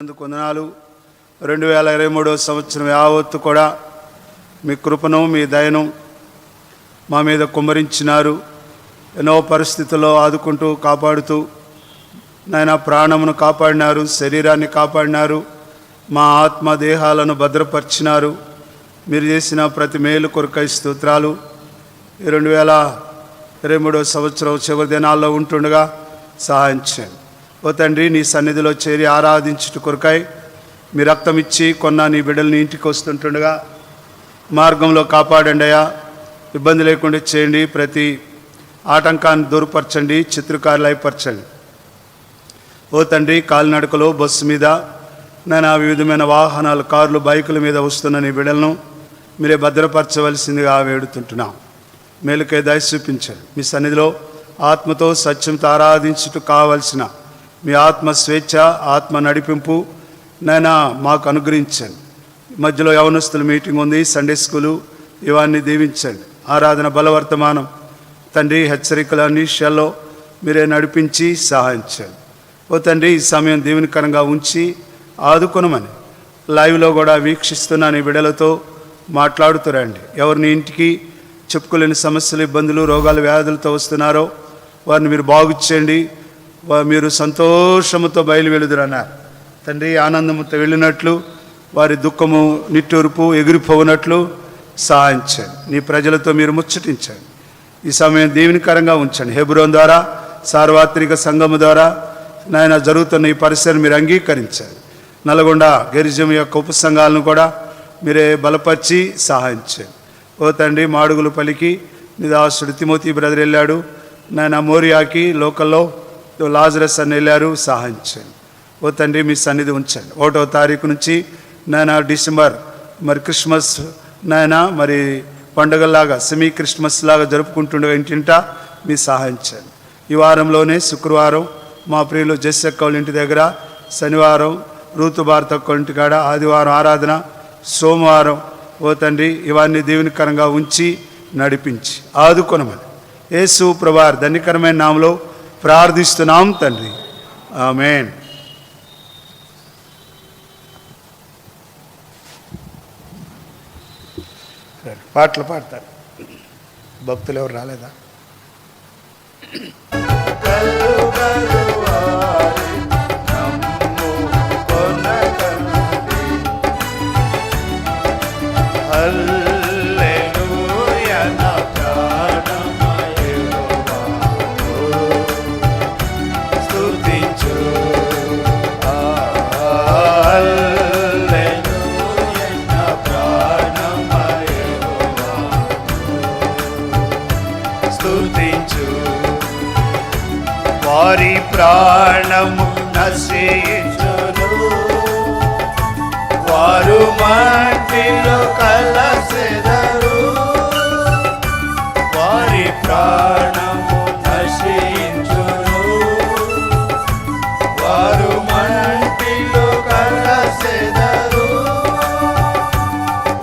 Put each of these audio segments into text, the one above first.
ఇచ్చినందుకు వందనాలు. 2023వ సంవత్సరం యావత్తు కూడా మీ కృపను మీ దయను మా మీద కుమ్మరించినారు. ఎన్నో పరిస్థితుల్లో ఆదుకుంటూ కాపాడుతూ నాయన ప్రాణమును కాపాడినారు, శరీరాన్ని కాపాడినారు, మా ఆత్మ దేహాలను భద్రపరిచినారు. మీరు చేసిన ప్రతి మేలు కొరకై స్తోత్రాలు. 2023వ సంవత్సరం చివరి దినాల్లో ఉంటుండగా సహాయం చేయండి. ఓ తండ్రి, నీ సన్నిధిలో చేరి ఆరాధించుట కొరకై మీ రక్తం ఇచ్చి కొన్న నీ బిడ్డల్ని ఇంటికి వస్తుంటుండగా మార్గంలో కాపాడండి అయ్యా. ఇబ్బంది లేకుండా చేయండి. ప్రతి ఆటంకాన్ని దూరపరచండి, చిత్రకారులు అయిపరచండి. ఓ తండ్రి, కాలినడకలో బస్సు మీద నేను వివిధమైన వాహనాలు, కార్లు, బైకుల మీద వస్తున్న నీ బిడ్డలను మీరే భద్రపరచవలసిందిగా వేడుతుంటున్నాం. మేలుకై దయ చూపించండి. మీ సన్నిధిలో ఆత్మతో సత్యంతో ఆరాధించుటకు కావలసిన మీ ఆత్మ స్వేచ్ఛ, ఆత్మ నడిపింపు నైనా మాకు అనుగ్రహించండి. మధ్యలో యవనస్తుల మీటింగ్ ఉంది, సండే స్కూలు, ఇవన్నీ దీవించండి. ఆరాధన బలవర్తమానం తండ్రి, హెచ్చరికల నిషయాల్లో మీరే నడిపించి సహాయించండి. ఓ తండ్రి, ఈ సమయం దీవెనకరంగా ఉంచి ఆదుకొనమని లైవ్లో కూడా వీక్షిస్తున్న నీ బిడ్డలతో మాట్లాడుతురండి. ఎవరిని ఇంటికి చెప్పుకోలేని సమస్యలు, ఇబ్బందులు, రోగాలు, వ్యాధులతో వస్తున్నారో వారిని మీరు బాగు చేయండి. మీరు సంతోషముతో బయలువెళుదురన్నారు తండ్రి. ఆనందముతో వెళ్ళినట్లు, వారి దుఃఖము నిట్టూర్పు ఎగిరిపోనట్లు సహాయించండి. నీ ప్రజలతో మీరు ముచ్చటించండి. ఈ సమయం దీవెనకరంగా ఉంచండి. హెబ్రోన్ ద్వారా, సార్వత్రిక సంఘము ద్వారా నాయన జరుగుతున్న ఈ పరిసరం మీరు అంగీకరించండి. నల్గొండ గిరిజం యొక్క ఉపసంఘాలను కూడా మీరే బలపరిచి సహాయించండి. ఓ తండ్రి, మాడుగులు పలికి నీ దాసుడు తిమోతి బ్రదర్ వెళ్ళాడు. నాయన మోరియాకి లోకల్లో లాజరస్ అని వెళ్ళారు, సహాయించండి. ఓ తండ్రి, మీ సన్నిధి ఉంచండి. 1వ తారీఖు నుంచి నాయన డిసెంబర్ మరి క్రిస్మస్ నాయన మరి పండుగలాగా సెమీ క్రిస్మస్ లాగా జరుపుకుంటుండగా ఇంటింటా మీ సహాయించండి. ఈ వారంలోనే శుక్రవారం మా ప్రియులు జెస్సక్క వాళ్ళ ఇంటి దగ్గర, శనివారం రూతు భారత ఒక్క ఇంటికాడ, ఆదివారం ఆరాధన, సోమవారం ఓ తండ్రి ఇవన్నీ దీవెనకరంగా ఉంచి నడిపించి ఆదుకొనమని యేసు ప్రభువారి ధన్యకరమైన నామములో ప్రార్థిస్తున్నాం తండ్రి. ఆమేన్. పాటలు పాడతారు. భక్తులు ఎవరు రాలేదా? వారి ప్రాణము నశించును, వారు మట్టిలో కలసెదరు. వారి ప్రాణము నశించును, వారు మట్టిలో కలసెదరు.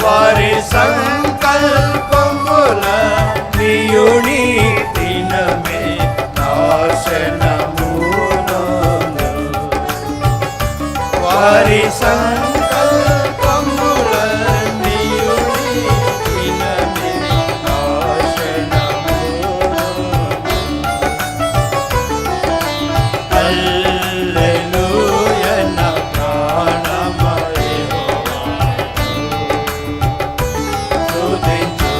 వారి సంకల్పముల నియుని దినమే వారి సంకల్పములన్నీయు దినమే నాశనము. హల్లెలూయా, నా ప్రాణమా యెహోవాను స్తుతించు.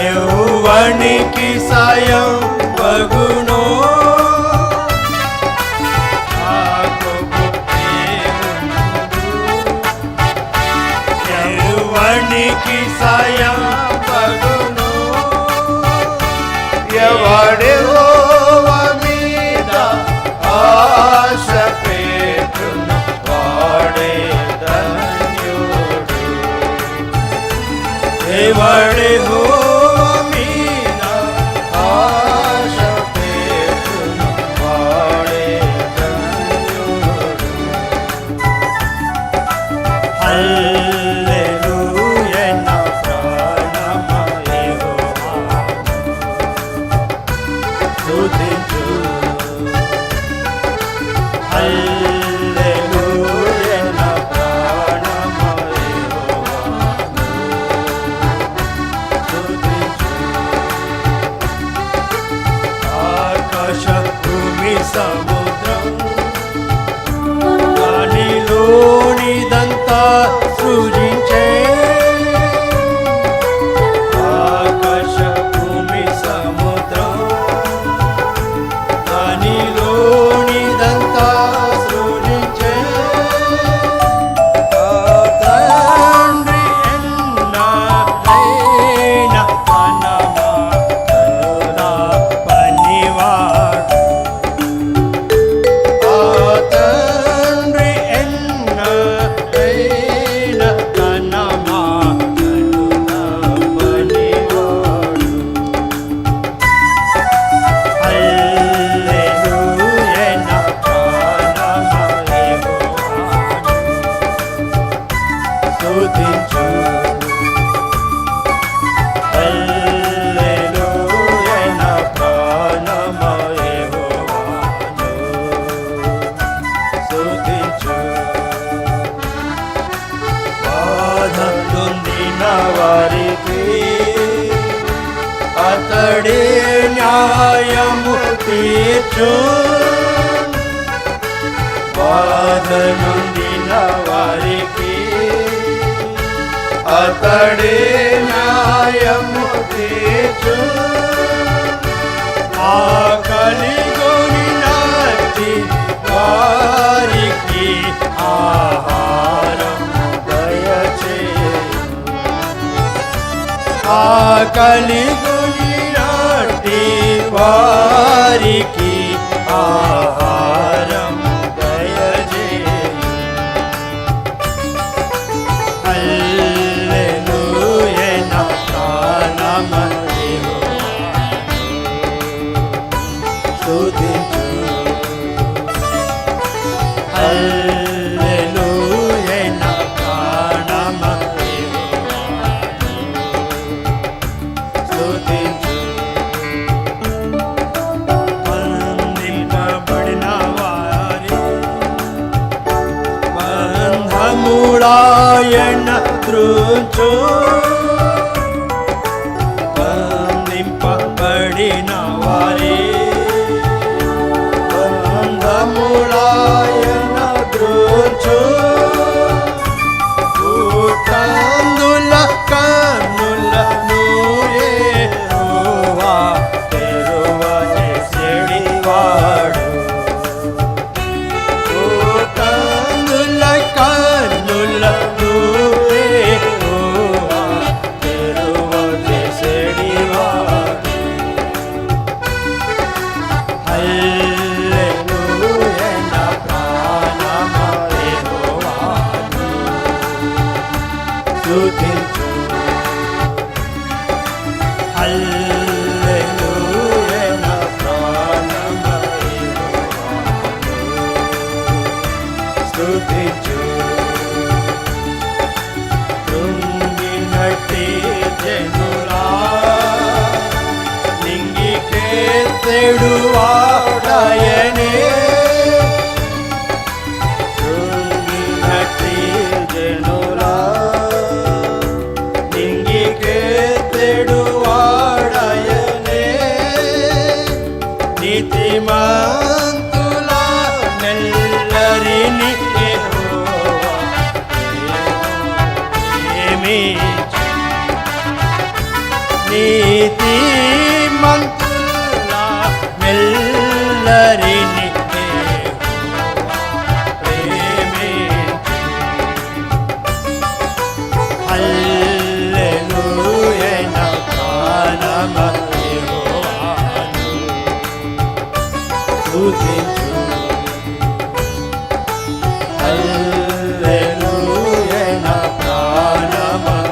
యెహోవానికి సాయం వగును, యెహోవానికి సాయం వగును. ఎవడెహోవా మీద ఆశ పెట్టును వాడే ధన్యుడు. ఎవడెహోవా మీద దానిలోనిదంతా సృజించే ఆకాశ భూమి సముద్రం దానిలోనిదంతా సృజించే ఆ తండ్రి ఎన్నడైన తన మాటలునా పనివాడు ఆ తండ్రి ఎన్నడైన తన మాటలునా పనివాడు హల్లెలూయా నా ప్రాణమయెహోవాను స్తుతించు హల్లెలూయా నా ప్రాణమయెహోవాను స్తుతించు బాధ నొందిన వారికి అతడే న్యాయము తీర్చు బాధ నొందిన వారికి అతడే న్యాయము తీర్చు ఆకలిగొని నాటి వారికి ఆహారం దయచేయు ఆకలిగొని నాటి వారికి ఆహారం దయచేయు హల్లెలూయా నా ప్రాణమయెహోవాను స్తుతించు హల్లెలూయా నా ప్రాణమయెహోవాను స్తుతించు బంధింపబడిన వారి బంధముడాయన త్రుంచు బంధింపబడిన వారి బంధముడాయన త్రుంచు కూటందుల కన్నులను యెహోవా తెరువ చేసెడివాడు కూటందుల కన్నులను యెహోవా తెరువ చేసెడివాడు హల్లెలూయా నా ప్రాణమయెహోవాను స్తుతించు హల్లెలూయా నా ప్రాణమయెహోవాను స్తుతించు కృంగినట్టి జనులా నింగికెత్తెడు వాడాయనే కృంగినట్టి జనులా నింగికెత్తెడు వాడాయనే నీతిమంతుల నెల్లరిని యెహోవా ప్రేమించు నీతిమంతుల నెల్లరిని యెహోవా ప్రేమించు హల్లెలూయా నా ప్రాణమయెహోవాను స్తుతించు హల్లెలూయా నా ప్రాణమయెహోవాను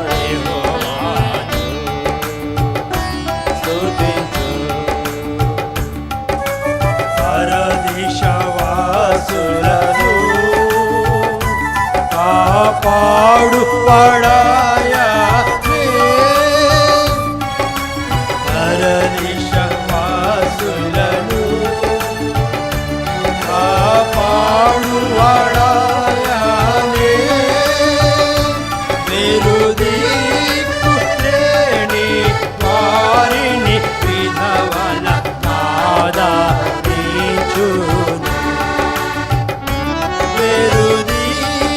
స్తుతించు పరదేశవాసులను కాపాడు పడాయనే పరదేశవాసులను కాపాడు పడాయనే విరుదిక్కు లేని వారిని విధవల ఆదరించును విరుదిక్కు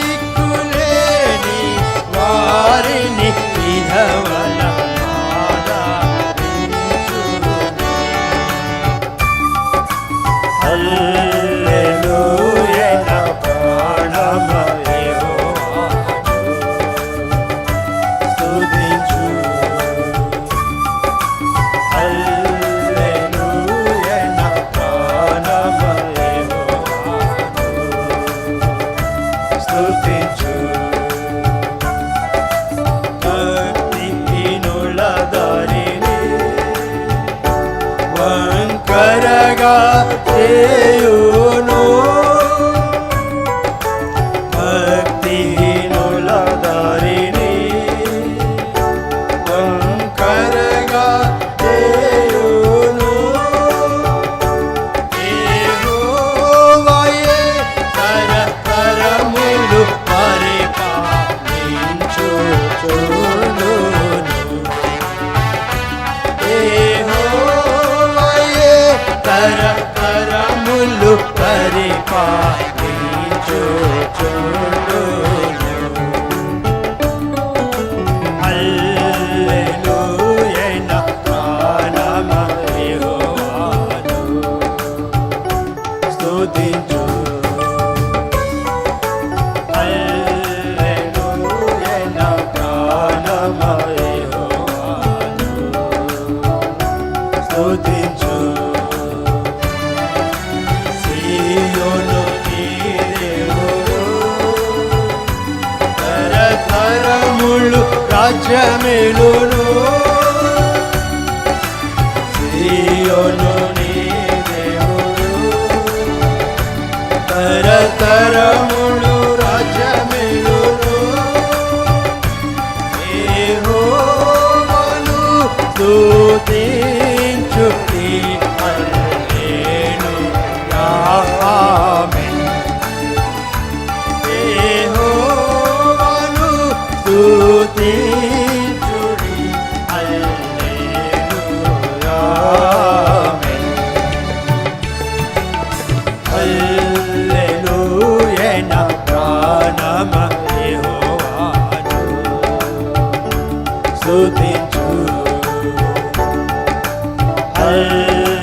చేయును భక్తిహీనుల దారిని వంకరగా చేయును యెహోవాయే తరతరములు పరిపాలించుచుండును యెహోవాయే తరతరములు పరిపాలించుచుండును హల్లెలూయా నా ప్రాణమా యెహోవాను స్తుతించు హల్లెలూయా నా ప్రాణమా యెహోవాను స్తుతించు సీయోను నీ దేవుడు తరతరములు రాజ్యమేలును సీయోను నీ దేవుడు తరతరములు రాజ్యమేలును యెహోవాను స్తుతించుడి హల్లెలూయా ఆమేన్ యెహోవాను స్తుతించుడి హల్లెలూయా ఆమేన్ హల్లెలూయా నా ప్రాణమా యెహోవాను స్తుతించు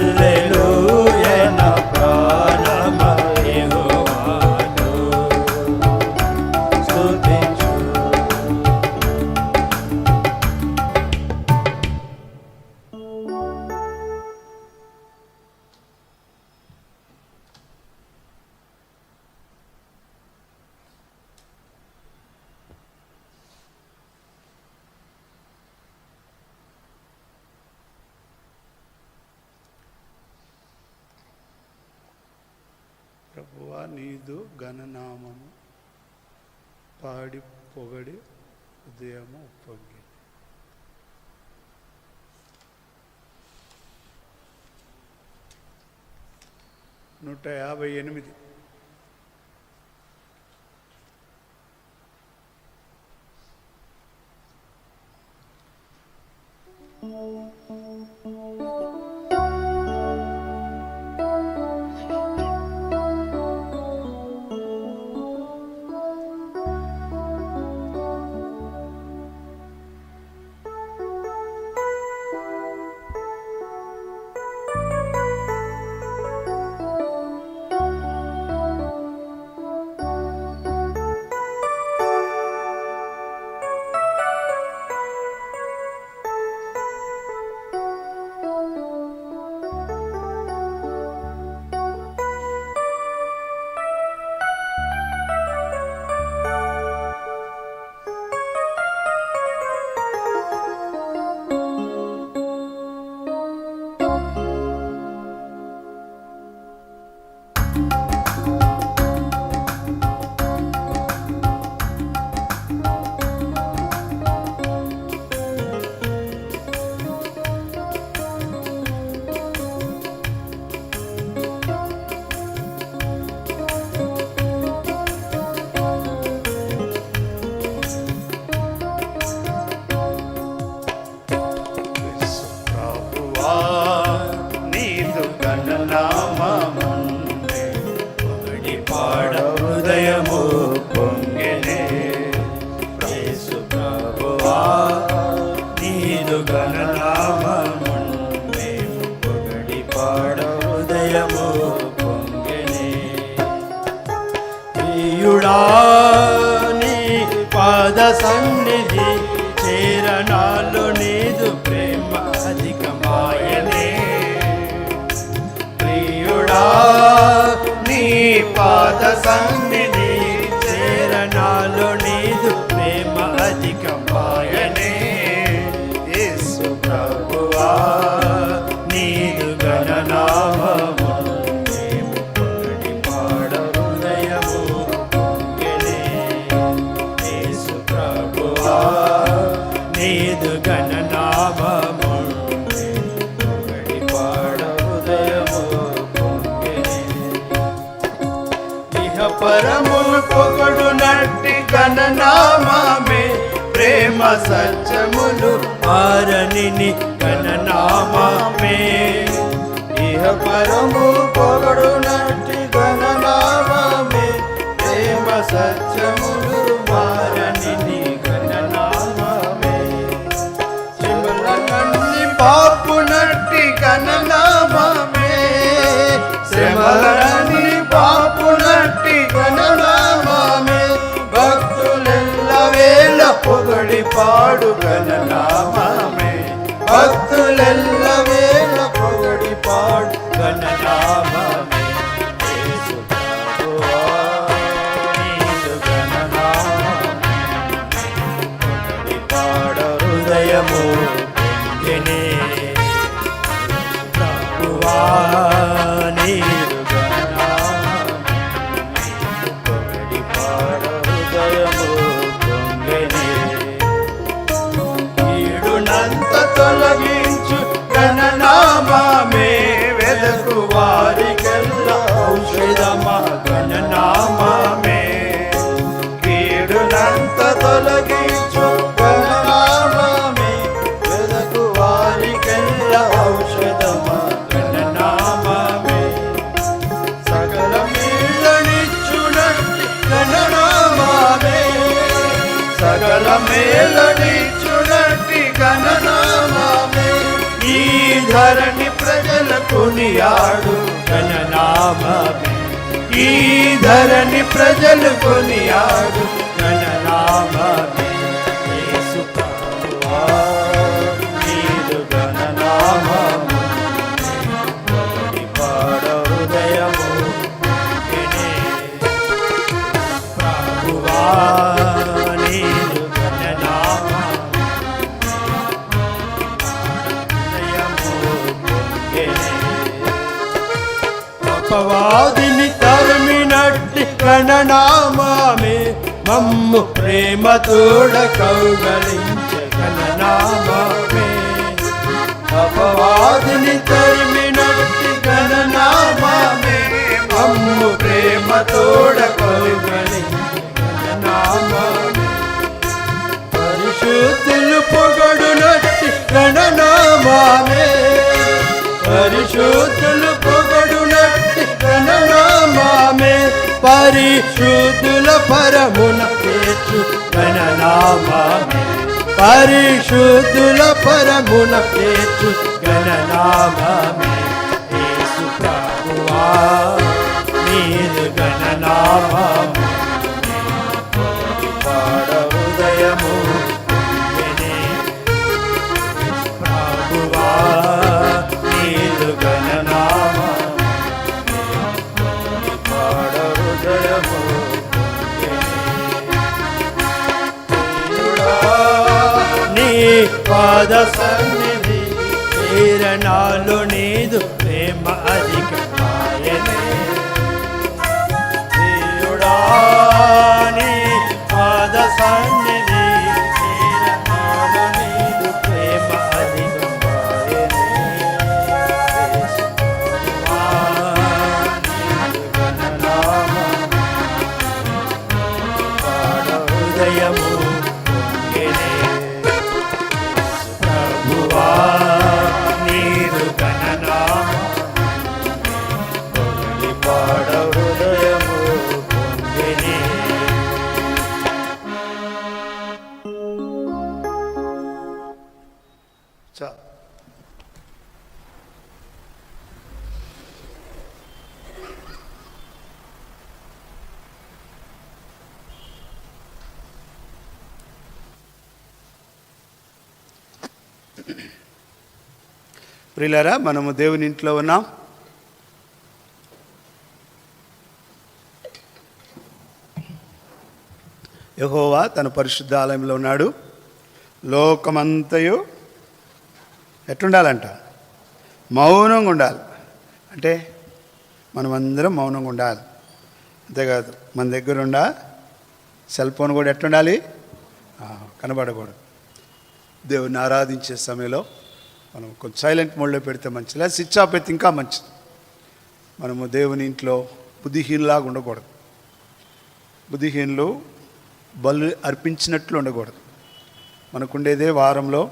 హల్లెలూయా నా ప్రాణమా యెహోవాను స్తుతించు ప్రభువా నీదు ఘననామము పాడి పొగడి ఉదయము ఉప్పొంగి 158. నీ పాద సన్నిధి చేరనాలు నీదు ప్రేమ అధికమాయనే ప్రియుడా నీ పాద సన్నిధి చేరనాలు నీదు ప్రేమ అధికమాయనే యేసు ప్రభువా నీదు గణనామము పరములు పొగడునట్టి ఘననామమే ప్రేమ సత్యములు మారని ఘననామమే. ఇహ పరము పొగడునట్టి ఘననామమే ప్రేమ సత్యములు మారని ఘననామమే. శ్రమలన్నీ పాపునట్టి ఘననామమే, శ్రమలన్నీ పాపునట్టి ఘననామమే. భక్తులెల్ల వేళ పొగడి పాడు ఘననామమే, భక్తులెల్ల వేళ పొగడి పాడు ఘననామమే. యేసు ప్రభువా నీదు ఘననామమే, పొగడి పాడ హృదయము పొంగెనే. ప్రభువా నీదు ఘననామమే, పొగడి పాడ హృదయము పొంగెనే. కీడునంత తొలగించు ఘననామమే, వెదకు వారికెల్లా ఔషధమా ఘననామమే. కీడునంత తొలగించు ఘననామమే, వెదకు వారికెల్లా ఔషధమా ఘననామమే. సకల మేళ్ళనిచ్చునట్టి ఘననామమే, సకల మేళ్ళనిచ్చునట్టి ఘననామమే. ఈ ధరణి ప్రజల కొనియాడు ఘననామమే, ఈ ధరణి ప్రజలు కొనియాడు ఘననామమే. యేసు ప్రభువా నీదు ఘననామము, పొగడి పాడ హృదయము పొంగెనే. ప్రభువా నీదు ఘననామము, హృదయము పొంగెనే. అపవాదిని తరిమినట్టి ఘననామమే, మమ్ము ప్రేమతోడ కౌగలించే ఘననామమే. అపవాదిని తరిమినట్టి ఘననామమే, మమ్ము ప్రేమతోడ కౌగలించే ఘననామమే. పరిశుద్ధులు పొగడునట్టి ఘననామమే, పరిశుద్ధులు పొగడునట్టి ఘననామమే. పరిశుద్ధుల పరమున చేర్చు ఘననామమే, పరిశుద్ధుల పరమున చేర్చు ఘననామమే. యేసు ప్రభువా నీదు ఘననామము, పొగడి పాడ హృదయము పొంగెనే. ప్రభువా నీదు ఘననామము, పొగడి పాడ హృదయము పొంగెనే. ప్రియుడా, నీ పాద సన్నిధి చేరనాలో నీదు ప్రేమ అధికమాయనే. ప్రియుడా, నీ పాద సన్నిధి చేరనాలో నీదు ప్రేమ అధికమాయనే. యేసు ప్రభువా నీదు ఘననామము, పాడ హృదయము పొంగెనే. ప్రభువా నీదు ఘననామము, పొగడి పాడ హృదయము పొంగెనే. ప్రియులారా, మనము దేవుని ఇంట్లో ఉన్నాం. యెహోవా తన పరిశుద్ధ ఆలయంలో ఉన్నాడు. లోకమంతయు ఎట్లుండాలంట? మౌనంగా ఉండాలి. అంటే మనమందరం మౌనంగా ఉండాలి. అంతేకాదు, మన దగ్గర సెల్ ఫోన్ కూడా ఎట్లుండాలి? కనబడకూడదు. దేవుని ఆరాధించే సమయంలో మనం కొంచెం సైలెంట్ మోడ్లో పెడితే మంచిది, లేదా స్విచ్ ఆఫ్ అయితే ఇంకా మంచిది. మనము దేవుని ఇంట్లో బుద్ధిహీనలాగా ఉండకూడదు. బుద్ధిహీనులు బలు అర్పించినట్లు ఉండకూడదు. మనకుండేదే వారంలో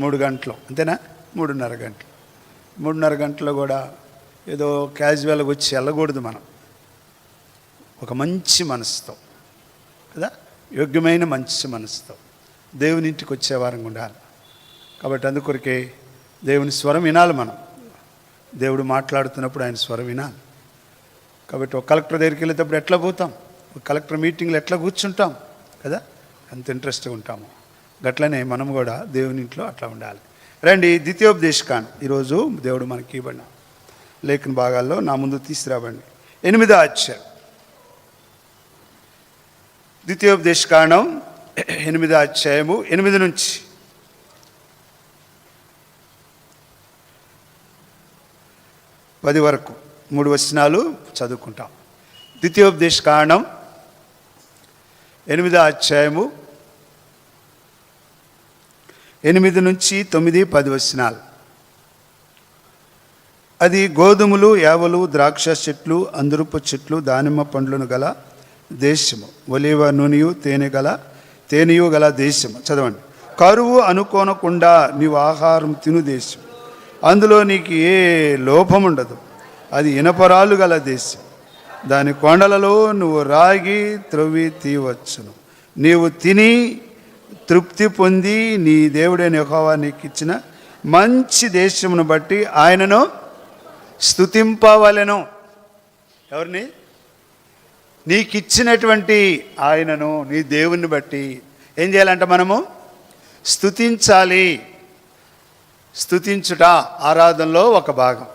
3 గంటలు, అంతేనా? 3:30 గంటలు. 3:30 గంటలు కూడా ఏదో క్యాజువల్గా వచ్చి వెళ్ళకూడదు. మనం ఒక మంచి మనసుతో కదా, యోగ్యమైన మంచి మనసుతో దేవుని ఇంటికి వచ్చే వారంగా ఉండాలి. కాబట్టి అందుకొరకే దేవుని స్వరం వినాలి. మనం దేవుడు మాట్లాడుతున్నప్పుడు ఆయన స్వరం వినాలి. కాబట్టి ఒక కలెక్టర్ దగ్గరికి వెళ్ళేటప్పుడు ఎట్లా పోతాం, ఒక కలెక్టర్ మీటింగ్లో ఎట్లా కూర్చుంటాం కదా, ఎంత ఇంట్రెస్ట్గా ఉంటాము. గట్లనే మనం కూడా దేవుని ఇంట్లో అట్లా ఉండాలి. రండి, ద్వితీయోపదేశకాండం ఈరోజు దేవుడు మనకి ఇవ్వబడిన లేఖన భాగాల్లో నా ముందు తీసుకురావండి. 8వ అధ్యాయం, ద్వితీయోపదేశకాండం 8వ అధ్యాయము 8 నుంచి 10 వరకు 3 వచనాలు చదువుకుంటాం. ద్వితీయోపదేశకాండం 8వ అధ్యాయము 8 నుంచి 9, 10 వచనాలు. అది గోధుమలు, యావలు, ద్రాక్ష చెట్లు, అందురపు చెట్లు, దానిమ్మ పండ్లను గల దేశము, ఒలీవ నూనెయు తేనెయు గల దేశము. చదవండి. కరువు అనుకోనకుండా నీవు ఆహారం తిను దేశం, అందులో నీకు ఏ లోపముండదు. అది ఇనపరాలు గల దేశం, దాని కొండలలో నువ్వు రాగి త్రవ్వి తీయవచ్చును. నీవు తిని తృప్తి పొంది నీ దేవుడైన యెహోవా నీకు ఇచ్చిన మంచి దేశమును బట్టి ఆయనను స్తుతింపవలెను. ఎవరిని? నీకిచ్చినటువంటి ఆయనను, నీ దేవుణ్ణి బట్టి ఏం చేయాలంట? మనము స్తుతించాలి. స్తుతించుట ఆరాధనలో ఒక భాగం.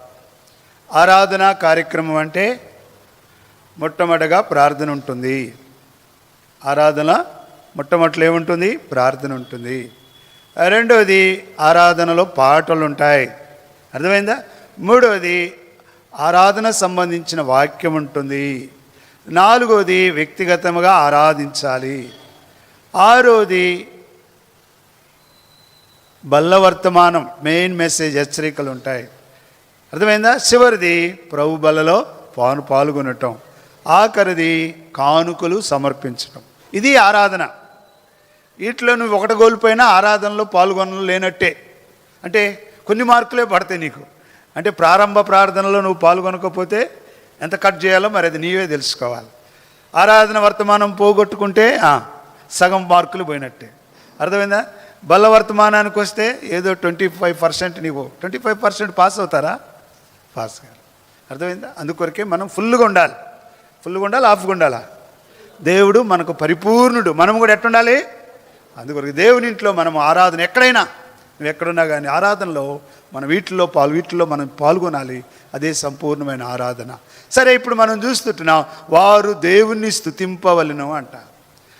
ఆరాధన కార్యక్రమం అంటే మొట్టమొదటిగా ప్రార్థన ఉంటుంది. ఆరాధన మొట్టమొదటిలో ఏముంటుంది? ప్రార్థన ఉంటుంది. రెండవది ఆరాధనలో పాటలు ఉంటాయి. అర్థమైందా? మూడవది ఆరాధన సంబంధించిన వాక్యం ఉంటుంది. నాలుగవది వ్యక్తిగతంగా ఆరాధించాలి. ఆరోది బల్ల వర్తమానం, మెయిన్ మెసేజ్, హెచ్చరికలు ఉంటాయి. అర్థమైందా? చివరిది ప్రభు బలలో పాల్గొనటం. ఆఖరిది కానుకలు సమర్పించటం. ఇది ఆరాధన. వీటిలో నువ్వు ఒకటి కోల్పోయినా ఆరాధనలో పాల్గొనలేనట్టే. అంటే కొన్ని మార్కులే పడతాయి నీకు. అంటే ప్రారంభ ప్రార్థనలో నువ్వు పాల్గొనకపోతే ఎంత కట్ చేయాలో మరి అది నీవే తెలుసుకోవాలి. ఆరాధన వర్తమానం పోగొట్టుకుంటే సగం మార్కులు పోయినట్టే. అర్థమైందా? బల్ల వర్తమానానికి వస్తే ఏదో 25% నీవు 25% పాస్ అవుతారా? పాస్ కాదు. అర్థమైందా? అందుకొరకే మనం ఫుల్గా ఉండాలి. ఆఫ్గా ఉండాలా? దేవుడు మనకు పరిపూర్ణుడు, మనం కూడా ఎట్టుండాలి? అందుకొరకు దేవుని ఇంట్లో మనం ఆరాధన, ఎక్కడైనా నువ్వు ఎక్కడున్నా కానీ ఆరాధనలో మనం వీటిల్లో మనం పాల్గొనాలి. అదే సంపూర్ణమైన ఆరాధన. సరే, ఇప్పుడు మనం చూస్తుంటున్నాం, వారు దేవుణ్ణి స్తుతింపవలెను అంట.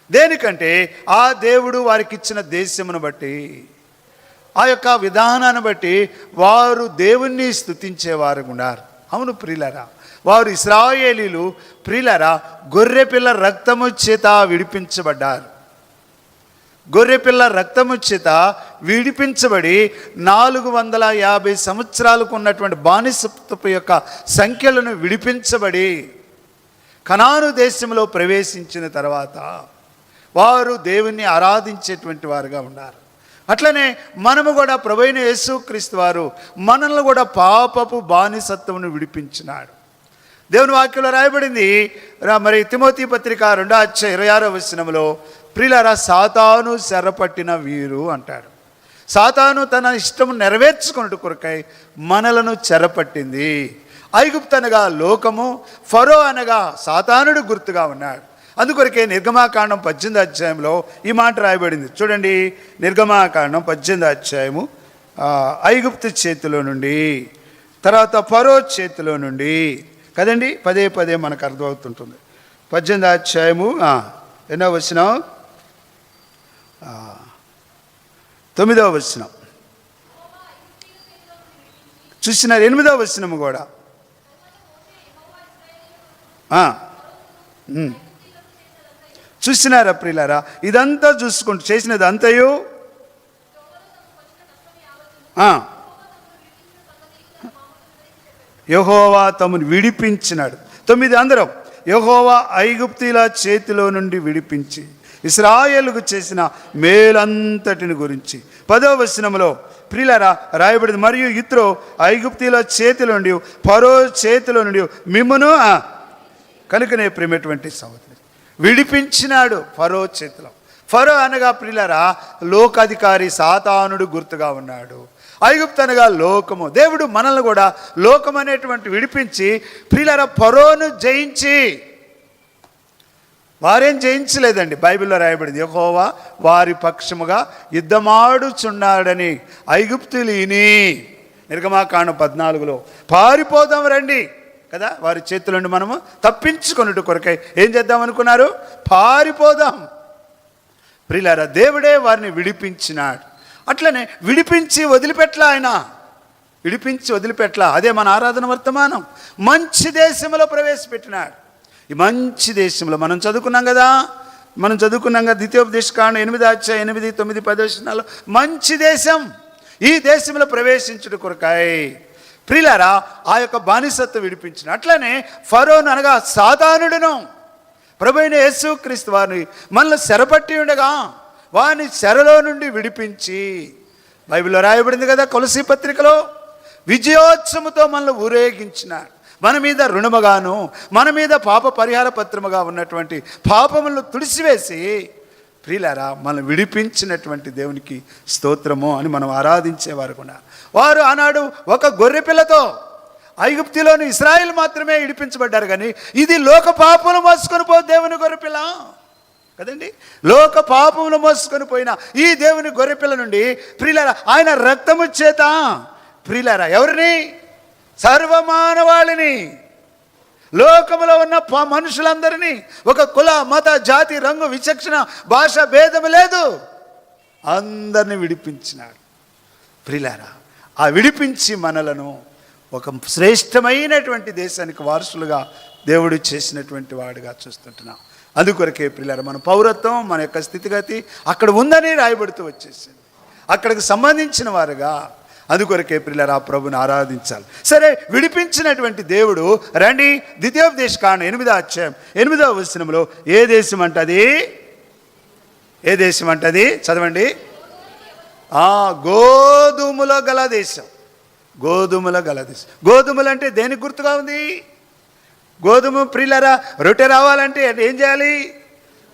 దేనికంటే ఆ దేవుడు వారికి ఇచ్చిన దేశమును బట్టి, ఆ యొక్క విధానాన్ని బట్టి వారు దేవుణ్ణి స్తుతించేవారు ఉన్నారు. అవును ప్రియులారా, వారు ఇశ్రాయేలీలు ప్రియులారా గొర్రెపిల్ల రక్తము చేత విడిపించబడ్డారు. గొర్రెపిల్ల రక్తము చేత విడిపించబడి 450 సంవత్సరాలకు ఉన్నటువంటి బానిసత్వపు యొక్క సంఖ్యలను విడిపించబడి కనాను దేశంలో ప్రవేశించిన తర్వాత వారు దేవుణ్ణి ఆరాధించేటువంటి వారుగా ఉన్నారు. అట్లనే మనము కూడా ప్రభువైన యేసుక్రీస్తు వారు మనల్ని కూడా పాపపు బానిసత్వమును విడిపించినాడు. దేవుని వాక్యంలో రాయబడింది. మరి తిమోతి పత్రిక 2:26 ప్రియులారా సాతాను చెరపట్టిన వీరు అంటాడు. సాతాను తన ఇష్టము నెరవేర్చుకున్నట్టు కొరకై మనలను చెరపట్టింది. ఐగుప్తు అనగా లోకము, ఫరో అనగా సాతానుడు గుర్తుగా ఉన్నాడు. అందుకొరకే నిర్గమాకాండం 18 ఈ మాట రాయబడింది. చూడండి, నిర్గమాకాండం 18 ఐగుప్తు చేతిలో నుండి, తర్వాత ఫరో చేతిలో నుండి కదండి, పదే మనకు అర్థమవుతుంటుంది. 18 ఎన్నో వచనం? 9వ వచనం చూసినారు. 8వ వచనం కూడా చూసినారా ప్రియులారా? ఇదంతా చూసుకుంటూ చేసినది అంతయు యెహోవా తమను విడిపించినాడు. 9 అందరం యెహోవా ఐగుప్తీల చేతిలో నుండి విడిపించి ఇశ్రాయేలుకు చేసిన మేలంతటిని గురించి 10వ వచనంలో ప్రియులారా రాయబడింది. మరియు ఇత్రో ఐగుప్తీల చేతిలో నుండి ఫరో చేతిలో నుండి మిమ్మును కనుకనే ప్రేమటువంటి సహోదరి విడిపించినాడు ఫరో చేతిలో. ఫరో అనగా ప్రియులారా లోకాధికారి సాతానుడు గుర్తుగా ఉన్నాడు. ఐగుప్తు అనగా లోకము. దేవుడు మనల్ని కూడా లోకం అనేటువంటి విడిపించి ప్రియులారా ఫరోను జయించి, వారేం జయించలేదండి. బైబిల్లో రాయబడింది యెహోవా వారి పక్షముగా యుద్ధమాడుచున్నాడని ఐగుప్తులు విని నిర్గమాకాండం 14లో పారిపోదాం రండి కదా, వారి చేతుల నుండి మనము తప్పించుకొనుట కొరకై ఏం చేద్దాం అనుకున్నారు? పారిపోదాం. ప్రియులారా దేవుడే వారిని విడిపించినాడు. అట్లనే విడిపించి వదిలిపెట్ల, ఆయన విడిపించి వదిలిపెట్ల. అదే మన ఆరాధన వర్తమానం. మంచి దేశంలో ప్రవేశపెట్టినాడు. ఈ మంచి దేశంలో మనం చదువుకున్నాం కదా, ద్వితీయోపదేశకాండం 8 8, 9, 10 వచనాల్లో మంచి దేశం, ఈ దేశంలో ప్రవేశించుట కొరకాయ ప్రియులారా ఆ యొక్క బానిసత్వం విడిపించిన. అట్లనే ఫరోను అనగా సాతానుడును ప్రభువైన యేసుక్రీస్తు వారిని మనల్ని చెరపట్టి ఉండగా వారిని చెరలో నుండి విడిపించి, బైబిల్లో రాయబడింది కదా కొలసీ పత్రికలో, విజయోత్సవముతో మనల్ని ఊరేగించినాడు. మన మీద రుణముగాను మన మీద పాప పరిహార పత్రముగా ఉన్నటువంటి పాపములను తుడిసివేసి ప్రియులారా మనల్ని విడిపించినటువంటి దేవునికి స్తోత్రము అని మనం ఆరాధించేవారు కూడా. వారు ఆనాడు ఒక గొర్రె పిల్లతో ఐగుప్తులోని ఇశ్రాయేలు మాత్రమే విడిపించబడ్డారు, కానీ ఇది లోక పాపములు మోసుకొని పో దేవుని గొర్రెపిల్ల కదండి. లోక పాపములు మోసుకొని పోయిన ఈ దేవుని గొర్రెపిల్ల నుండి ప్రియులారా ఆయన రక్తము చేత ప్రియులారా ఎవరిని? సర్వమానవాళిని, లోకములో ఉన్న మనుషులందరినీ, ఒక కుల మత జాతి రంగు విచక్షణ భాష భేదము లేదు, అందరిని విడిపించినాడు. ప్రియులారా ఆ విడిపించి మనలను ఒక శ్రేష్టమైనటువంటి దేశానికి వారసులుగా దేవుడు చేసినటువంటి వాడుగా చూస్తుంటున్నాం. అందుకొరకే ప్రియులారా మన పౌరత్వం, మన యొక్క స్థితిగతి అక్కడ ఉందని రాయబడుతూ వచ్చేసింది, అక్కడికి సంబంధించిన వారుగా. అందుకొరకే ప్రియులారా ఆ ప్రభుని ఆరాధించాలి. సరే, విడిపించినటువంటి దేవుడు రండి ద్వితీయోపదేశకాండం 8వ వచనంలో ఏ దేశం అంటది? ఏ దేశం అంటది? చదవండి. గోధుమల గల దేశం. గోధుమల గల దేశం. గోధుమలు అంటే దేనికి గుర్తుగా ఉంది? గోధుమ ప్రియులారా రొట్టె రావాలంటే ఏం చేయాలి?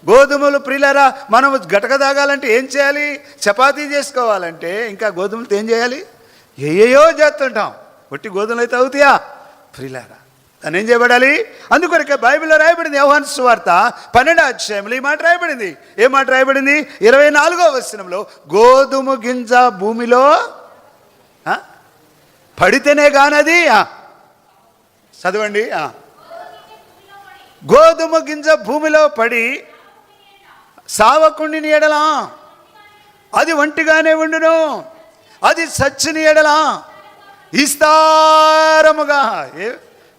గోధుమలు ప్రియులారా మనం గటక తాగాలంటే ఏం చేయాలి? చపాతీ చేసుకోవాలంటే ఇంకా గోధుమలతో ఏం చేయాలి? ఏయో చేస్తుంటాం. ఒట్టి గోధుమలు అయితే అవుతాయా ప్రియులారా? దాన్ని ఏం చేయబడాలి? అందుకొరకే బైబిల్లో రాయబడింది యోహాను సువార్త 12వ అధ్యాయంలో ఈ మాట రాయబడింది. ఏ మాట రాయబడింది? 24వ వచనంలో గోధుమ గింజ భూమిలో పడితేనే కానది. చదవండి. గోధుమ గింజ భూమిలో పడి సావకుండిని ఎడలా అది ఒంటిగానే ఉండును, అది చచ్చిన ఎడలా విస్తారముగా.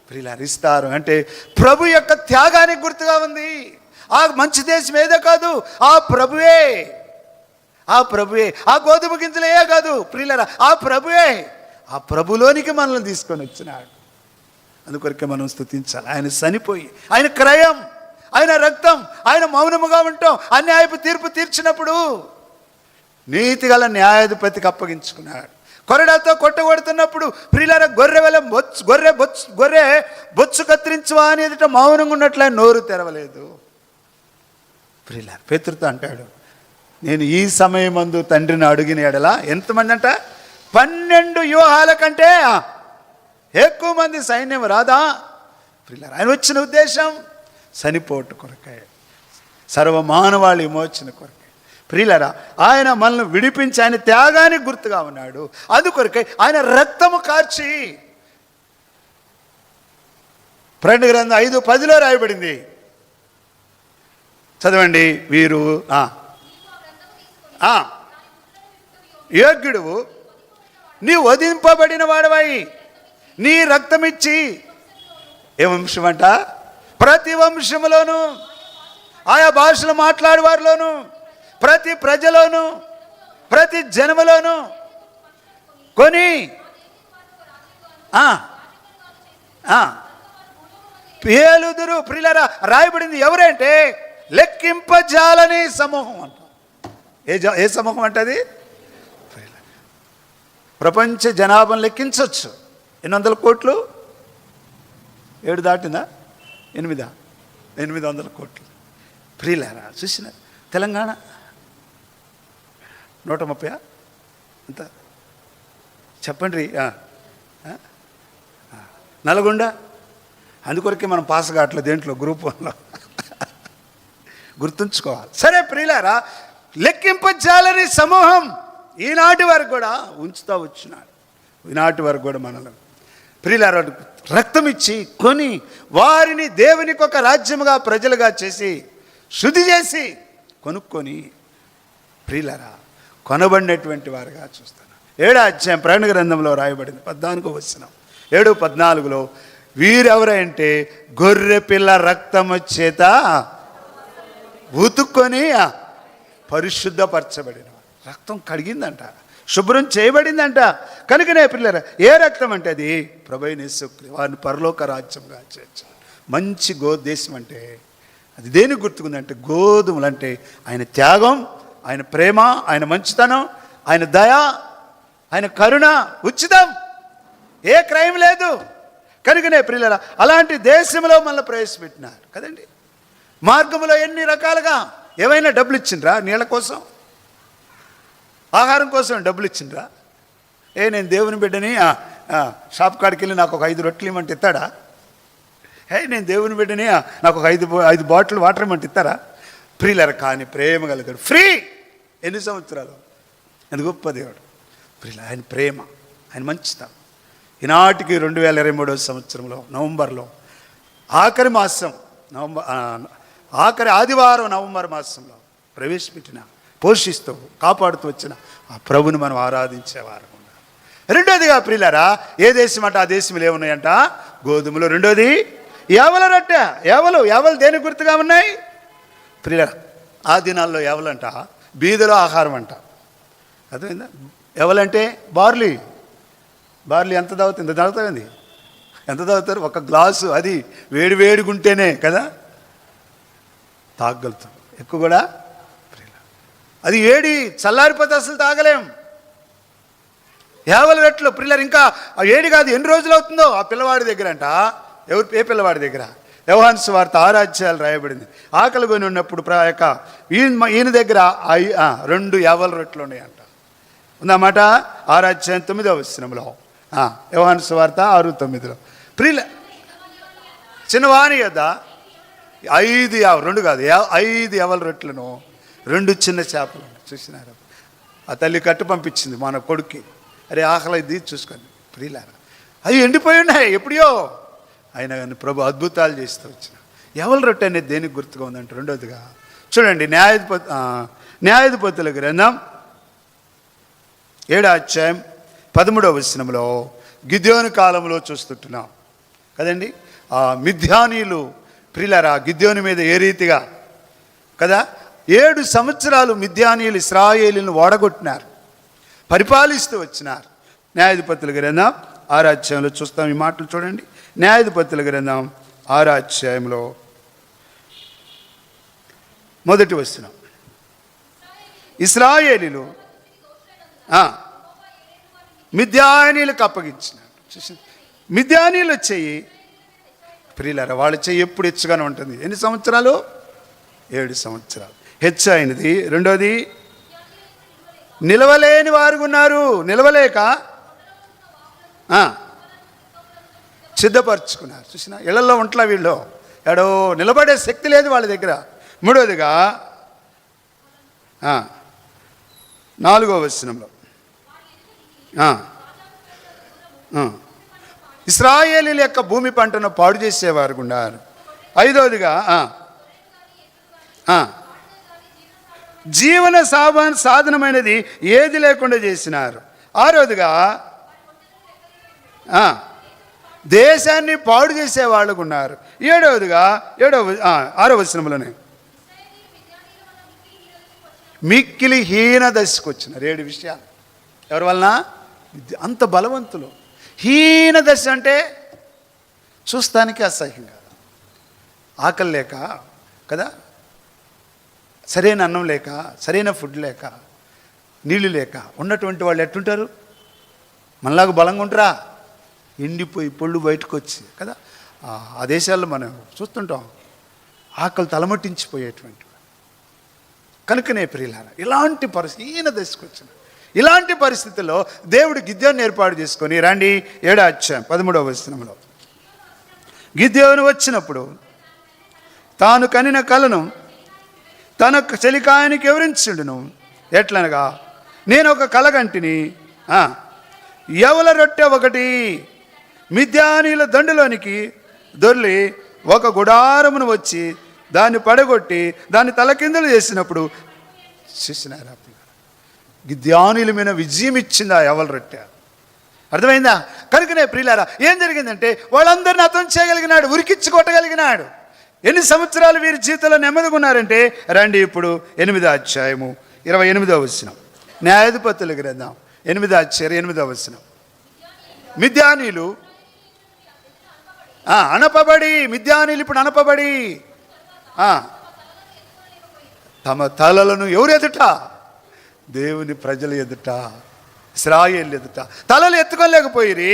ప్రియులారా విస్తారం అంటే ప్రభు యొక్క త్యాగానికి గుర్తుగా ఉంది. ఆ మంచి దేశం ఏదో కాదు, ఆ ప్రభువే. ఆ గోధుమ గింజలే కాదు ప్రియులారా, ఆ ప్రభువే. ఆ ప్రభులోనికి మనల్ని తీసుకొని వచ్చినాడు. అందుకొరకే మనం స్తుతించాలి. ఆయన చనిపోయి, ఆయన క్రయం, ఆయన రక్తం, ఆయన మౌనముగా ఉంటాం. అన్యాయపు తీర్పు తీర్చినప్పుడు నీతిగల న్యాయాధిపతికి అప్పగించుకున్నాడు. కొరడాతో కొట్టగొడుతున్నప్పుడు ప్రియులారా గొర్రె బొచ్చు కత్తిరించవా అని ఎదుట మౌనంగా ఉన్నట్లు ఆయన నోరు తెరవలేదు. ప్రియులారా పేతురుతో అంటాడు, నేను ఈ సమయమందు తండ్రిని అడిగిన ఎడల ఎంతమంది అంట? 12 వ్యూహాల కంటే ఎక్కువ మంది సైన్యం రాదా? ప్రియులారా ఆయన వచ్చిన ఉద్దేశం చనిపోటు కొరకే, సర్వమానవాళి విమోచన కొరకే. ప్రియులారా ఆయన మనల్ని విడిపించి ఆయన త్యాగానికి గుర్తుగా ఉన్నాడు. అందుకొరకై ఆయన రక్తము కార్చి, ప్రకటన గ్రంథం 5:10లో రాయబడింది. చదవండి. వీరు యోగ్యుడువు, నీ వధింపబడిన వాడవై నీ రక్తమిచ్చి ఏ వంశం అంట? ప్రతి వంశములోను, ఆయా భాషలు మాట్లాడే వారిలోను, ప్రతి ప్రజలోను, ప్రతి జనములోను కొని పేలుదురు. ప్రియులారా, రాయబడింది ఎవరంటే లెక్కింపజాలని సమూహం అంట. ఏ సమూహం అంటది? ప్రపంచ జనాభాను లెక్కించవచ్చు. 800 కోట్లు, 7 దాటిందా? 800 కోట్లు. ప్రియులారా, చూసిన తెలంగాణ 130 అంత చెప్పండి. నల్గొండ, అందుకొరకే మనం పాస్ కావట్లేదు దేంట్లో, గ్రూప్ 1లో. గుర్తుంచుకోవాలి. సరే ప్రియులారా, లెక్కింపజాలని సమూహం ఈనాటి వరకు కూడా ఉంచుతా వచ్చినాడు. ఈనాటి వరకు కూడా మనల్ని ప్రియులారా రక్తం ఇచ్చి కొని వారిని దేవునికి ఒక రాజ్యముగా ప్రజలుగా చేసి శుద్ధి చేసి కొనుక్కొని ప్రియులారా కొనబడినటువంటి వారుగా చూస్తాను. 7వ అధ్యాయం ప్రకటన గ్రంథంలో రాయబడింది 14వ వచనం. 7:14 వీరెవరంటే గొర్రె పిల్ల రక్తము చేత ఉతుక్కొని పరిశుద్ధపరచబడిన రక్తం కడిగిందంట, శుభ్రం చేయబడిందంట. కనుకనే పిల్లరా, ఏ రక్తం అంటే అది ప్రభువైన యేసుక్రీస్తు వారిని పరలోక రాజ్యంగా చేర్చు. మంచి దేశం అంటే అది దేనికి గుర్తుకుందంటే గోధుమలు అంటే ఆయన త్యాగం, ఆయన ప్రేమ, ఆయన మంచితనం, ఆయన దయ, ఆయన కరుణ, ఉచితం, ఏ క్రైమ్ లేదు. కనుకనే ప్రియులారా అలాంటి దేశంలో మళ్ళీ ప్రవేశపెట్టినారు కదండి. మార్గంలో ఎన్ని రకాలుగా ఏమైనా డబ్బులు ఇచ్చిండ్రా? నీళ్ళ కోసం, ఆహారం కోసం డబ్బులు ఇచ్చిండ్రా? నేను దేవుని బిడ్డని షాప్ కాడికి వెళ్ళి నాకు ఒక 5 రొట్టెలు ఇవ్వమంటే ఇస్తాడా? నేను దేవుని బిడ్డని నాకు ఒక 5 బాటిల్ వాటర్ ఇవ్వమంటే ఇస్తారా? ప్రియులారా, కానీ ప్రేమ కలుగుతాడు ఫ్రీ. ఎన్ని సంవత్సరాలు? అది గొప్ప దేవుడు. ప్రియుల ఆయన ప్రేమ, ఆయన మంచితనం ఈనాటికి 2023వ సంవత్సరంలో నవంబర్లో ఆఖరి మాసం, ఆఖరి ఆదివారం నవంబర్ మాసంలో ప్రవేశపెట్టిన, పోషిస్తూ కాపాడుతూ వచ్చిన ఆ ప్రభుని మనం ఆరాధించేవారు. రెండోదిగా ప్రియులారా, ఏ దేశం అంటే ఆ దేశంలో ఏమున్నాయంట? గోధుమలు. రెండోది యావల రొట్టె. యావలు దేనికి గుర్తుగా ఉన్నాయి ప్రియులారా? ఆ దినాల్లో యావలంట బీదలో ఆహారం అంట. అర్థమైందా? ఎవలంటే బార్లీ ఎంత తాగుతుంది? ఇంత తాగుతుంది. ఎంత తాగుతారు? ఒక గ్లాసు, అది వేడిగుంటేనే కదా తాగలుగుతాం. ఎక్కువ కూడా అది వేడి చల్లారిపోతే అసలు తాగలేం. 50 రెట్లు ప్రిల్లర్. ఇంకా ఆ వేడి కాదు, ఎన్ని రోజులు అవుతుందో ఆ పిల్లవాడి దగ్గర అంట. ఏ పిల్లవాడి దగ్గర? యోహాను సువార్త 6 అధ్యాయాలు రాయబడింది. ఆకలి కొని ఉన్నప్పుడు ఈయన దగ్గర 2 50 రొట్టెలు ఉన్నాయంట. ఉందన్నమాట. 6 అధ్యాయం 9వ వచనంలో, యోహాను సువార్త 6:9. ప్రియుల చిన్నవాని యొద్ద 5 2 కాదు 5 50 రొట్టెలను 2 చిన్న చేపలు చూసినారు. ఆ తల్లి కట్టు పంపించింది మన కొడుక్కి. అరే ఆకలి ఇది చూసుకొని. ప్రియులారా, అవి ఎండిపోయి ఉన్నాయి ఎప్పుడో. అయినా కానీ ప్రభు అద్భుతాలు చేస్తూ వచ్చిన. ఎవరి రొట్టె అనేది దేనికి గుర్తుగా ఉందంటే రెండోదిగా చూడండి, న్యాయాధిపతుల గ్రంథం 7వ అధ్యాయం 13వ వచనంలో గిద్యోను కాలంలో చూస్తుంటున్నాం కదండి. ఆ మిద్యానీయులు ప్రియులారా గిద్యోను మీద ఏ రీతిగా కదా 7 సంవత్సరాలు మిద్యానీయులు ఇశ్రాయేలును ఓడగొట్టినారు, పరిపాలిస్తూ వచ్చినారు. న్యాయాధిపతుల గ్రంథం 6వ అధ్యాయంలో చూస్తాం ఈ మాటలు చూడండి. న్యాయాధిపతుల గ్రంథం 6వ అధ్యాయంలో 1వ వచనం. ఇశ్రాయేలీలు మిద్యానీయులకు అప్పగించినారు. మిద్యానీయులు వచ్చేయి ప్రియులారా, వాళ్ళ చెయ్యి ఎప్పుడు హెచ్చుగానే ఉంటుంది. ఎన్ని సంవత్సరాలు? 7 సంవత్సరాలు హెచ్చు అయినది. రెండోది నిలవలేని వారు ఉన్నారు. నిలవలేక సిద్ధపరచుకున్నారు. చూసిన ఇళ్లలో ఉంట్లా వీళ్ళు ఎడో నిలబడే శక్తి లేదు వాళ్ళ దగ్గర. మూడోదిగా 4వ వచనంలో ఇశ్రాయేలీల యొక్క భూమి పంటను పాడు చేసేవారు ఉన్నారు. 5వదిగా జీవన సాధనమైనది ఏది లేకుండా చేసినారు. 6వదిగా దేశాన్ని పాడు చేసే వాళ్ళు ఉన్నారు. 7వదిగా 6వ వచనంలోనే మిక్కిలి హీన దశకు వచ్చినారు. 7 విషయాలు. ఎవరి వలన? అంత బలవంతులు. హీన దశ అంటే చూస్తానికి అసహ్యంగా, ఆకలి లేక కదా, సరైన అన్నం లేక, సరైన ఫుడ్ లేక, నీళ్ళు లేక ఉన్నటువంటి వాళ్ళు ఎట్టుంటారు? మనలాగా బలంగా ఉంటారా? ఎండిపోయి పొళ్ళు బయటకు వచ్చి కదా, ఆ దేశాల్లో మనం చూస్తుంటాం, ఆకలి తలమట్టించిపోయేటువంటి. కనుకనే ప్రియులారా, ఇలాంటి పరిస్థితి ఈయన దశకొచ్చిన ఇలాంటి పరిస్థితుల్లో దేవుడు గిద్యోను ఏర్పాటు చేసుకొని, రండి 7వ అధ్యాయం 13వ వచనంలో, గిద్యోను వచ్చినప్పుడు తాను కనిన కలను తన చెలికాయనికి వివరించుండును. ఎట్లనగా, నేను ఒక కలగంటిని, యవల రొట్టె ఒకటి మిద్యానీల దండులోనికి దొర్లి ఒక గుడారమును వచ్చి దాన్ని పడగొట్టి దాన్ని తలకిందులు చేసినప్పుడు చూసినారా, గిద్యోనీల మీద విజయం ఇచ్చింది ఆ యవల రొట్టె. అర్థమైందా? కనుకనే ప్రియులారా, ఏం జరిగిందంటే వాళ్ళందరిని అతను చేయగలిగినాడు, ఉరికిచ్చి కొట్టగలిగినాడు. ఎన్ని సంవత్సరాలు వీరి జీవితంలో నెమ్మదిగా ఉన్నారంటే, రండి ఇప్పుడు 8వ అధ్యాయము 28వ వచనం, న్యాయాధిపతుల గ్రంథం 8వ అధ్యాయం 8వ వచనం. మిద్యానీలు అనపబడి, మిద్యానీలు ఇప్పుడు అనపబడి తమ తలలను ఎవరు ఎదుట? దేవుని ప్రజల ఎదుట, ఇశ్రాయేలు ఎదుట తలలు ఎత్తుకోలేకపోయిరి.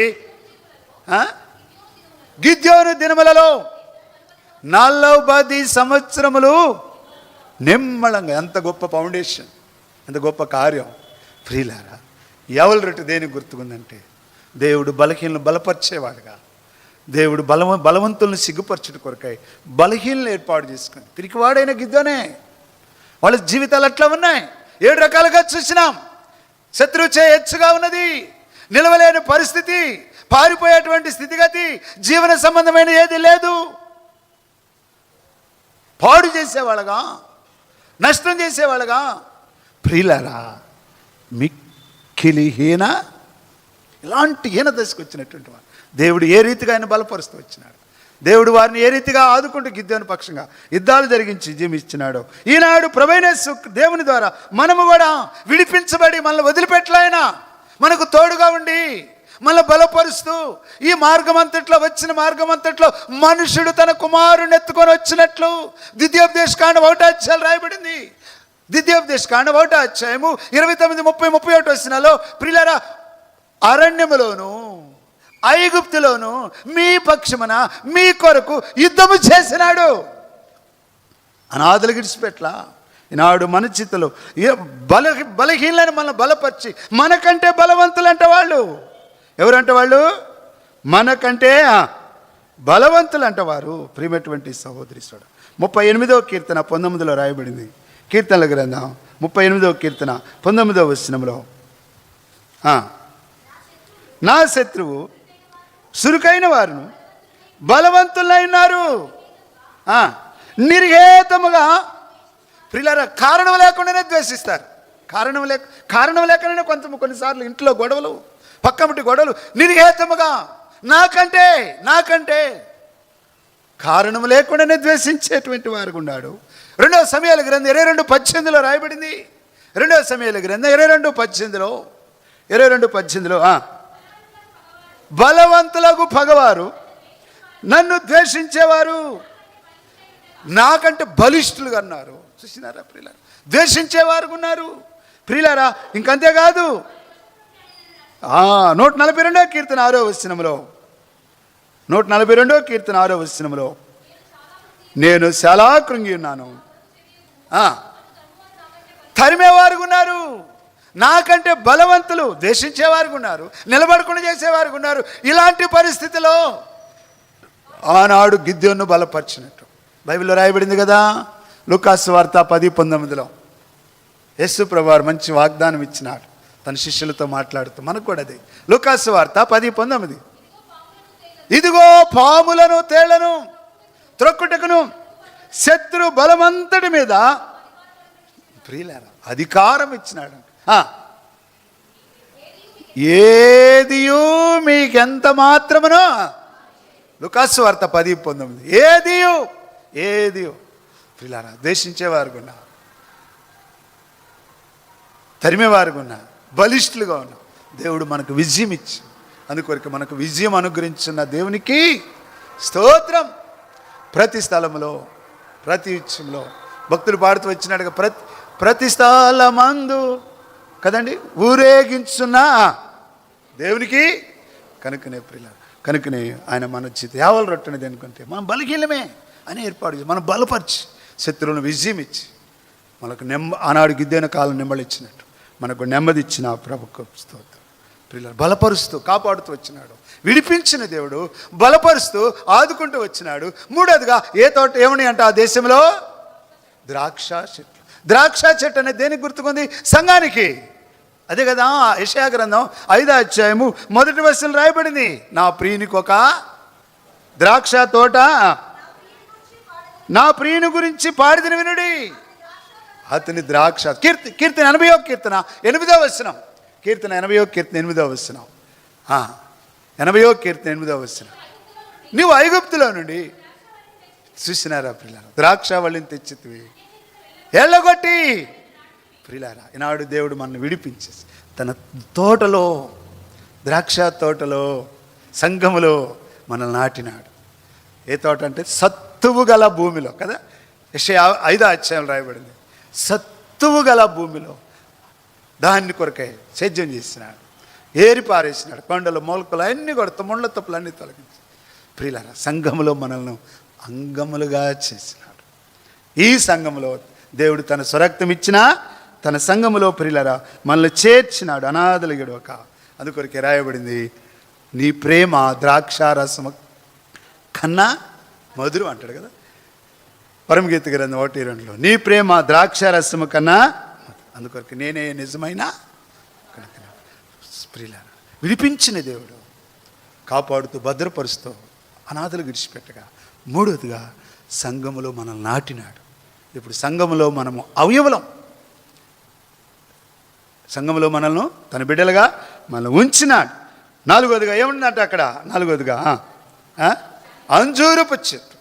గిద్యోను దినములలో 40 సంవత్సరములు నిమ్మళంగా. ఎంత గొప్ప ఫౌండేషన్, ఎంత గొప్ప కార్యం. ప్రియులారా, యవల రొట్టె దేనికి గుర్తుకుందంటే, దేవుడు బలహీనలను బలపరిచేవాడుగా, దేవుడు బలవంతులను సిగ్గుపరచుట కొరకై బలహీనలు ఏర్పాటు చేసుకుని పిరికివాడైన గిద్యోనే. వాళ్ళ జీవితాలు అట్లా ఉన్నాయి. 7 రకాలుగా చూసినాం. శత్రువు చేయచ్చుగా ఉన్నది, నిలవలేని పరిస్థితి, పారిపోయేటువంటి స్థితిగతి, జీవన సంబంధమైన ఏది లేదు. పాడు చేసేవాళ్ళగా, నష్టం చేసేవాళ్ళగా. ప్రియులారా, మిక్కిలి హీన, ఇలాంటి హీన దశకు వచ్చినటువంటి వారు దేవుడు ఏ రీతిగా ఆయన బలపరుస్తూ వచ్చినాడు. దేవుడు వారిని ఏ రీతిగా ఆదుకుంటూ గిద్యోను పక్షంగా యుద్ధాలు జరిగించి జీవిస్తున్నాడు. ఈనాడు ప్రభువైన దేవుని ద్వారా మనము కూడా విడిపించబడి మనల్ని వదిలిపెట్టలైనా మనకు తోడుగా ఉండి మనల్ని బలపరుస్తూ, ఈ మార్గం అంతట్లో వచ్చిన మార్గం అంతట్లో మనుషుడు తన కుమారుని ఎత్తుకొని వచ్చినట్లు ద్వితీయోపదేశకాండం 1వ అధ్యాయం రాయబడింది. ద్వితీయోపదేశకాండం 1వ అధ్యాయము 29, 30, 31 వచనాల్లో, ప్రియులారా, అరణ్యములోను ఐగుప్తులోను మీ పక్షమున మీ కొరకు యుద్ధము చేసినాడు. అనాథలు గిడిచిపెట్ల. ఈనాడు మన చిత్తలో బలహీనలను మనల్ని బలపరిచి, మనకంటే బలవంతులంట వాళ్ళు. ఎవరంట వాళ్ళు? మనకంటే బలవంతులంట వారు. ప్రియమైనటువంటి సహోదరి సోదరుడు, 38వ కీర్తన 19లో రాయబడింది. కీర్తనల గ్రంథం 38వ కీర్తన 19వ వచనంలో, నా శత్రువు సురుకైన వారును బలవంతులైనారు, నిర్హేతముగా. ప్రియులారా, కారణం లేకుండానే ద్వేషిస్తారు. కారణం లేకుండానే కొన్నిసార్లు ఇంట్లో గొడవలు, పక్కమటి గొడవలు, నిర్హేతముగా, నాకంటే కారణం లేకుండానే ద్వేషించేటువంటి వారు ఉన్నాడు. 2వ సమూయేలు గ్రంథం 22:18లో రాయబడింది. 2వ సమూయేలు గ్రంథం 22:18లో బలవంతులకు పగవారు, నన్ను ద్వేషించేవారు నాకంటే బలిష్ఠులుగా ఉన్నారు. చూసినారా ప్రియులారా, ద్వేషించేవారు ఉన్నారు. ప్రియులారా, ఇంకంతేకాదు, 142వ కీర్తన 6వ వచనంలో, 142వ కీర్తన 6వ వచనంలో, నేను చాలా కృంగి ఉన్నాను, తరిమేవారు ఉన్నారు, నాకంటే బలవంతులు ద్వేషించేవారు ఉన్నారు, నిలబడకుండా చేసేవారు ఉన్నారు. ఇలాంటి పరిస్థితిలో ఆనాడు గిద్యోను బలపరిచినట్టు బైబిల్లో రాయబడింది కదా. లూకాసు వార్త 10:19లో యేసు ప్రభువారు మంచి వాగ్దానం ఇచ్చినాడు తన శిష్యులతో మాట్లాడుతూ. మనకు కూడా అదే. లూకాసు వార్త 10:19, ఇదిగో పాములను తేళ్లను త్రొక్కుటకును శత్రు బలమంతటి మీద ప్రియులారా అధికారం ఇచ్చినాడు. ఏదియు మీకెంత మాత్రమునో, లూకాసు వార్త 10:19, ఏదియు ప్రియులారా ద్వేషించేవారు ఉన్నా, తరిమేవారు ఉన్నా, బలిష్ఠులుగా ఉన్నా, దేవుడు మనకు విజయం ఇచ్చి, అందుకొరకు మనకు విజయం అనుగ్రహించిన దేవునికి స్తోత్రం. ప్రతి స్థలంలో, ప్రతి విషయంలో భక్తులు పాడుతూ వచ్చినాడుగా, ప్రతి స్థలమందు కదండి ఊరేగించున్న దేవునికి కనుకనే ప్రియుల, కనుకనే ఆయన మన జీవితం యావల్ రొట్టెనేది అనుకుంటే మనం బలహీనమే అని ఏర్పాటు చేసి మనం బలపరిచి శత్రువులను విజయం ఇచ్చి మనకు ఆనాడు గిద్దైన కాలం నెమ్మదిచ్చినట్టు మనకు నెమ్మది ఇచ్చిన ప్రభుకు స్తోత్రం. ప్రియులారా, బలపరుస్తూ కాపాడుతూ వచ్చినాడు, విడిపించిన దేవుడు బలపరుస్తూ ఆదుకుంటూ వచ్చినాడు. మూడోదిగా ఏ తోట ఏమని అంటే ఆ దేశంలో ద్రాక్ష చెట్లు. ద్రాక్ష చెట్టు అనేది దేనికి గుర్తుకుంది? సంఘానికి. అదే కదా యెషయా గ్రంథం 5వ అధ్యాయము 1వ వచనంలో రాయబడింది, నా ప్రియునికి ఒక ద్రాక్ష తోట, నా ప్రియుని గురించి పాడిదిని వినుడి, అతని ద్రాక్ష. కీర్తన 80వ కీర్తన 8వ వచనం. కీర్తన 80వ కీర్తన 8వ వచనం. 80వ కీర్తన 8వ వచనం. నువ్వు ఐగుప్తులో నుండి చూసినారా ప్రియులారా, ద్రాక్ష వల్లిని తెచ్చితివి ఎల్లగొట్టి. ప్రియులారా, ఈనాడు దేవుడు మనల్ని విడిపించేసి తన తోటలో, ద్రాక్ష తోటలో, సంఘములో మనల్ని నాటినాడు. ఏ తోట అంటే సత్తువు గల భూమిలో కదా. యెషయా 5వ అధ్యాయం రాయబడింది, సత్తువు గల భూమిలో దాన్ని కొరకై సేద్యం చేసినాడు, ఏరి పారేసినాడు, కొండలు మొలకలు అన్నీ కొడతా, ముళ్ళ తప్పులు అన్నీ తొలగించి. ప్రియులారా, సంఘములో మనల్ని అంగములుగా చేసినాడు. ఈ సంఘములో దేవుడు తన స్వరక్తం ఇచ్చినా తన సంఘములో ప్రియులారా మనల్ని చేర్చినాడు, అనాథలు గడవక. అందుకొరకే రాయబడింది, నీ ప్రేమ ద్రాక్షారసము కన్నా మధురం అంటాడు కదా పరమగీత గ్రంథం 1:2లో, నీ ప్రేమ ద్రాక్షారసము కన్నా. అందుకొరకు నేనే నిజమైన కనుక ప్రియులారా, విడిపించిన దేవుడు కాపాడుతూ భద్రపరుస్తూ అనాథలు విడిచిపెట్టగా. మూడోదిగా సంఘములో మనల్ని నాటినాడు. ఇప్పుడు సంఘములో మనము అవయవలం, సంఘములో మనల్ని తన బిడ్డలుగా మనల్ని ఉంచినాడు. నాలుగోదిగా ఏమన్నట్టు అక్కడ, నాలుగోదిగా అంజూరపు చెట్టు.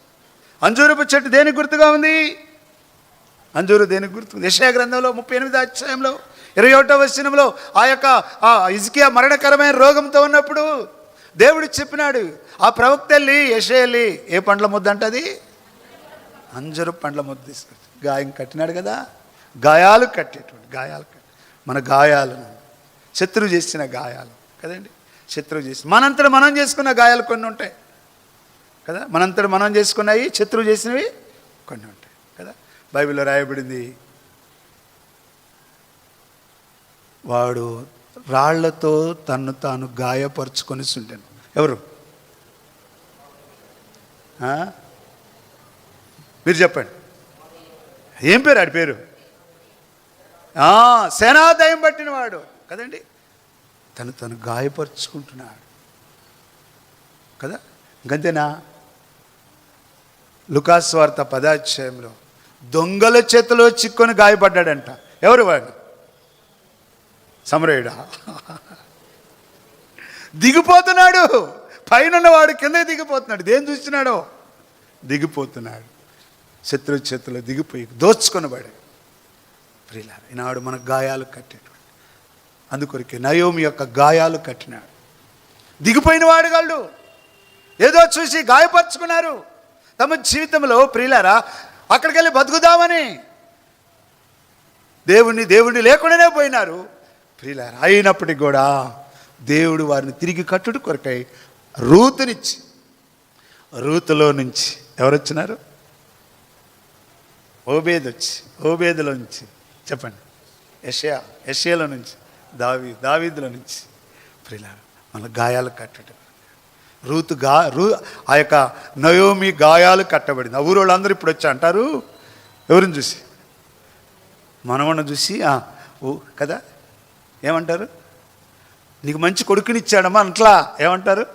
అంజూరపు చెట్టు దేనికి గుర్తుగా ఉంది? అంజూరు దేనికి గుర్తుంది? యెషయా గ్రంథంలో 38వ అధ్యాయంలో 21వ వచనంలో ఆ యొక్క హిజ్కియా మరణకరమైన రోగంతో ఉన్నప్పుడు దేవుడు చెప్పినాడు, ఆ ప్రవక్త వెళ్ళి యెషయా వెళ్ళి ఏ పండ్ల ముద్ద అంటే అది అంజూరపు పండ్ల ముద్ద తీసుకొచ్చి గాయం కట్టినాడు కదా. గాయాలు కట్టేటువంటి గాయాలు మన గాయాలను, శత్రువు చేసిన గాయాలు కదండి, శత్రువు చేసి మనంతట మనం చేసుకున్న గాయాలు కొన్ని ఉంటాయి కదా, మనంతట మనం చేసుకున్నవి శత్రువు చేసినవి కొన్ని ఉంటాయి కదా. బైబిల్లో రాయబడింది, వాడు రాళ్లతో తన్ను తాను గాయపరుచుకొని ఉండెను. ఎవరు? మీరు చెప్పండి, ఏం పేరు ఆడి పేరు? సేనాదయం పట్టినవాడు కదండి, తను గాయపరుచుకుంటున్నాడు కదా. ఇంకంతేనా? లూకాసు వార్త 10వ అధ్యాయంలో దొంగల చేతిలో చిక్కుని గాయపడ్డాడంట. ఎవరు వాడు? సమరయుడా. దిగిపోతున్నాడు, పైన వాడు కింద దిగిపోతున్నాడు. దేని చూస్తున్నాడో దిగిపోతున్నాడు, శత్రు చేతిలో దిగిపోయి దోచుకొనబడి. ప్రియులారా, ఈనాడు మన గాయాలు కట్టేటువంటి, అందుకొరకే నయోమి యొక్క గాయాలు కట్టినాడు. దిగిపోయిన వాడు వాళ్ళు ఏదో చూసి గాయపరుచుకున్నారు తమ జీవితంలో. ప్రియులారా, అక్కడికి వెళ్ళి బతుకుదామని దేవుణ్ణి లేకుండానే పోయినారు ప్రియులారా. అయినప్పటికీ కూడా దేవుడు వారిని తిరిగి కట్టుడు కొరకై రూతునిచ్చి, రూతులో నుంచి ఎవరు వచ్చినారు? ఓబేదులో నుంచి చెప్పండి, యెషయాలో నుంచి దావీదులో నుంచి. ప్రియులారా, మన గాయాలు కట్టడం. ఆ యొక్క నయోమి గాయాలు కట్టబడింది. ఆ ఊరోళ్ళందరూ ఇప్పుడు వచ్చి అంటారు, ఎవరిని చూసి? మనవన్న చూసి కదా ఏమంటారు? నీకు మంచి కొడుకునిచ్చాడమ్మా అట్లా ఏమంటారు?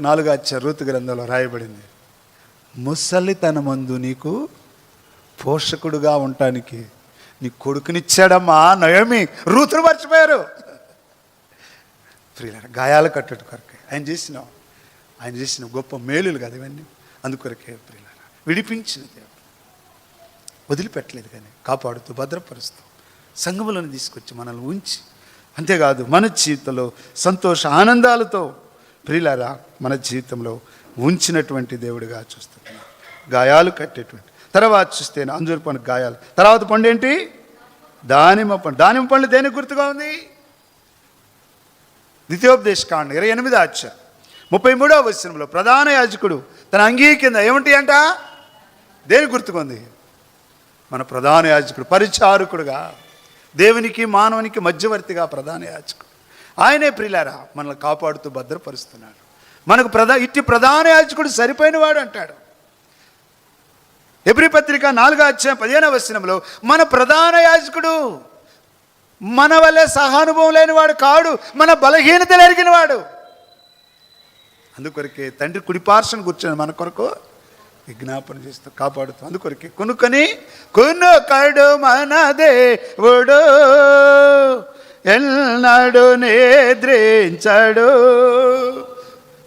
4వ అధ్యాయం రూతు గ్రంథంలో రాయబడింది, ముసలితనమందు నీకు పోషకుడుగా ఉండటానికి నీ కొడుకునిచ్చాడమ్మా నయోమి. రూతును మర్చిపోయారు ప్రియులారా. గాయాలు కట్టడు కొరకే ఆయన చేసిన గొప్ప మేలులు కదా ఇవన్నీ. అందుకొరకే ప్రియులారా, విడిపించిన దేవుడు వదిలిపెట్టలేదు, కానీ కాపాడుతూ భద్రపరుస్తూ సంఘములను తీసుకొచ్చి మనల్ని ఉంచి, అంతేకాదు మన జీవితంలో సంతోష ఆనందాలతో ప్రియులారా మన జీవితంలో ఉంచినటువంటి దేవుడిగా చూస్తున్నాం. గాయాలు కట్టేటువంటి. తర్వాత చూస్తే అంజూరు పండు గాయాలు. తర్వాత పండు ఏంటి? దానిమ్మ పండు. దానిమ్మ పండు దేనికి గుర్తుగా ఉంది? ద్వితీయోపదేశకాండ 28వ అధ్యాయం 33వ వచనంలో ప్రధాన యాజకుడు తన అంగీ కింద ఏమిటి అంట? దేని గుర్తుకుంది? మన ప్రధాన యాజకుడు పరిచారకుడుగా, దేవునికి మానవునికి మధ్యవర్తిగా ప్రధాన యాజకుడు ఆయనే ప్రియులారా మనల్ని కాపాడుతూ భద్రపరుస్తున్నాడు. మనకు ఇట్టి ప్రధాన యాజకుడు సరిపోయిన వాడు అంటాడు. హెబ్రీ పత్రిక 4వ అధ్యాయం 15వ వచనంలో మన ప్రధాన యాజకుడు మన వల్లే సహానుభవం లేనివాడు కాడు, మన బలహీనతలు ఎరిగిన వాడు. అందుకొరకే తండ్రి కుడిపార్శ్వన కూర్చొని మన కొరకు విజ్ఞాపన చేస్తూ కాపాడుతూ, అందుకొరకే కొనుకడు మన దేవుడు ఎన్నడు నిద్రించడు.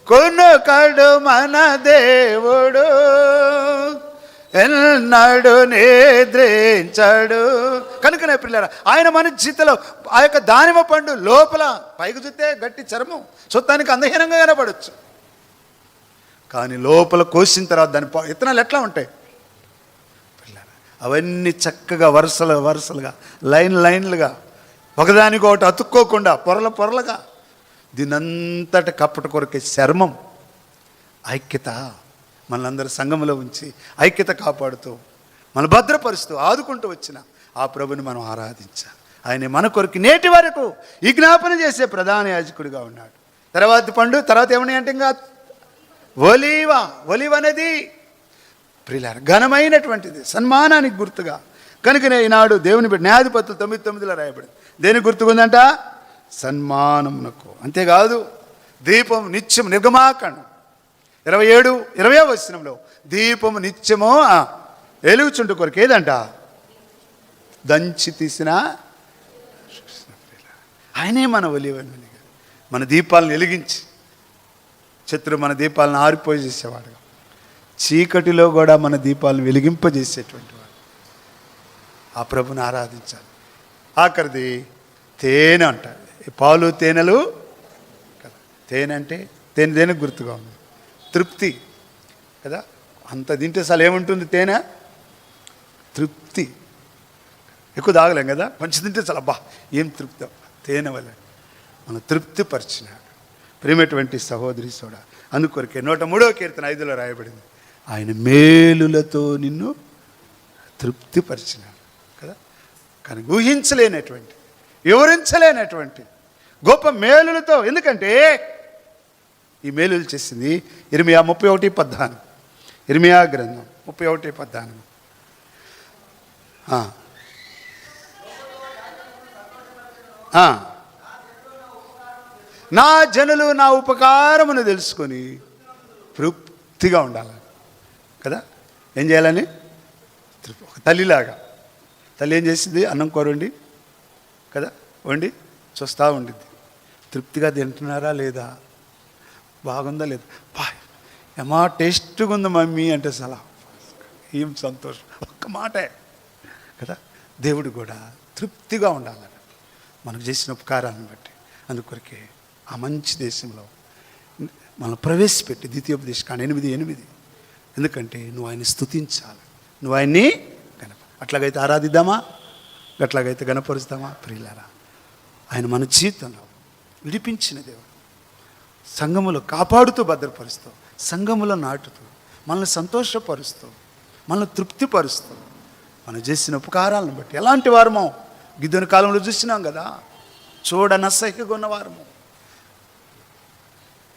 కొనుకడు మన దేవుడు ఎన్నడు నిద్రించడు. కనుకనే పిల్లరా ఆయన మన జీతలో ఆ యొక్క దానిమ్మ పండు లోపల పైకి చూస్తే గట్టి చర్మం చూడటానికి అందహీనంగా కనపడవచ్చు, కానీ లోపల కోసిన తర్వాత దాని విత్తనాలు ఎట్లా ఉంటాయి పిల్లరా? అవన్నీ చక్కగా వరుసలుగా లైన్లుగా ఒకదానికొకటి అతుక్కోకుండా పొరలుగా దీనంతటి కప్పటి కొరకే చర్మం ఐక్యత మనందరూ సంఘంలో ఉంచి ఐక్యత కాపాడుతూ మన భద్రపరుస్తూ ఆదుకుంటూ వచ్చిన ఆ ప్రభుని మనం ఆరాధించాలి. ఆయన మన కొరకు నేటి వరకు విజ్ఞాపన చేసే ప్రధాన యాజకుడిగా ఉన్నాడు. తర్వాత ఏమన్నా అంటే ఇంకా ఒలీవ అనేది ప్రియులారా ఘనమైనటువంటిది, సన్మానానికి గుర్తుగా. కనుకనే ఈనాడు దేవుని బిడ్డ న్యాయాధిపతులు 9:9 రాయబడింది. దేనికి గుర్తుకుందంట? సన్మానమునకు. అంతేకాదు దీపం నిత్యం నిర్గమాకాండం 27-20వ వచనంలో దీపము నిత్యము వెలుగుచుంటు కొరకు ఏదంట? దంచి తీసిన ఆయనే మన ఒలీవని, మన దీపాలను వెలిగించి శత్రువు మన దీపాలను ఆరిపోయి చేసేవాడుగా, చీకటిలో కూడా మన దీపాలను వెలిగింపజేసేటువంటి వాడు. ఆ ప్రభుని ఆరాధించాలి. ఆఖరిది తేనె అంటారు. పాలు తేనెలు కదా. తేనె అంటే దేనికి గుర్తుగా ఉంది? తృప్తి కదా. అంత తింటే అసలు ఏముంటుంది? తేనె తృప్తి. ఎక్కువ తాగలేం కదా, కొంచెం తింటే చాలా ఏం తృప్తి. తేనె వల్ల మనం తృప్తిపరిచినాడు ప్రేమటువంటి సహోదరి సోడా. అందుకొరకే 103వ కీర్తన 5లో రాయబడింది, ఆయన మేలులతో నిన్ను తృప్తిపరిచినాడు కదా. కానీ ఊహించలేనటువంటి, వివరించలేనటువంటి గొప్ప మేలులతో. ఎందుకంటే ఈ మేలులు చేసింది ఇర్మియా 31:14. ఇర్మియా గ్రంథం 31:14. నా జనులు నా ఉపకారమును తెలుసుకొని తృప్తిగా ఉండాలి కదా. ఏం చేయాలని? ఒక తల్లిలాగా. తల్లి ఏం చేసింది? అన్నం కూర వండి కదా, వండి చూస్తూ ఉండిద్ది. తృప్తిగా తింటున్నారా లేదా, బాగుందా లేదా, ఏమా టేస్ట్గా ఉంది మమ్మీ అంటే చాలా ఏం సంతోషం, ఒక్క మాటే కదా. దేవుడు కూడా తృప్తిగా ఉండాలని మనకు చేసిన ఉపకారాన్ని బట్టి. అందుకొరకే ఆ మంచి దేశంలో మనం ప్రవేశపెట్టి ద్వితీయోపదేశకాండ 8:8. ఎందుకంటే నువ్వు ఆయన్ని స్తుతించాలి, నువ్వు ఆయన్ని అట్లాగైతే ఆరాధిద్దామా, అట్లాగైతే గణపరుస్తామా ప్రియులారా? ఆయన మన జీవితంలో విడిపించిన దేవుడు, సంఘములో కాపాడుతూ భద్రపరుస్తూ, సంఘములో నాటుతూ, మనల్ని సంతోషపరుస్తూ, మనల్ని తృప్తిపరుస్తూ, మనం చేసిన ఉపకారాలను బట్టి ఎలాంటి వారమో గిద్దెని కాలంలో చూసినాం కదా. చూడనసహిగా ఉన్నవారము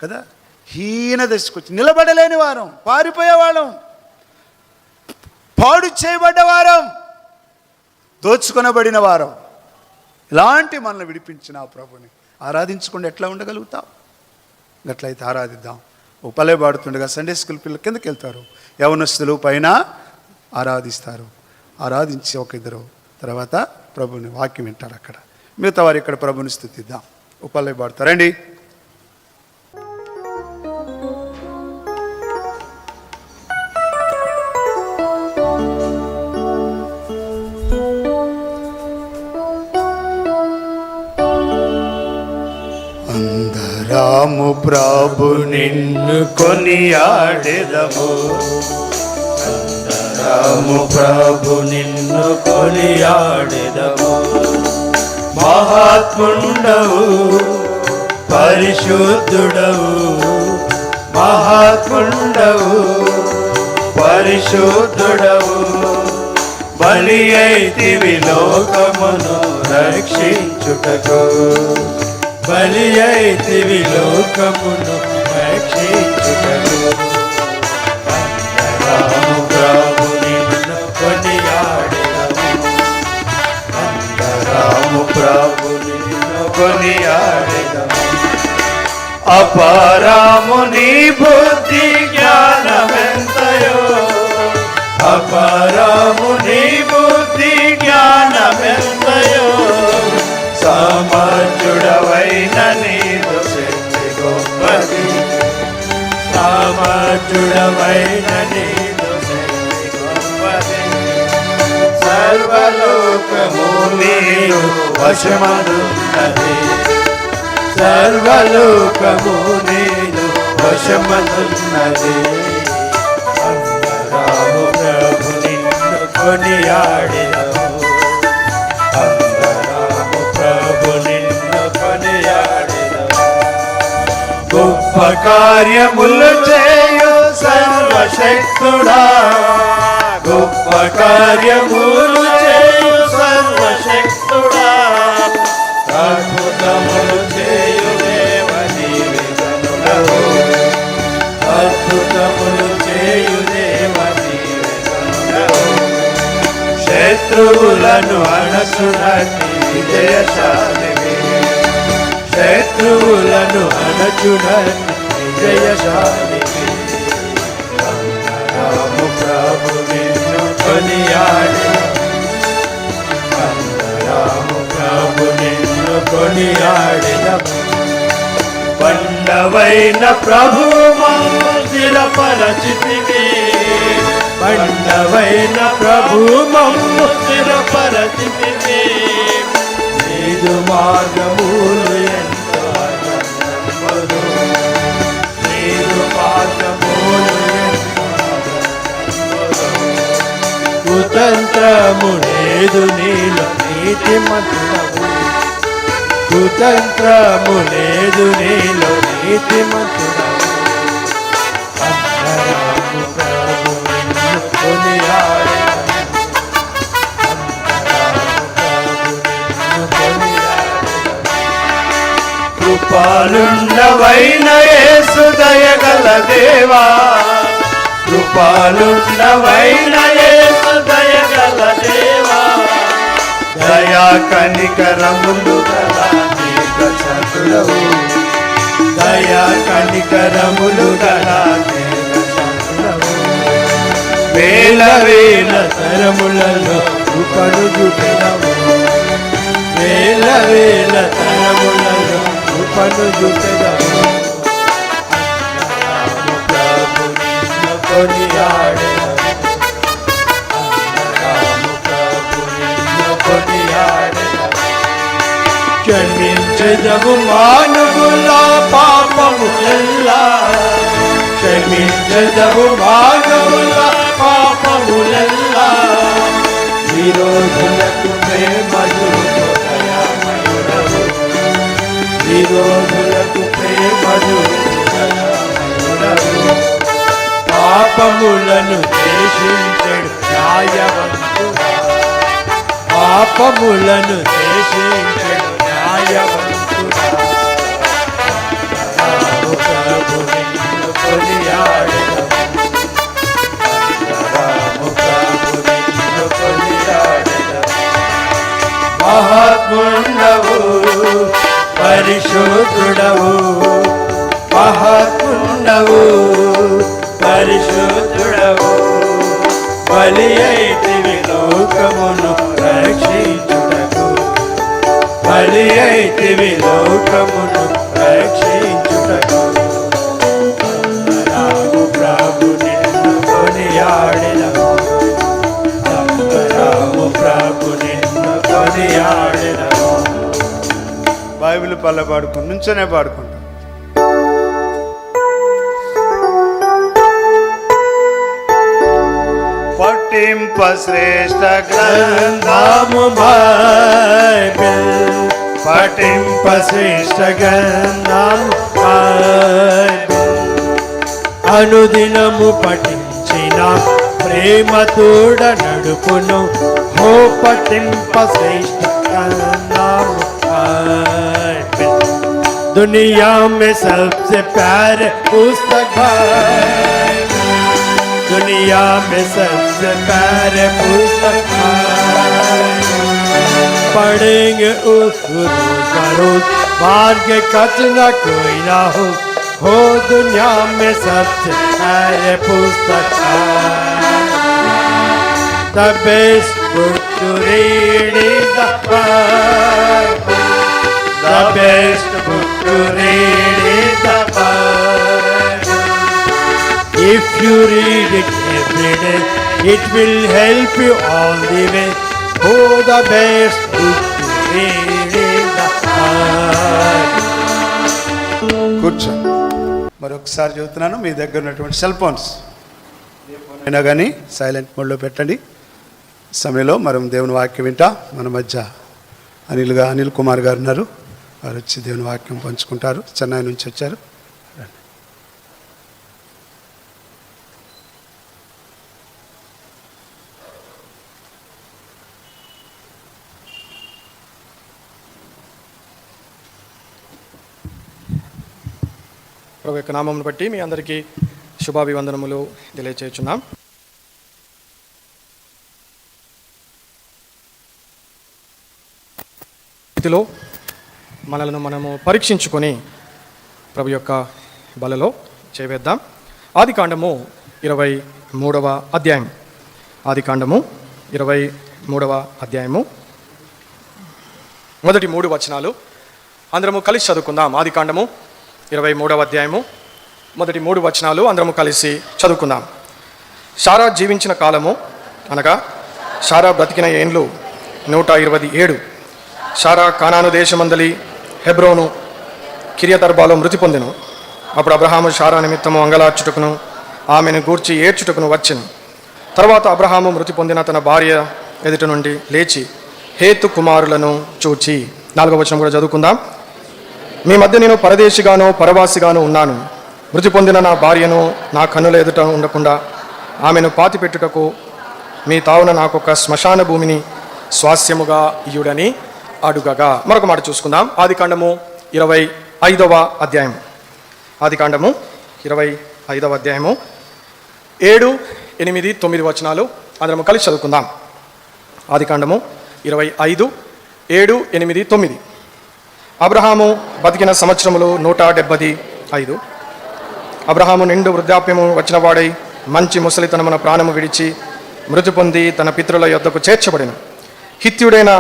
కదా, హీన దశకొచ్చి నిలబడలేని వారం, పారిపోయేవాళ్ళం, పాడు చేయబడ్డవారం, దోచుకొనబడిన వారం. ఇలాంటి మనల్ని విడిపించిన ఆ ప్రభుని ఆరాధించకుండా ఎట్లా ఉండగలుగుతాం? అట్లయితే ఆరాధిద్దాం. ఒక పల్లె పాడుతుండగా సండే స్కూల్ పిల్లలు కిందకి వెళ్తారు, యవనస్తులు పైన ఆరాధిస్తారు. ఆరాధించి ఒక ఇద్దరు తర్వాత ప్రభుని వాక్యం వింటారు. అక్కడ మిగతా వారు ఇక్కడ ప్రభుని స్తుతిద్దాం. ఒక పల్లె పాడుతారండి. అందరాము ప్రభు నిన్ను కొనియాడెదము, అందరము ప్రభు నిన్ను కొనియాడెదము. మహాత్ముండవు పరిశుద్ధుడవు, మహాత్ముండవు పరిశుద్ధుడవు, బలి అయితివి లోకమును రక్షించుటకు, బలి అయితివి లోకమును రక్షించుటకు. అందరము ప్రభు నిన్ను కొనియాడెదము, అందరము ప్రభు నిన్ను కొనియాడెదము. అపరాము నీ బుద్ధి జ్ఞానమెంతయో, అపరాము నీ బుద్ధి జ్ఞానమెంతయో, సమర్థుడవైన నీదు శక్తి గొప్పది, సమర్థుడవైన నీదు శక్తి గొప్పది. సర్వలోకము నీరు వశమనున్నది, సర్వలోకము నీరు వశమనున్నది. అందరము ప్రభు నిన్ను కొనియాడెదము, అందరము ప్రభు నిన్ను కొనియాడెదము. గొప్ప కార్యములు చేయు సర్వశక్తుడా, గొప్ప కార్యములు చేయు సర్వశక్తుడా, అద్భుతములు చేయు దేవ నీవే గనుడవు, అద్భుతములు చేయు దేవ నీవే గనుడవు. శత్రువులను అణచునట్టి విజయశాలివి, శత్రువులను అణచునట్టి విజయశాలివి. అందరము ప్రభు నిన్ను కొనియాడెదము, అందరము ప్రభు నిన్ను కొనియాడెదము. పండవైన ప్రభు మమ్ము స్థిరపరచితివి, పండవైన ప్రభు మమ్ము స్థిరపరచితివి. నీదు మార్గములు ఎంతో ఆనందములు, నీదు మార్గములు ఎంతో ఆనందములు. కుతంత్రము లేదు నీలో నీతిమంతుడవు, కుతంత్రము లేదు నీలో నీతిమంతుడవు. అందరము ప్రభు నిన్ను కొనియాడెదము, అందరము ప్రభు నిన్ను కొనియాడెదము. కృపాలుండవైన యేసు దయగల దేవా, కృపాలుండవైన యేసు దయగల దేవా, దయా కనికరములు గల దీర్ఘశాంతుడవు, దయా కనికరములు గల దీర్ఘశాంతుడవు. వేల వేల తరములలో కృపను చూపెదవు, వేల వేల తరములలో కృపను చూపెదవు. అందరము ప్రభు నిన్ను కొనియాడెదము, అందరము ప్రభు నిన్ను కొనియాడెదము. క్షమించెదము మానవుల పాపములెల్లా, క్షమించెదము మానవుల పాపములెల్లా. విరోధులకు ప్రేమ చూపు దయామయుడవు, విరోధులకు ప్రేమ చూపు దయామయుడవు. పాపములను దేశించెడు న్యాయవంతుడా, పాపములను దేశించెడు న్యాయవంతుడా. అందరము ప్రభు నిన్ను కొనియాడెదము, అందరము ప్రభు నిన్ను కొనియాడెదము. మహాత్ముండవు పరిశుద్ధుడవు, మహాత్ముండవు పరిశుద్ధుడవు, బలి అయితివి లోకమును రక్షించుటకు, బలి అయితివి లోకమును రక్షించుటకు. అందరము ప్రభు నిన్ను కొనియాడెదము, అందరము ప్రభు నిన్ను కొనియాడెదము. బైబిల్ పల్ల పాడుకుంటూ నుంచోనే పాడుకుంటాం. పఠింప శ్రేష్ఠ గ్రంథము బైబిల్ పఠింప శ్రేష్ఠ గ్రంథము బైబిల్ అనుదినము పఠించిన ప్రేమ తోడ నడుపును హో పఠింప శ్రేష్ఠ గ్రంథము బైబిల్ दुनिया में सबसे प्यारे पुस्तक है दुनिया में सबसे प्यारे पुस्तक है पढ़ेंगे उस रोज बरोज मार्ग कच न कोई ना हो दुनिया में सबसे प्यारे पुस्तक है The best book to read is the Bible. The best book to read is the Bible. If you read it every day, it will help you all the way. Oh, the best book to read is the Bible. కూర్చో. మరొకసారి చెబుతున్నాను, మీ దగ్గర ఉన్నటువంటి cell phones అయినా కానీ silent మోడ్లో పెట్టండి. సమయంలో మనం దేవుని వాక్యం వింటా. మన మధ్య అనిల్ కుమార్ గారు ఉన్నారు. వారు వచ్చి దేవుని వాక్యం పంచుకుంటారు. చెన్నై నుంచి వచ్చారు. ప్రభు యొక్క నామమును బట్టి మీ అందరికీ శుభాభివందనములు తెలియచేస్తున్నాం. స్థితిలో మనలను మనము పరీక్షించుకొని ప్రభు యొక్క బలలో చేవేద్దాం. ఆదికాండము 23వ అధ్యాయం. ఆదికాండము 23వ అధ్యాయము మొదటి 3 వచనాలు అందరము కలిసి చదువుకుందాం. ఆదికాండము 23వ అధ్యాయము మొదటి 3 వచనాలు అందరము కలిసి చదువుకుందాం. శారా జీవించిన కాలము అనగా శారా బ్రతికిన ఏండ్లు 127. శారా కానాను దేశమందలి హెబ్రోను కిరియతర్బాలో మృతి పొందెను. అప్పుడు అబ్రహాము శారా నిమిత్తము అంగలార్చుటకును ఆమెను గూర్చి ఏడ్చుటకును వచ్చెను. తర్వాత అబ్రహాము మృతి పొందిన తన భార్య ఎదుట నుండి లేచి హేతు కుమారులను చూచి 4వ వచనం కూడా చదువుకుందాం. మీ మధ్య నేను పరదేశిగాను పరవాసిగాను ఉన్నాను. మృతి పొందిన నా భార్యను నా కన్నుల ఎదుట ఉండకుండా ఆమెను పాతిపెట్టుటకు మీ తావున నాకొక శ్మశాన భూమిని స్వాస్యముగా ఇయుడని అడుగగా. మరొక మాట చూసుకుందాం. ఆదికాండము 25వ అధ్యాయం. ఆదికాండము 25వ అధ్యాయము 7, 8, 9 వచనాలు అందరము కలిసి చదువుకుందాం. ఆదికాండము 25, 7, 8, 9. అబ్రహాము బతికిన సంవత్సరములు 175. అబ్రహాము నిండు వృద్ధాప్యము వచ్చిన వాడై మంచి ముసలితనమున ప్రాణము విడిచి మృతి పొంది తన పితరుల యొద్దకు చేర్చబడిన హిత్యుడైన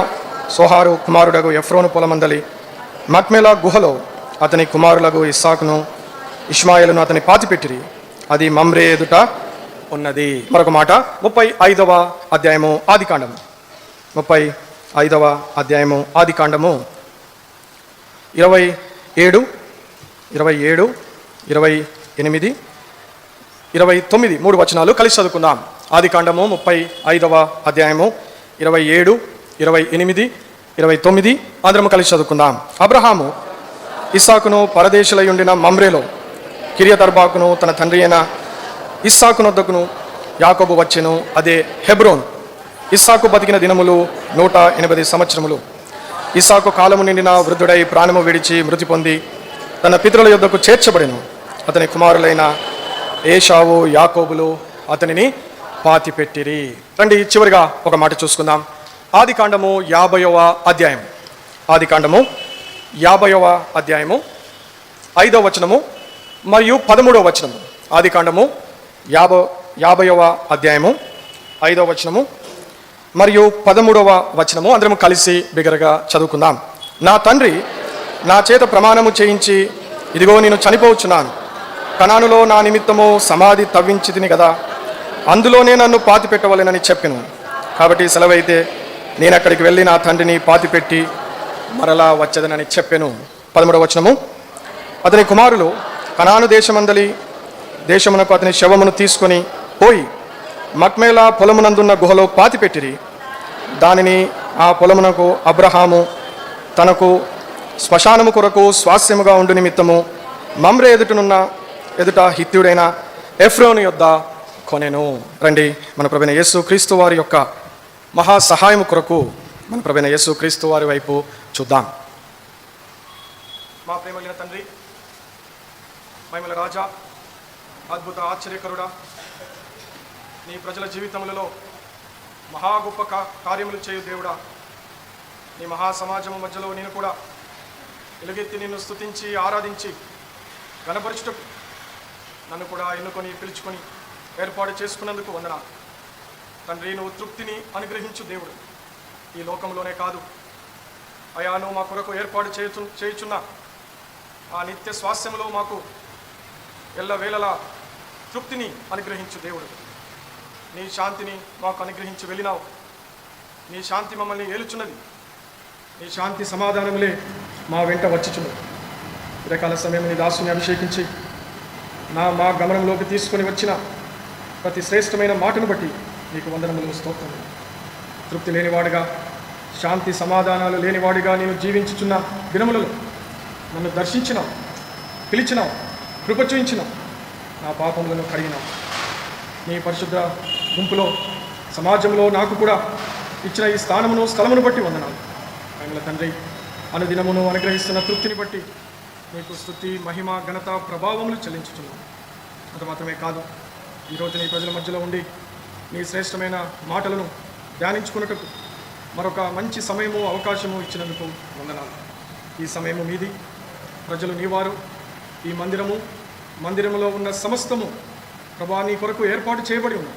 సోహారు కుమారుడగు ఎఫ్రోను పొలమందలి మక్మేలా గుహలో అతని కుమారులకు ఇస్సాకును ఇష్మాయేలును అతని పాతిపెట్టిరి. అది మమ్రే ఎదుట ఉన్నది. మరొక మాట 35వ అధ్యాయము ఆదికాండము. 35వ అధ్యాయము ఆదికాండము 27, 28, 29 3 వచనాలు కలిసి చదువుకుందాం. ఆదికాండము 35వ అధ్యాయము 27, 28, 29 అందరము కలిసి చదువుకుందాం. అబ్రహాము ఇస్సాకును పరదేశులై ఉండిన మమ్రేలో కిరియతర్బాకును తన తండ్రి అయిన ఇస్సాకునొద్దకును యాకోబు వచ్చెను. అదే హెబ్రోన్. ఇస్సాకు బతికిన దినములు 180 సంవత్సరములు. ఇస్సాకు కాలము నిండిన వృద్ధుడై ప్రాణము విడిచి మృతి పొంది తన పితరుల యొద్దకు చేర్చబడెను. అతని కుమారులైన ఏషావు యాకోబులు అతనిని పాతిపెట్టిరి. రండి చివరిగా ఒక మాట చూసుకుందాం. ఆదికాండము 50వ అధ్యాయం. ఆదికాండము 50వ అధ్యాయము 5వ వచనము మరియు 13వ వచనము. ఆదికాండము 50వ అధ్యాయము 5వ వచనము మరియు 13వ వచనము అందరం కలిసి బిగరగా చదువుకుందాం. నా తండ్రి నా చేత ప్రమాణము చేయించి ఇదిగో నేను చనిపోవచ్చున్నాను. కనానులో నా నిమిత్తము సమాధి తవ్వించి తిని కదా, అందులోనే నన్ను పాతి పెట్టవలెనని చెప్పెను. కాబట్టి సెలవైతే నేను అక్కడికి వెళ్ళి నా తండ్రిని పాతిపెట్టి మరలా వచ్చేదనని చెప్పెను. 13వ వచనము. అతని కుమారులు కనాను దేశమునకు అతని శవమును తీసుకొని పోయి మక్మేలా పొలమునందున్న గుహలో పాతిపెట్టిరి. దానిని ఆ పొలమునకు అబ్రహాము తనకు శ్మశానము కొరకు స్వాస్యముగా ఉండు నిమిత్తము మమ్రే ఎదుట హిత్యుడైన ఎఫ్రోను యొద్ద కొనెను. రండి, మన ప్రభువైన యేసు క్రీస్తు వారి యొక్క మహా సహాయము కొరకు మన ప్రభువైన యేసు క్రీస్తు వారి వైపు చూద్దాం. మా ప్రేమలిన తండ్రి, మహిమల రాజా, అద్భుత ఆశ్చర్యకరుడా, నీ ప్రజల జీవితములలో మహా గొప్ప కార్యములు చేయు దేవుడా, నీ మహా సమాజము మధ్యలో నేను కూడా ఎలుగెత్తి నిన్ను స్తుతించి ఆరాధించి గణపరచుటకు నన్ను కూడా ఎన్నుకొని పిలుచుకొని ఏర్పాటు చేసుకున్నందుకు వందనాలు తండ్రి. నువ్వు తృప్తిని అనుగ్రహించు దేవుడు. ఈ లోకంలోనే కాదు అయా, నువ్వు మా కొరకు ఏర్పాటు చేయుచున్న ఆ నిత్య స్వాస్థ్యంలో మాకు ఎల్లవేళలా తృప్తిని అనుగ్రహించు దేవుడు. నీ శాంతిని మాకు అనుగ్రహించి వెళ్ళినావు. నీ శాంతి మమ్మల్ని ఏలుచున్నది. నీ శాంతి సమాధానములే మా వెంట వచ్చిచున్నది. ఉదయకాల సమయం నీ దాసుని అభిషేకించి మా గమనంలోకి తీసుకొని వచ్చిన ప్రతి శ్రేష్టమైన మాటను బట్టి నీకు వందనములు, స్తోత్రములు. తృప్తి లేనివాడుగా, శాంతి సమాధానాలు లేనివాడిగా నేను జీవించుచున్న దినములలో నన్ను దర్శించినావు, పిలిచినావు, కృప చూయించినావు, నా పాపములను కడిగినావు. నీ పరిశుద్ధ గుంపులో, సమాజంలో నాకు కూడా ఇచ్చిన ఈ స్థలమును బట్టి వందనాలు. ఆయన తండ్రి, అనుదినమును అనుగ్రహిస్తున్న తృప్తిని బట్టి నీకు స్తుతి, మహిమ, ఘనత, ప్రభావములు చెల్లించుచున్నాను. అంత మాత్రమే కాదు, ఈరోజు నీ ప్రజల మధ్యలో ఉండి నీ శ్రేష్టమైన మాటలను ధ్యానించుకున్నటకు మరొక మంచి సమయము, అవకాశము ఇచ్చినందుకు వందనాలు. ఈ సమయము మీది, ప్రజలు నీవారు. ఈ మందిరములో ఉన్న సమస్తము ప్రభా నీ కొరకు ఏర్పాటు చేయబడి ఉంది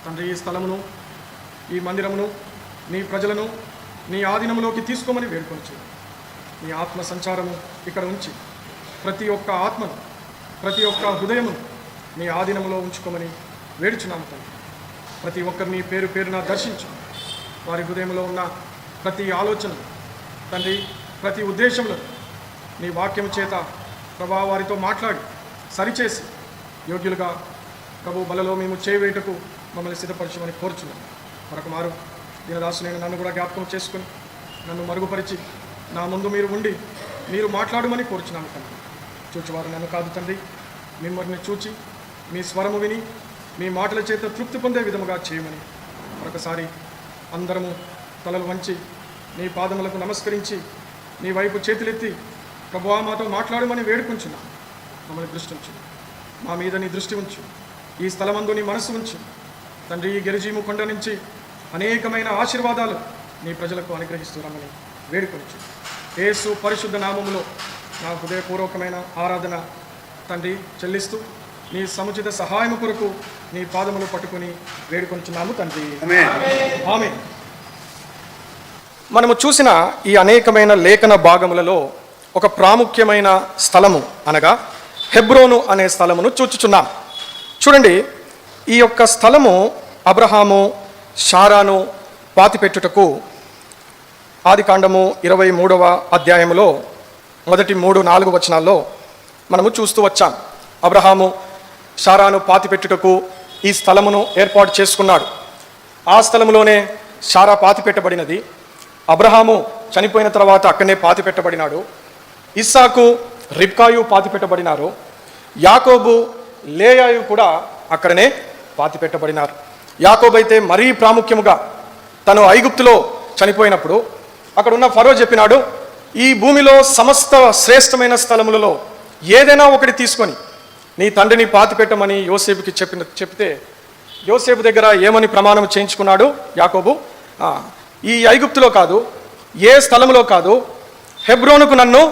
తండ్రి. ఈ స్థలమును, ఈ మందిరమును, నీ ప్రజలను నీ ఆధీనంలోకి తీసుకోమని వేడుకొచ్చు. నీ ఆత్మ సంచారము ఇక్కడ ఉంచి ప్రతి ఒక్క ఆత్మను, ప్రతి ఒక్క హృదయమును నీ ఆధీనంలో ఉంచుకోమని వేడుచున్నాము తండ్రి. ప్రతి ఒక్కరిని పేరు పేరున దర్శించు. వారి హృదయంలో ఉన్న ప్రతి ఆలోచన తండ్రి, ప్రతి ఉద్దేశంలో నీ వాక్యం చేత ప్రభా వారితో మాట్లాడి సరిచేసి యోగ్యులుగా ప్రభు బలలో మేము చేయవేటకు మమ్మల్ని సిద్ధపరచమని కోరుచున్నాం. మరొక మారు దీనదాసునైన నన్ను కూడా జ్ఞాపకం చేసుకుని నన్ను మరుగుపరిచి నా ముందు మీరు ఉండి మీరు మాట్లాడమని కోరుచున్నాను తండ్రి. చూచువారు నన్ను కాదు తండ్రి, మిమ్మల్ని చూచి మీ స్వరము విని మీ మాటల చేత తృప్తి పొందే విధముగా చేయమని మరొకసారి అందరము తలలు వంచి నీ పాదములకు నమస్కరించి నీ వైపు చేతులెత్తి ప్రభువా మాతో మాట్లాడమని వేడుకుంటున్నాను. మమ్మల్ని దృష్టి ఉంచు, మా మీద నీ దృష్టి ఉంచు. ఈ స్థలమందు నీ మనసు ఉంచు తండ్రి. ఈ గెరిజీము కొండ నుంచి అనేకమైన ఆశీర్వాదాలు నీ ప్రజలకు అనుగ్రహిస్తున్నామని వేడుకొంచు. యేసు పరిశుద్ధ నామములో నా హృదయపూర్వకమైన ఆరాధన తండ్రి చెల్లిస్తూ నీ సముచిత సహాయం కొరకు నీ పాదములు పట్టుకుని వేడుకొంచున్నాము తండ్రి. ఆమేన్. మనము చూసిన ఈ అనేకమైన లేఖన భాగములలో ఒక ప్రాముఖ్యమైన స్థలము అనగా హెబ్రోను అనే స్థలమును చూచుచున్నాం. చూడండి, ఈ యొక్క స్థలము అబ్రహాము శారాను పాతిపెట్టుటకు ఆదికాండము 23వ అధ్యాయములో మొదటి 3-4 వచనాల్లో మనము చూస్తూ వచ్చాం. అబ్రహాము శారాను పాతిపెట్టుటకు ఈ స్థలమును ఏర్పాటు చేసుకున్నాడు. ఆ స్థలములోనే శారా పాతిపెట్టబడినది. అబ్రహాము చనిపోయిన తర్వాత అక్కడనే పాతిపెట్టబడినాడు. ఇస్సాకు, రిబ్కాయు పాతిపెట్టబడినారు. యాకోబు, లేయాయు కూడా అక్కడనే పాతిపెట్టబడినారు. యాకోబు అయితే మరీ ప్రాముఖ్యముగా తను ఐగుప్తులో చనిపోయినప్పుడు అక్కడ ఉన్న ఫరో చెప్పినాడు, ఈ భూమిలో సమస్త శ్రేష్టమైన స్థలములలో ఏదైనా ఒకటి తీసుకొని నీ తండ్రిని పాతిపెట్టమని యోసేపుకి చెప్తే యోసేపు దగ్గర ఏమని ప్రమాణం చేయించుకున్నాడు యాకోబు? ఈ ఐగుప్తులో కాదు, ఏ స్థలంలో కాదు, హెబ్రోనుకు నన్ను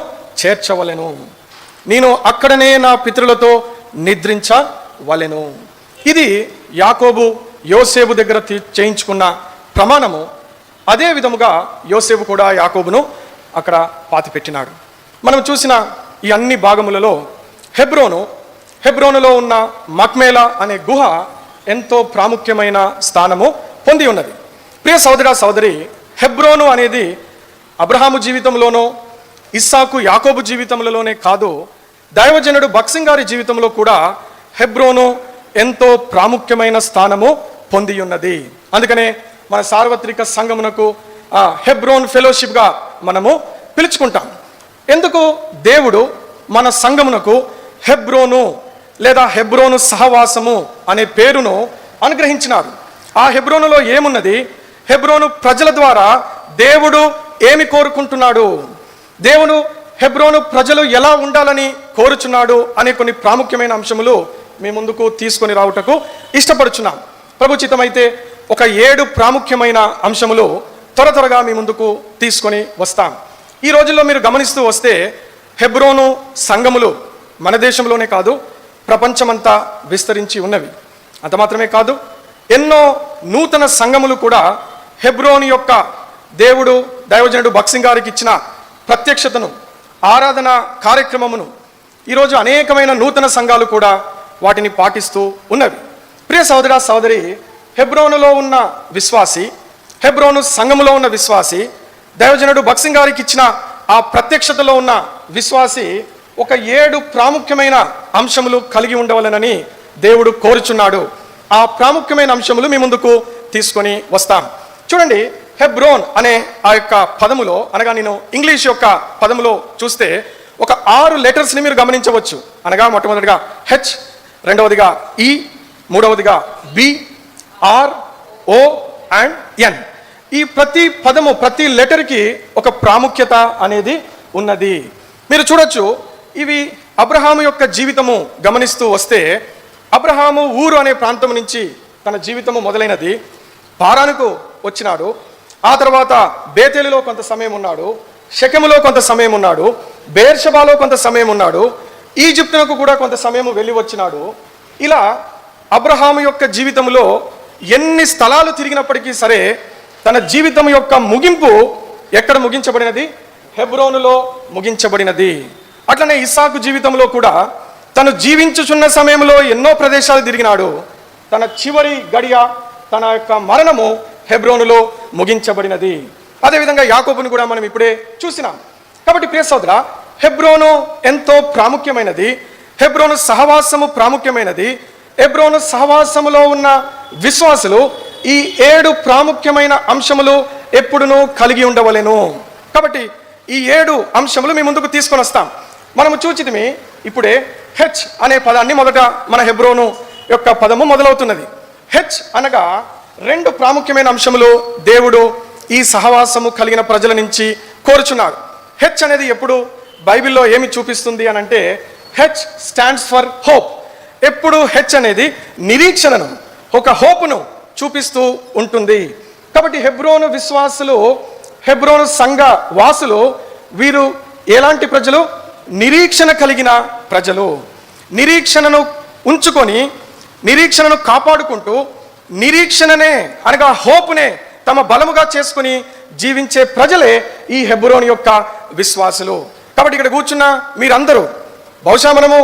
చేర్చవలెను, నేను అక్కడనే నా పితరులతో నిద్రించవలెను. ఇది యాకోబు యోసేపు దగ్గర చేయించుకున్న ప్రమాణము. అదే విధముగా యోసేపు కూడా యాకోబును అక్కడ పాతిపెట్టినాడు. మనం చూసిన ఈ అన్ని భాగములలో హెబ్రోనులో ఉన్న మక్మేలా అనే గుహ ఎంతో ప్రాముఖ్యమైన స్థానము పొంది ఉన్నది. ప్రియ సోదర సోదరి, హెబ్రోను అనేది అబ్రహాము జీవితంలోనో ఇస్సాకు, యాకోబు జీవితంలోనే కాదు, దైవజనుడు భక్సింగ్ గారి జీవితంలో కూడా హెబ్రోను ఎంతో ప్రాముఖ్యమైన స్థానము పొంది ఉన్నది. అందుకనే మన సార్వత్రిక సంఘమునకు హెబ్రోన్ ఫెలోషిప్గా మనము పిలుచుకుంటాం. ఎందుకు దేవుడు మన సంఘమునకు హెబ్రోను లేదా హెబ్రోను సహవాసము అనే పేరును అనుగ్రహించినారు. ఆ హెబ్రోనులో ఏమున్నది? హెబ్రోను ప్రజల ద్వారా దేవుడు ఏమి కోరుకుంటున్నాడు, దేవుడు హెబ్రోను ప్రజలు ఎలా ఉండాలని కోరుచున్నాడు అనే కొన్ని ప్రాముఖ్యమైన అంశములు మీ ముందుకు తీసుకొని రావుటకు ఇష్టపడుచున్నాం. ప్రభుచితమైతే ఒక 7 ప్రాముఖ్యమైన అంశములు త్వరగా మీ ముందుకు తీసుకొని వస్తాం. ఈ రోజుల్లో మీరు గమనిస్తూ వస్తే హెబ్రోను సంఘములు మన దేశంలోనే కాదు, ప్రపంచమంతా విస్తరించి ఉన్నవి. అంత మాత్రమే కాదు, ఎన్నో నూతన సంఘములు కూడా హెబ్రోను యొక్క దేవుడు దైవజనుడు భక్సింగ్ గారికి ఇచ్చిన ప్రత్యక్షతను, ఆరాధన కార్యక్రమమును ఈరోజు అనేకమైన నూతన సంఘాలు కూడా వాటిని పాటిస్తూ ఉన్నవి. ప్రియ సహోదర సహోదరి, హెబ్రోనులో ఉన్న విశ్వాసి, హెబ్రోను సంఘములో ఉన్న విశ్వాసి, దైవజనుడు భక్సింగ్ గారికి ఇచ్చిన ఆ ప్రత్యక్షతలో ఉన్న విశ్వాసి ఒక 7 ప్రాముఖ్యమైన అంశములు కలిగి ఉండవలనని దేవుడు కోరుచున్నాడు. ఆ ప్రాముఖ్యమైన అంశములు మీ ముందుకు తీసుకొని వస్తాం. చూడండి, హెబ్రోన్ అనే ఆ యొక్క పదములో, అనగా నేను ఇంగ్లీష్ యొక్క పదములో చూస్తే ఒక 6 లెటర్స్ని మీరు గమనించవచ్చు. అనగా మొట్టమొదటిగా హెచ్, రెండవదిగా ఈ, మూడవదిగా బి, ఆర్, ఓ అండ్ ఎన్. ఈ ప్రతి పదము, ప్రతి లెటర్కి ఒక ప్రాముఖ్యత అనేది ఉన్నది. మీరు చూడొచ్చు, ఇవి అబ్రహాము యొక్క జీవితము గమనిస్తూ వస్తే, అబ్రహాము ఊరు అనే ప్రాంతం నుంచి తన జీవితము మొదలైనది. పారానుకు వచ్చినాడు, ఆ తర్వాత బేతేలులో కొంత సమయం ఉన్నాడు, షెకెములో కొంత సమయం ఉన్నాడు, బేర్షబాలో కొంత సమయం ఉన్నాడు, ఈజిప్టునకు కూడా కొంత సమయం వెళ్ళి వచ్చినాడు. ఇలా అబ్రహాము యొక్క జీవితంలో ఎన్ని స్థలాలు తిరిగినప్పటికీ సరే, తన జీవితం యొక్క ముగింపు ఎక్కడ ముగించబడినది? హెబ్రోనులో ముగించబడినది. అట్లనే ఇస్సాకు జీవితంలో కూడా తను జీవించుచున్న సమయంలో ఎన్నో ప్రదేశాలు తిరిగినాడు. తన చివరి గడియ, తన యొక్క మరణము హెబ్రోనులో ముగించబడినది. అదేవిధంగా యాకోబుని కూడా మనం ఇప్పుడే చూసినాం. కాబట్టి ప్రియ సోదరా, హెబ్రోను ఎంతో ప్రాముఖ్యమైనది. హెబ్రోను సహవాసము ప్రాముఖ్యమైనది. హెబ్రోను సహవాసములో ఉన్న విశ్వాసులు ఈ 7 ప్రాముఖ్యమైన అంశములు ఎప్పుడునూ కలిగి ఉండవలెను. కాబట్టి ఈ 7 అంశములు మీ ముందుకు తీసుకొని వస్తాం. మనము చూచితిమి ఇప్పుడే హెచ్ అనే పదాన్ని. మొదట మన హెబ్రోను యొక్క పదము మొదలవుతున్నది. హెచ్ అనగా 2 ప్రాముఖ్యమైన అంశములు దేవుడు ఈ సహవాసము కలిగిన ప్రజల నుంచి కోరుచున్నాడు. హెచ్ అనేది ఎప్పుడు బైబిల్లో ఏమి చూపిస్తుంది అని అంటే, హెచ్ స్టాండ్స్ ఫర్ హోప్. ఎప్పుడు హెచ్ అనేది నిరీక్షణను, ఒక హోపును చూపిస్తూ ఉంటుంది. కాబట్టి హెబ్రోను విశ్వాసులు, హెబ్రోను సంఘ వాసులు, వీరు ఎలాంటి ప్రజలు? నిరీక్షణ కలిగిన ప్రజలు. నిరీక్షణను ఉంచుకొని, నిరీక్షణను కాపాడుకుంటూ, నిరీక్షణనే అనగా హోపునే తమ బలముగా చేసుకుని జీవించే ప్రజలే ఈ హెబ్రోను యొక్క విశ్వాసులు. కాబట్టి ఇక్కడ కూర్చున్న మీరందరూ బహుశా మనము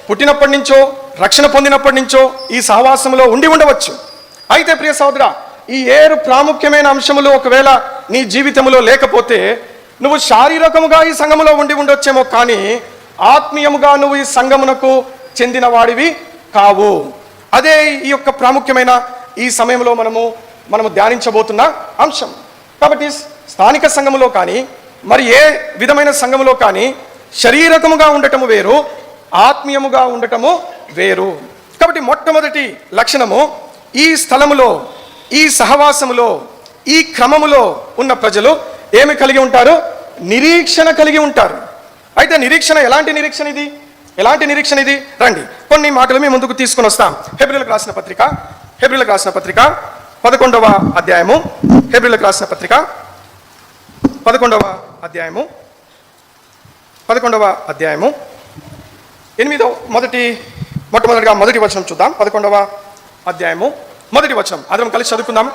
పుట్టినప్పటి నుంచో, రక్షణ పొందినప్పటి నుంచో ఈ సహవాసంలో ఉండి ఉండవచ్చు. అయితే ప్రియ సహోదరా, ఈ 7 ప్రాముఖ్యమైన అంశములు ఒకవేళ నీ జీవితంలో లేకపోతే, నువ్వు శారీరకముగా ఈ సంఘములో ఉండి ఉండొచ్చేమో, కానీ ఆత్మీయముగా నువ్వు ఈ సంఘమునకు చెందిన వాడివి కావు. అదే ఈ యొక్క ప్రాముఖ్యమైన ఈ సమయంలో మనము ధ్యానించబోతున్న అంశం. కాబట్టి స్థానిక సంఘములో కానీ, మరి ఏ విధమైన సంఘములో కానీ, శారీరకముగా ఉండటము వేరు, ఆత్మీయముగా ఉండటము వేరు. కాబట్టి మొట్టమొదటి లక్షణము, ఈ స్థలములో, ఈ సహవాసములో, ఈ క్రమములో ఉన్న ప్రజలు ఏమి కలిగి ఉంటారు? నిరీక్షణ కలిగి ఉంటారు. అయితే నిరీక్షణ ఎలాంటి నిరీక్షణ ఇది? ఎలాంటి నిరీక్షణ ఇది? రండి కొన్ని మాటలు మీ ముందుకు తీసుకుని వస్తాం. హెబ్రీయులకు రాసిన పత్రిక 11వ అధ్యాయము, హెబ్రీయులకు రాసిన పత్రిక 11వ అధ్యాయము 8 మొట్టమొదటిగా మొదటి వచనం చూద్దాం. 11వ అధ్యాయము మొదటి వచనం అందరం కలిసి చదువుకుందాం.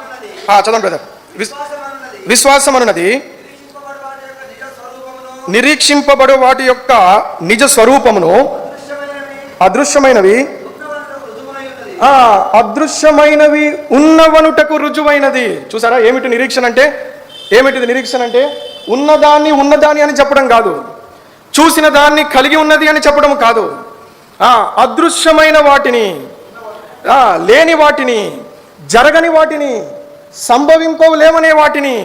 చదవండి బ్రదర్. విశ్వాసం అన్నది నిరీక్షింపబడు వాటి యొక్క నిజ స్వరూపమును, అదృశ్యమైనవి ఉన్నవనుటకు రుజువైనది. చూసారా ఏమిటి నిరీక్షణ అంటే? ఏమిటిది నిరీక్షణ అంటే? ఉన్నదాన్ని అని చెప్పడం కాదు, చూసిన దాన్ని కలిగి ఉన్నది అని చెప్పడం కాదు. అదృశ్యమైన వాటిని, లేని వాటిని, జరగని వాటిని, సంభవింపలేమనే వాటిని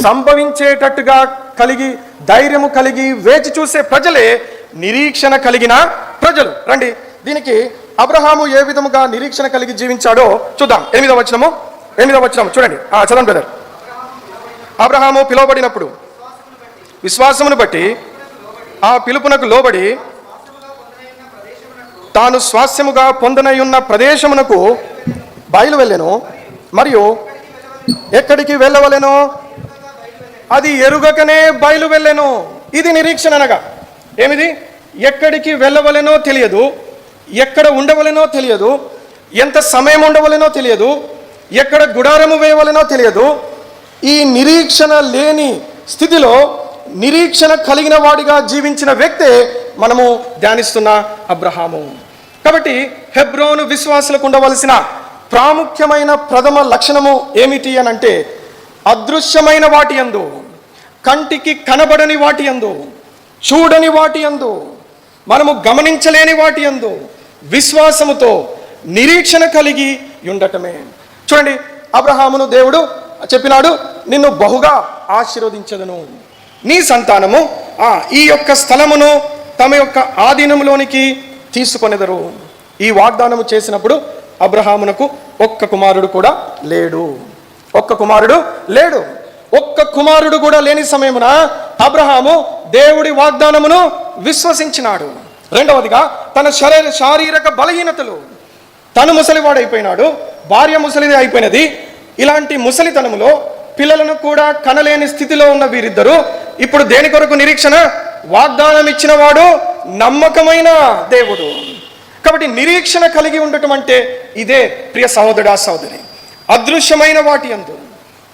సంభవించేటట్టుగా కలిగి ధైర్యము కలిగి వేచి చూసే ప్రజలే నిరీక్షణ కలిగిన ప్రజలు. రండి, దీనికి అబ్రహాము ఏ విధముగా నిరీక్షణ కలిగి జీవించాడో చూద్దాం. 8వ వచనం చూడండి, చదవండి బ్రదర్. అబ్రహాము పిలువబడినప్పుడు విశ్వాసమును బట్టి ఆ పిలుపునకు లోబడి తాను స్వాస్యముగా పొందనయున్న ప్రదేశమునకు బయలు వెళ్ళెను, మరియు ఎక్కడికి వెళ్ళవలెనో అది ఎరుగకనే బయలు వెళ్ళెను. ఇది నిరీక్షణ అనగా ఏమిది? ఎక్కడికి వెళ్ళవలెనో తెలియదు, ఎక్కడ ఉండవలెనో తెలియదు, ఎంత సమయం ఉండవలెనో తెలియదు, ఎక్కడ గుడారము వేయవలెనో తెలియదు. ఈ నిరీక్షణ లేని స్థితిలో నిరీక్షణ కలిగిన వాడిగా జీవించిన వ్యక్తే మనము ధ్యానిస్తున్న అబ్రహాము. కాబట్టి హెబ్రోను విశ్వాసులకు ఉండవలసిన ప్రాముఖ్యమైన ప్రథమ లక్షణము ఏమిటి అని అంటే, అదృశ్యమైన వాటి యందు, కంటికి కనబడని వాటి యందు, చూడని వాటి యందు, మనము గమనించలేని వాటి యందు విశ్వాసముతో నిరీక్షణ కలిగి ఉండటమే. చూడండి, అబ్రహామును దేవుడు చెప్పినాడు, నిన్ను బహుగా ఆశీర్వదించదను, నీ సంతానము ఈ యొక్క స్థలమును తమ యొక్క ఆధీనంలోనికి తీసుకొనెదరు. ఈ వాగ్దానము చేసినప్పుడు అబ్రహామునకు ఒక్క కుమారుడు కూడా లేడు. ఒక్క కుమారుడు కూడా లేని సమయమున అబ్రహాము దేవుడి వాగ్దానమును విశ్వసించినాడు. రెండవదిగా తన శారీరక బలహీనతలు, తను ముసలివాడైపోయినాడు, భార్య ముసలిది అయిపోయినది. ఇలాంటి ముసలితనములో పిల్లలను కూడా కనలేని స్థితిలో ఉన్న వీరిద్దరూ ఇప్పుడు దేని కొరకు నిరీక్షణ? వాగ్దానం ఇచ్చిన వాడు నమ్మకమైన దేవుడు. కాబట్టి నిరీక్షణ కలిగి ఉండటం అంటే ఇదే ప్రియ సహోదరా సహోదరి. అదృశ్యమైన వాటి యందు,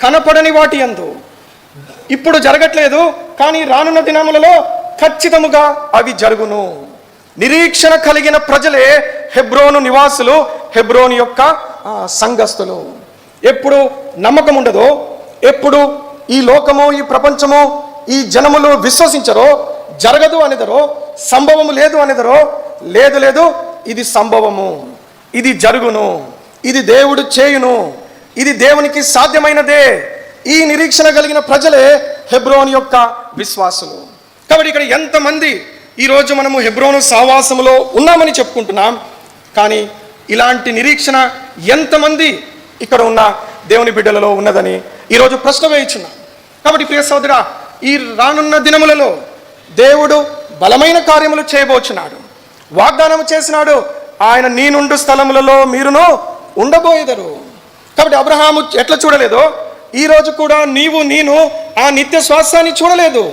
కనపడని వాటి యందు ఇప్పుడు జరగట్లేదు, కానీ రానున్న దినములలో ఖచ్చితముగా అవి జరుగును. నిరీక్షణ కలిగిన ప్రజలే హెబ్రోను నివాసులు, హెబ్రోను యొక్క సంఘస్థులు. ఎప్పుడు నమ్మకం ఉండదో, ఎప్పుడు ఈ లోకము, ఈ ప్రపంచము, ఈ జనములు విశ్వసించరో, జరగదు అనేదరో, సంభవము లేదు అనేదరో, లేదు ఇది సంభవము, ఇది జరుగును, ఇది దేవుడు చేయును, ఇది దేవునికి సాధ్యమైనదే. ఈ నిరీక్షణ కలిగిన ప్రజలే హెబ్రోను యొక్క విశ్వాసులు. కాబట్టి ఇక్కడ ఎంతమంది ఈరోజు మనము హెబ్రోను సహవాసములో ఉన్నామని చెప్పుకుంటున్నాం, కానీ ఇలాంటి నిరీక్షణ ఎంతమంది ఇక్కడ ఉన్న దేవుని బిడ్డలలో ఉన్నదని ఈరోజు ప్రశ్న వేయుచున్నాం. కాబట్టి ప్రియ సోదరా, ఈ రానున్న దినములలో దేవుడు బలమైన కార్యములు చేయబోచున్నాడు. వాగ్దానం చేసినాడు, ఆయన నీ నుండు స్థలములలో మీరును ఉండబోయేదరు. కాబట్టి అబ్రహాము ఎట్లా చూడలేదో, ఈరోజు కూడా నీవు నేను ఆ నిత్య శ్వాసాన్ని చూడలేదు,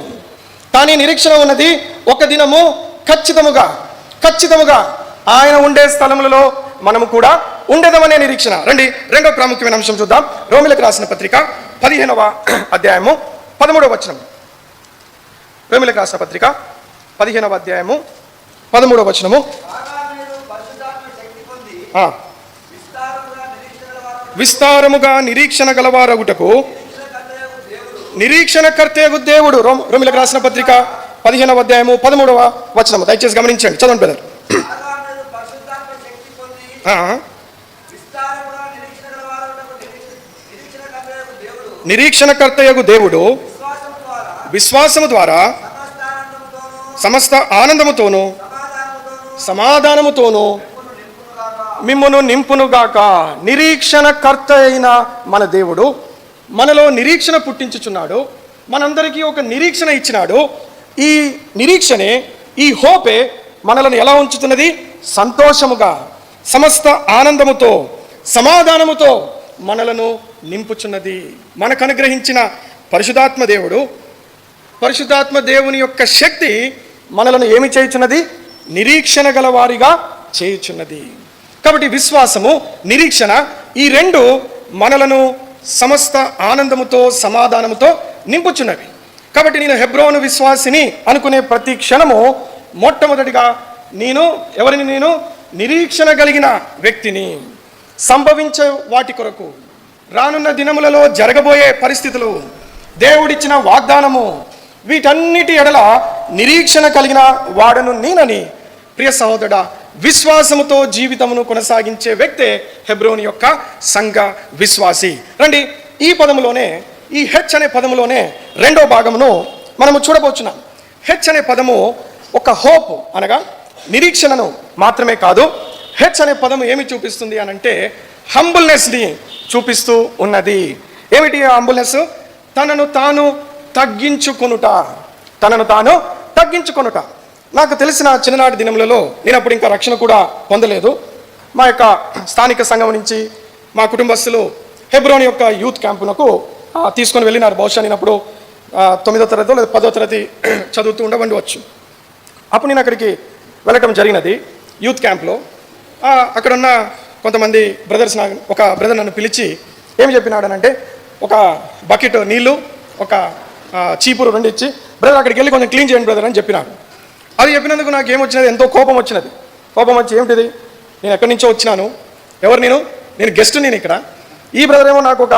కానీ నిరీక్షణ ఉన్నది. ఒక దినము ఖచ్చితముగా ఆయన ఉండే స్థలములలో మనము కూడా ఉండేదమనే నిరీక్షణ. రండి, రెండో ప్రాముఖ్యమైన అంశం చూద్దాం. రోమిలకు రాసిన పత్రిక 15వ అధ్యాయము 13వ వచనం. రోమిలకు రాసిన పత్రిక 15వ అధ్యాయము 13వ వచనము. విస్తారముగా నిరీక్షణ గలవారగుటకు నిరీక్షణకర్తయగు దేవుడు. రోమిలకు రాసిన పత్రిక 15వ అధ్యాయము 13వ వచనము. దయచేసి గమనించండి, చదవండి బ్రదర్. నిరీక్షణకర్తయగు దేవుడు విశ్వాసము ద్వారా సమస్త ఆనందముతోనూ సమాధానముతోనూ మిమ్మును నింపునుగాక. నిరీక్షణకర్త అయిన మన దేవుడు మనలో నిరీక్షణ పుట్టించుచున్నాడు. మనందరికీ ఒక నిరీక్షణ ఇచ్చినాడు. ఈ నిరీక్షణే, ఈ హోపే మనలను ఎలా ఉంచుతున్నది? సంతోషముగా, సమస్త ఆనందముతో, సమాధానముతో మనలను నింపుచున్నది. మనకు అనుగ్రహించిన పరిశుద్ధాత్మ దేవుని యొక్క శక్తి మనలను ఏమి చేయుచున్నది? నిరీక్షణ గల వారిగా చేయుచున్నది. కాబట్టి విశ్వాసము, నిరీక్షణ, ఈ రెండు మనలను సమస్త ఆనందముతో, సమాధానముతో నింపుచున్నవి. కాబట్టి నేను హెబ్రోను విశ్వాసిని అనుకునే ప్రతి క్షణము మొట్టమొదటిగా నేను నిరీక్షణ కలిగిన వ్యక్తిని. సంభవించే వాటి కొరకు, రానున్న దినములలో జరగబోయే పరిస్థితులు, దేవుడిచ్చిన వాగ్దానము, వీటన్నిటి ఎడల నిరీక్షణ కలిగిన వాడను నేనని ప్రియ సహోదరుడా విశ్వాసముతో జీవితమును కొనసాగించే వ్యక్తే హెబ్రోను యొక్క సంఘ విశ్వాసి. రండి, ఈ పదములోనే, ఈ హెచ్ అనే పదములోనే రెండో భాగమును మనము చూడబోచున్నాం. హెచ్ అనే పదము ఒక హోప్ అనగా నిరీక్షణను మాత్రమే కాదు. హెచ్ అనే పదము ఏమి చూపిస్తుంది అనంటే హంబుల్నెస్ని చూపిస్తూ ఉన్నది. ఏమిటి హంబుల్నెస్? తనను తాను తగ్గించుకొనుట. తనను తాను తగ్గించుకొనుట. నాకు తెలిసిన చిన్ననాటి దినములలో, నేను అప్పుడు ఇంకా రక్షణ కూడా పొందలేదు, మా యొక్క స్థానిక సంఘం నుంచి మా కుటుంబస్తులు హెబ్రోన్ యొక్క యూత్ క్యాంపునకు తీసుకొని వెళ్ళినారు. బహుశా నేను అప్పుడు 9వ తరగతి లేదా 10వ తరగతి చదువుతూ ఉండవచ్చు. అప్పుడు నేను అక్కడికి వెళ్ళటం జరిగినది యూత్ క్యాంప్లో. అక్కడ ఉన్న కొంతమంది బ్రదర్స్, ఒక బ్రదర్ నన్ను పిలిచి ఏమి చెప్పినాడనంటే, ఒక బకెట్ నీళ్ళు, ఒక చీపురు 2 ఇచ్చి, బ్రదర్ అక్కడికి వెళ్ళి కొంచెం క్లీన్ చేయండి బ్రదర్ అని చెప్పినాడు. అది చెప్పినందుకు నాకు ఏమొచ్చినది, ఎంతో కోపం వచ్చినది. కోపం వచ్చి, ఏమిటిది, నేను ఎక్కడి నుంచో వచ్చినాను, ఎవరు నేను గెస్ట్, నేను ఇక్కడ. ఈ బ్రదర్ ఏమో నాకు ఒక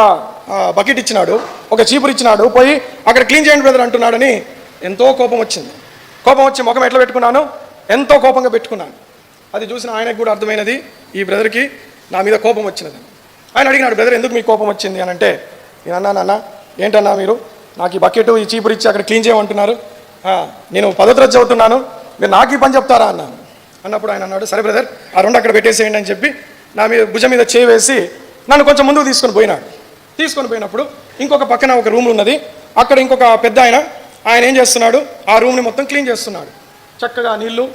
బకెట్ ఇచ్చినాడు, ఒక చీపురు ఇచ్చినాడు, పోయి అక్కడ క్లీన్ చేయండి బ్రదర్ అంటున్నాడని ఎంతో కోపం వచ్చింది. కోపం వచ్చి ముఖం ఎట్లా పెట్టుకున్నాను, ఎంతో కోపంగా పెట్టుకున్నాను. అది చూసిన ఆయనకు కూడా అర్థమైనది, ఈ బ్రదర్కి నా మీద కోపం వచ్చినది. ఆయన అడిగినాడు, బ్రదర్ ఎందుకు మీకు కోపం వచ్చింది అని అంటే, నేను అన్నా, ఏంటన్నా మీరు నాకు ఈ బకెట్, ఈ చీపురు ఇచ్చి అక్కడ క్లీన్ చేయమంటున్నారు, నేను 10వ తరగతి చదువుతున్నాను, మీరు నాకు ఈ పని చెప్తారా అన్నాను. అన్నప్పుడు ఆయన అన్నాడు, సరే బ్రదర్ ఆ 2 అక్కడ పెట్టేసేయండి అని చెప్పి నా మీద భుజం మీద చేయి వేసి నన్ను కొంచెం ముందుకు తీసుకొని పోయినాడు. తీసుకొని పోయినప్పుడు ఇంకొక పక్కన ఒక రూమ్ ఉన్నది, అక్కడ ఇంకొక పెద్ద ఆయన ఏం చేస్తున్నాడు, ఆ రూమ్ని మొత్తం క్లీన్ చేస్తున్నాడు. చక్కగా నీళ్లు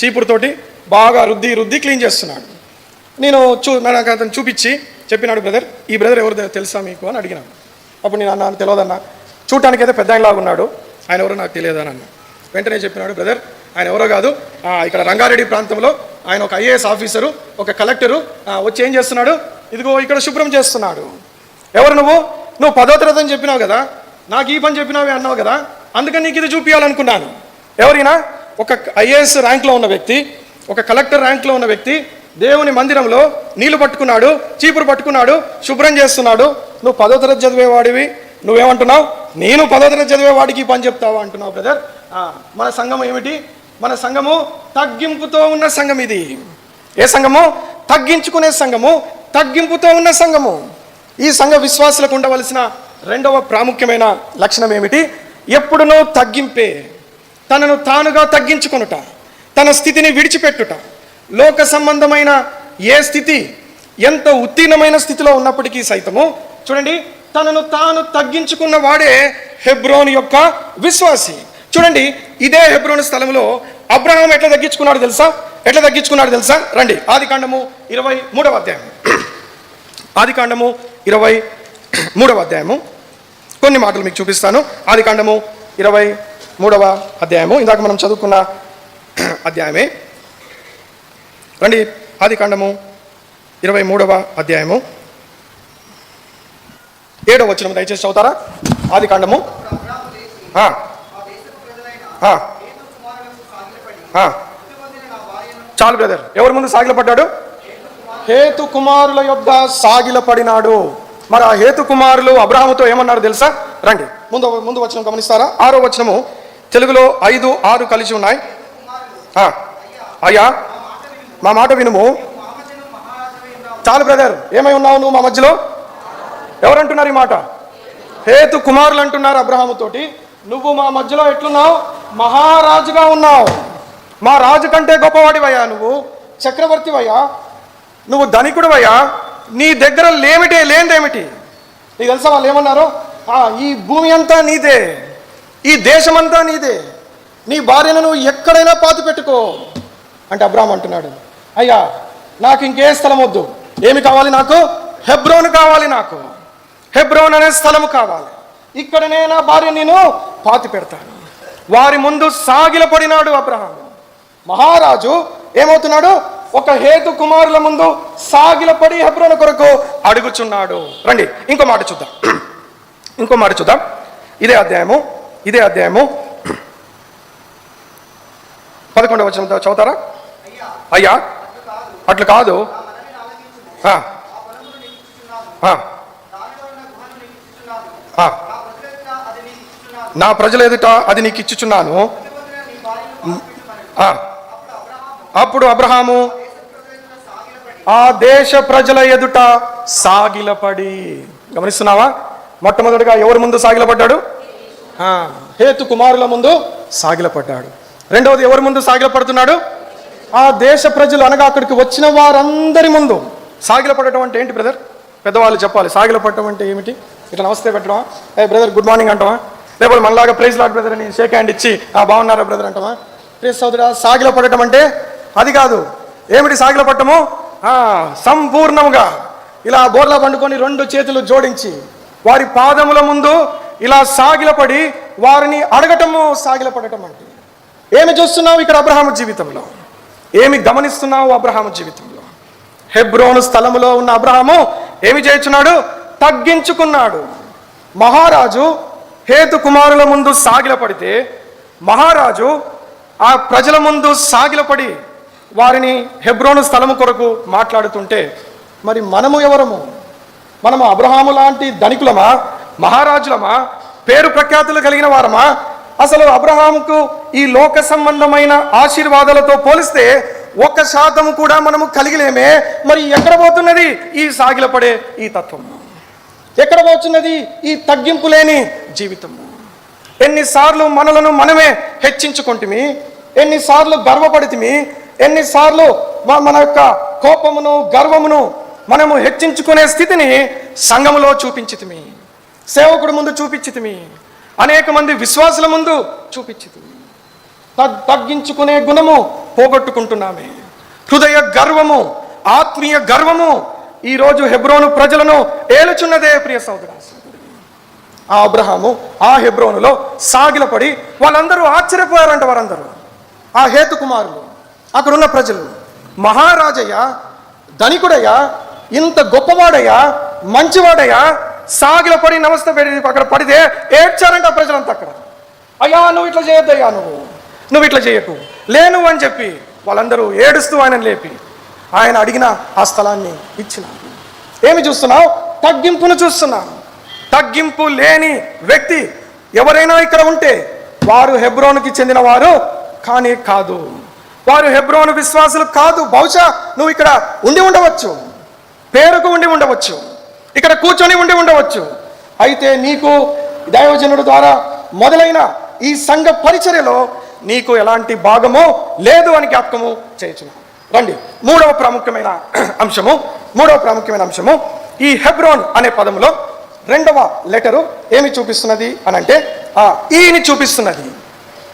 చీపురుతోటి బాగా రుద్ది క్లీన్ చేస్తున్నాడు. నేను నాకు అతను చూపించి చెప్పినాడు, బ్రదర్ ఈ బ్రదర్ ఎవరు తెలుసా మీకు అని అడిగినాడు. అప్పుడు నేను అన్నాను, తెలియదన్నా, చూడటానికి అయితే పెద్ద ఆయనలాగా ఉన్నాడు, ఆయన ఎవరో నాకు తెలియదని అన్న. వెంటనే చెప్పినాడు, బ్రదర్ ఆయన ఎవరో కాదు, ఇక్కడ రంగారెడ్డి ప్రాంతంలో ఆయన ఒక IAS ఆఫీసరు, ఒక కలెక్టరు, వచ్చి ఏం చేస్తున్నాడు, ఇదిగో ఇక్కడ శుభ్రం చేస్తున్నాడు. ఎవరు నువ్వు 10వ తరగతి అని చెప్పినావు కదా, నాకు ఈ పని చెప్పినావే అన్నావు కదా, అందుకని నీకు ఇది చూపించాలనుకున్నాను. ఎవరైనా ఒక IAS ర్యాంక్లో ఉన్న వ్యక్తి, ఒక కలెక్టర్ ర్యాంక్లో ఉన్న వ్యక్తి దేవుని మందిరంలో నీళ్లు పట్టుకున్నాడు, చీపురు పట్టుకున్నాడు, శుభ్రం చేస్తున్నాడు. నువ్వు 10వ తరగతి చదివేవాడివి, నువ్వేమంటున్నావు, నేను 10వ తరగతి చదివేవాడికి పని చెప్తావా అంటున్నావు. బ్రదర్ మన సంఘం ఏమిటి, మన సంఘము తగ్గింపుతో ఉన్న సంఘం. ఇది ఏ సంఘము? తగ్గించుకునే సంఘము, తగ్గింపుతో ఉన్న సంఘము. ఈ సంఘ విశ్వాసులకు ఉండవలసిన రెండవ ప్రాముఖ్యమైన లక్షణం ఏమిటి? ఎప్పుడునూ తగ్గింపే. తనను తానుగా తగ్గించుకొనుట, తన స్థితిని విడిచిపెట్టుట. లోక సంబంధమైన ఏ స్థితి, ఎంత ఉత్తీర్ణమైన స్థితిలో ఉన్నప్పటికీ సైతము చూడండి, తనను తాను తగ్గించుకున్న వాడే హెబ్రోను యొక్క విశ్వాసి. చూడండి, ఇదే హెబ్రోను స్థలంలో అబ్రహాం ఎట్లా తగ్గించుకున్నాడు తెలుసా? రండి, ఆదికాండము 23వ అధ్యాయం. ఆదికాండము 23వ అధ్యాయము కొన్ని మాటలు మీకు చూపిస్తాను. ఆదికాండము 23వ అధ్యాయము ఇందాక మనం చదువుకున్న అధ్యాయమే. రండి, ఆదికాండము 23వ అధ్యాయము 7వ వచనం దయచేసి చదువుతారా? ఆదికాండము చాలు బ్రదర్, ఎవరి ముందు సాగిలపడ్డాడు? హేతు కుమారుల యొద్ద సాగిలపడినాడు. మరి ఆ హేతు కుమారులు అబ్రహాముతో ఏమన్నారు తెలుసా? రండి, ముందు వచనం గమనిస్తారా? 6వ వచనము తెలుగులో 5, 6 కలిసి ఉన్నాయి. అయ్యా మా మాట వినుము. చాలు బ్రదర్, ఏమై ఉన్నావు నువ్వు మా మధ్యలో? ఎవరంటున్నారు ఈ మాట? హేతు కుమారులు అంటున్నారు అబ్రహాముతోటి, నువ్వు మా మధ్యలో ఎట్లున్నావు? మహారాజుగా ఉన్నావు. మా రాజు కంటే గొప్పవాడివయ్యా, నువ్వు చక్రవర్తివయ్యా, నువ్వు ధనికుడివయ్యా, నీ దగ్గర లేనిదేమిటి? నీకు తెలుసా వాళ్ళు ఏమన్నారు? ఈ భూమి అంతా నీదే, ఈ దేశమంతా నీదే, నీ భార్యను నువ్వు ఎక్కడైనా పాతి పెట్టుకో అంటే అబ్రహాం అంటున్నాడు, అయ్యా నాకు ఇంకే స్థలం వద్దు. ఏమి కావాలి నాకు? హెబ్రోను కావాలి. నాకు హెబ్రోన్ అనే స్థలము కావాలి. ఇక్కడనే నా భార్య నేను పాతి పెడతాను. వారి ముందు సాగిలపడినాడు అబ్రహాం. మహారాజు ఏమవుతున్నాడు? ఒక హేతు కుమారుల ముందు సాగిలపడి హెబ్రోను కొరకు అడుగుచున్నాడు. రండి, ఇంకో మాట చూద్దాం. ఇదే అధ్యాయము 11వ వచనం చదువుతారా? అయ్యా అట్లు కాదు, నా ప్రజల ఎదుట అది నీకు ఇచ్చుచున్నాను. అప్పుడు అబ్రహాము ఆ దేశ ప్రజల ఎదుట సాగిలపడి. గమనిస్తున్నావా? మొట్టమొదటిగా ఎవరి ముందు సాగిలపడ్డాడు? హేతు కుమారుల ముందు సాగిలపడ్డాడు. రెండవది ఎవరి ముందు సాగిలపడుతున్నాడు? ఆ దేశ ప్రజలు, అనగా అక్కడికి వచ్చిన వారందరి ముందు. సాగిలపడటం అంటే ఏంటి బ్రదర్? పెద్దవాళ్ళు చెప్పాలి. సాగిలపడటం అంటే ఏమిటి? ఇట్లా నమస్తే పెట్టడమా? ఏ బ్రదర్ గుడ్ మార్నింగ్ అంటావా? లేకపోతే మనలాగా ప్రైజ్ లాడ్ బ్రదర్ అని షేక్ హ్యాండ్ ఇచ్చి బాగున్నారా బ్రదర్ అంటావా? ప్రైజ్ సోదరా. సాగిలపడటం అంటే అది కాదు. ఏమిటి సాగిలపడటము? సంపూర్ణముగా ఇలా బోర్లా పండుకొని 2 చేతులు జోడించి వారి పాదముల ముందు ఇలా సాగిలపడి వారిని అడగటము సాగిలపడటం అంటే. ఏమి చూస్తున్నావు ఇక్కడ అబ్రహాము జీవితంలో? ఏమి గమనిస్తున్నావు అబ్రహాము జీవితంలో? హెబ్రోను స్థలములో ఉన్న అబ్రహాము ఏమి చేస్తున్నాడు? తగ్గించుకున్నాడు. మహారాజు హేతు కుమారుల ముందు సాగిలపడితే, మహారాజు ఆ ప్రజల ముందు సాగిలపడి వారిని హెబ్రోను స్థలము కొరకు మాట్లాడుతుంటే, మరి మనము ఎవరము? మనము అబ్రహాము లాంటి ధనికులమా? మహారాజులమా? పేరు ప్రఖ్యాతులు కలిగిన వారమా? అసలు అబ్రహాముకు ఈ లోక సంబంధమైన ఆశీర్వాదాలతో పోలిస్తే 1% కూడా మనము కలిగిలేమే. మరి ఎక్కడ పోతున్నది ఈ సాగిలపడే ఈ తత్వం? ఎక్కడ పోతున్నది ఈ తగ్గింపు లేని జీవితం? ఎన్నిసార్లు మనలను మనమే హెచ్చించుకుంటుమి, ఎన్నిసార్లు గర్వపడితిమి, ఎన్నిసార్లు మన యొక్క కోపమును గర్వమును మనము హెచ్చించుకునే స్థితిని సంఘములో చూపించితిమి, సేవకుడి ముందు చూపించితిమి, అనేక మంది విశ్వాసుల ముందు చూపించితిమి. తగ్గించుకునే గుణము పోగొట్టుకుంటున్నామే. హృదయ గర్వము, ఆత్మీయ గర్వము ఈరోజు హెబ్రోను ప్రజలను ఏలుచున్నదే. ప్రియ సోదరా, ఆ అబ్రహాము ఆ హెబ్రోనులో సాగిలపడి వాళ్ళందరూ ఆశ్చర్యపోయారంట. వారందరూ ఆ హేతు కుమారులు, అక్కడున్న ప్రజలు, మహారాజయ్యా, ధనికుడయ్యా, ఇంత గొప్పవాడయ్యా, మంచివాడయ్యా, సాగిలపడి నమస్తే పెడి అక్కడ పడితే ఏడ్చారంట ప్రజలంతా. అక్కడ అయ్యా నువ్వు ఇట్లా చేయొద్దయ్యా, నువ్వు ఇట్లా చేయకు, లేను అని చెప్పి వాళ్ళందరూ ఏడుస్తూ ఆయన లేపి ఆయన అడిగిన ఆ స్థలాన్ని ఇచ్చిన. ఏమి చూస్తున్నావు? తగ్గింపును చూస్తున్నావు. తగ్గింపు లేని వ్యక్తి ఎవరైనా ఇక్కడ ఉంటే వారు హెబ్రోనుకి చెందిన వారు కానీ కాదు, వారు హెబ్రోను విశ్వాసులు కాదు. బహుశా నువ్వు ఇక్కడ ఉండి ఉండవచ్చు, పేరుకు ఉండి ఉండవచ్చు, ఇక్కడ కూర్చొని ఉండి ఉండవచ్చు, అయితే నీకు దైవజనుడు ద్వారా మొదలైన ఈ సంఘ పరిచర్యలో నీకు ఎలాంటి భాగమో లేదు అని జ్ఞాపకము చేయించున్నాను. రండి, మూడవ ప్రాముఖ్యమైన అంశము ఈ హెబ్రోన్ అనే పదములో 2వ లెటరు ఏమి చూపిస్తున్నది అని అంటే ఈని చూపిస్తున్నది.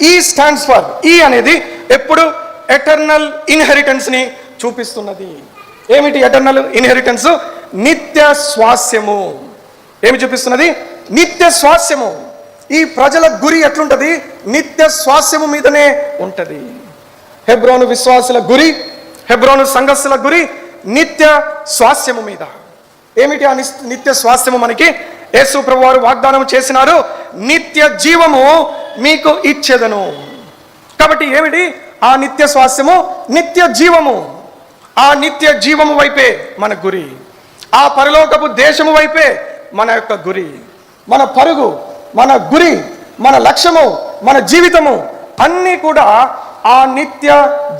ఈ స్టాండ్స్ ఫర్, ఈ అనేది ఎప్పుడు ఎటర్నల్ ఇన్హెరిటెన్స్ ని చూపిస్తున్నది. ఏమిటి ఎటర్నల్ ఇన్హెరిటెన్స్? నిత్య స్వాస్యము. ఏమి చూపిస్తున్నది? నిత్య స్వాస్యము. ఈ ప్రజల గురి ఎట్లుంటది? నిత్య స్వాస్యము మీదనే ఉంటది. హెబ్రోను విశ్వాసుల గురి, హెబ్రోను సంఘస్థుల గురి నిత్య స్వాస్యము మీద. ఏమిటి ఆ నిత్య స్వాస్యము? మనకి యేసు ప్రభు వారు వాగ్దానం చేసినారు, నిత్య జీవము మీకు ఇచ్చేదను. కాబట్టి ఏమిటి ఆ నిత్య స్వాస్యము? నిత్య జీవము. ఆ నిత్య జీవము వైపే మన గురి, ఆ పరలోకపు దేశము వైపే మన యొక్క గురి, మన పరుగు, మన గురి, మన లక్ష్యము, మన జీవితము అన్నీ కూడా ఆ నిత్య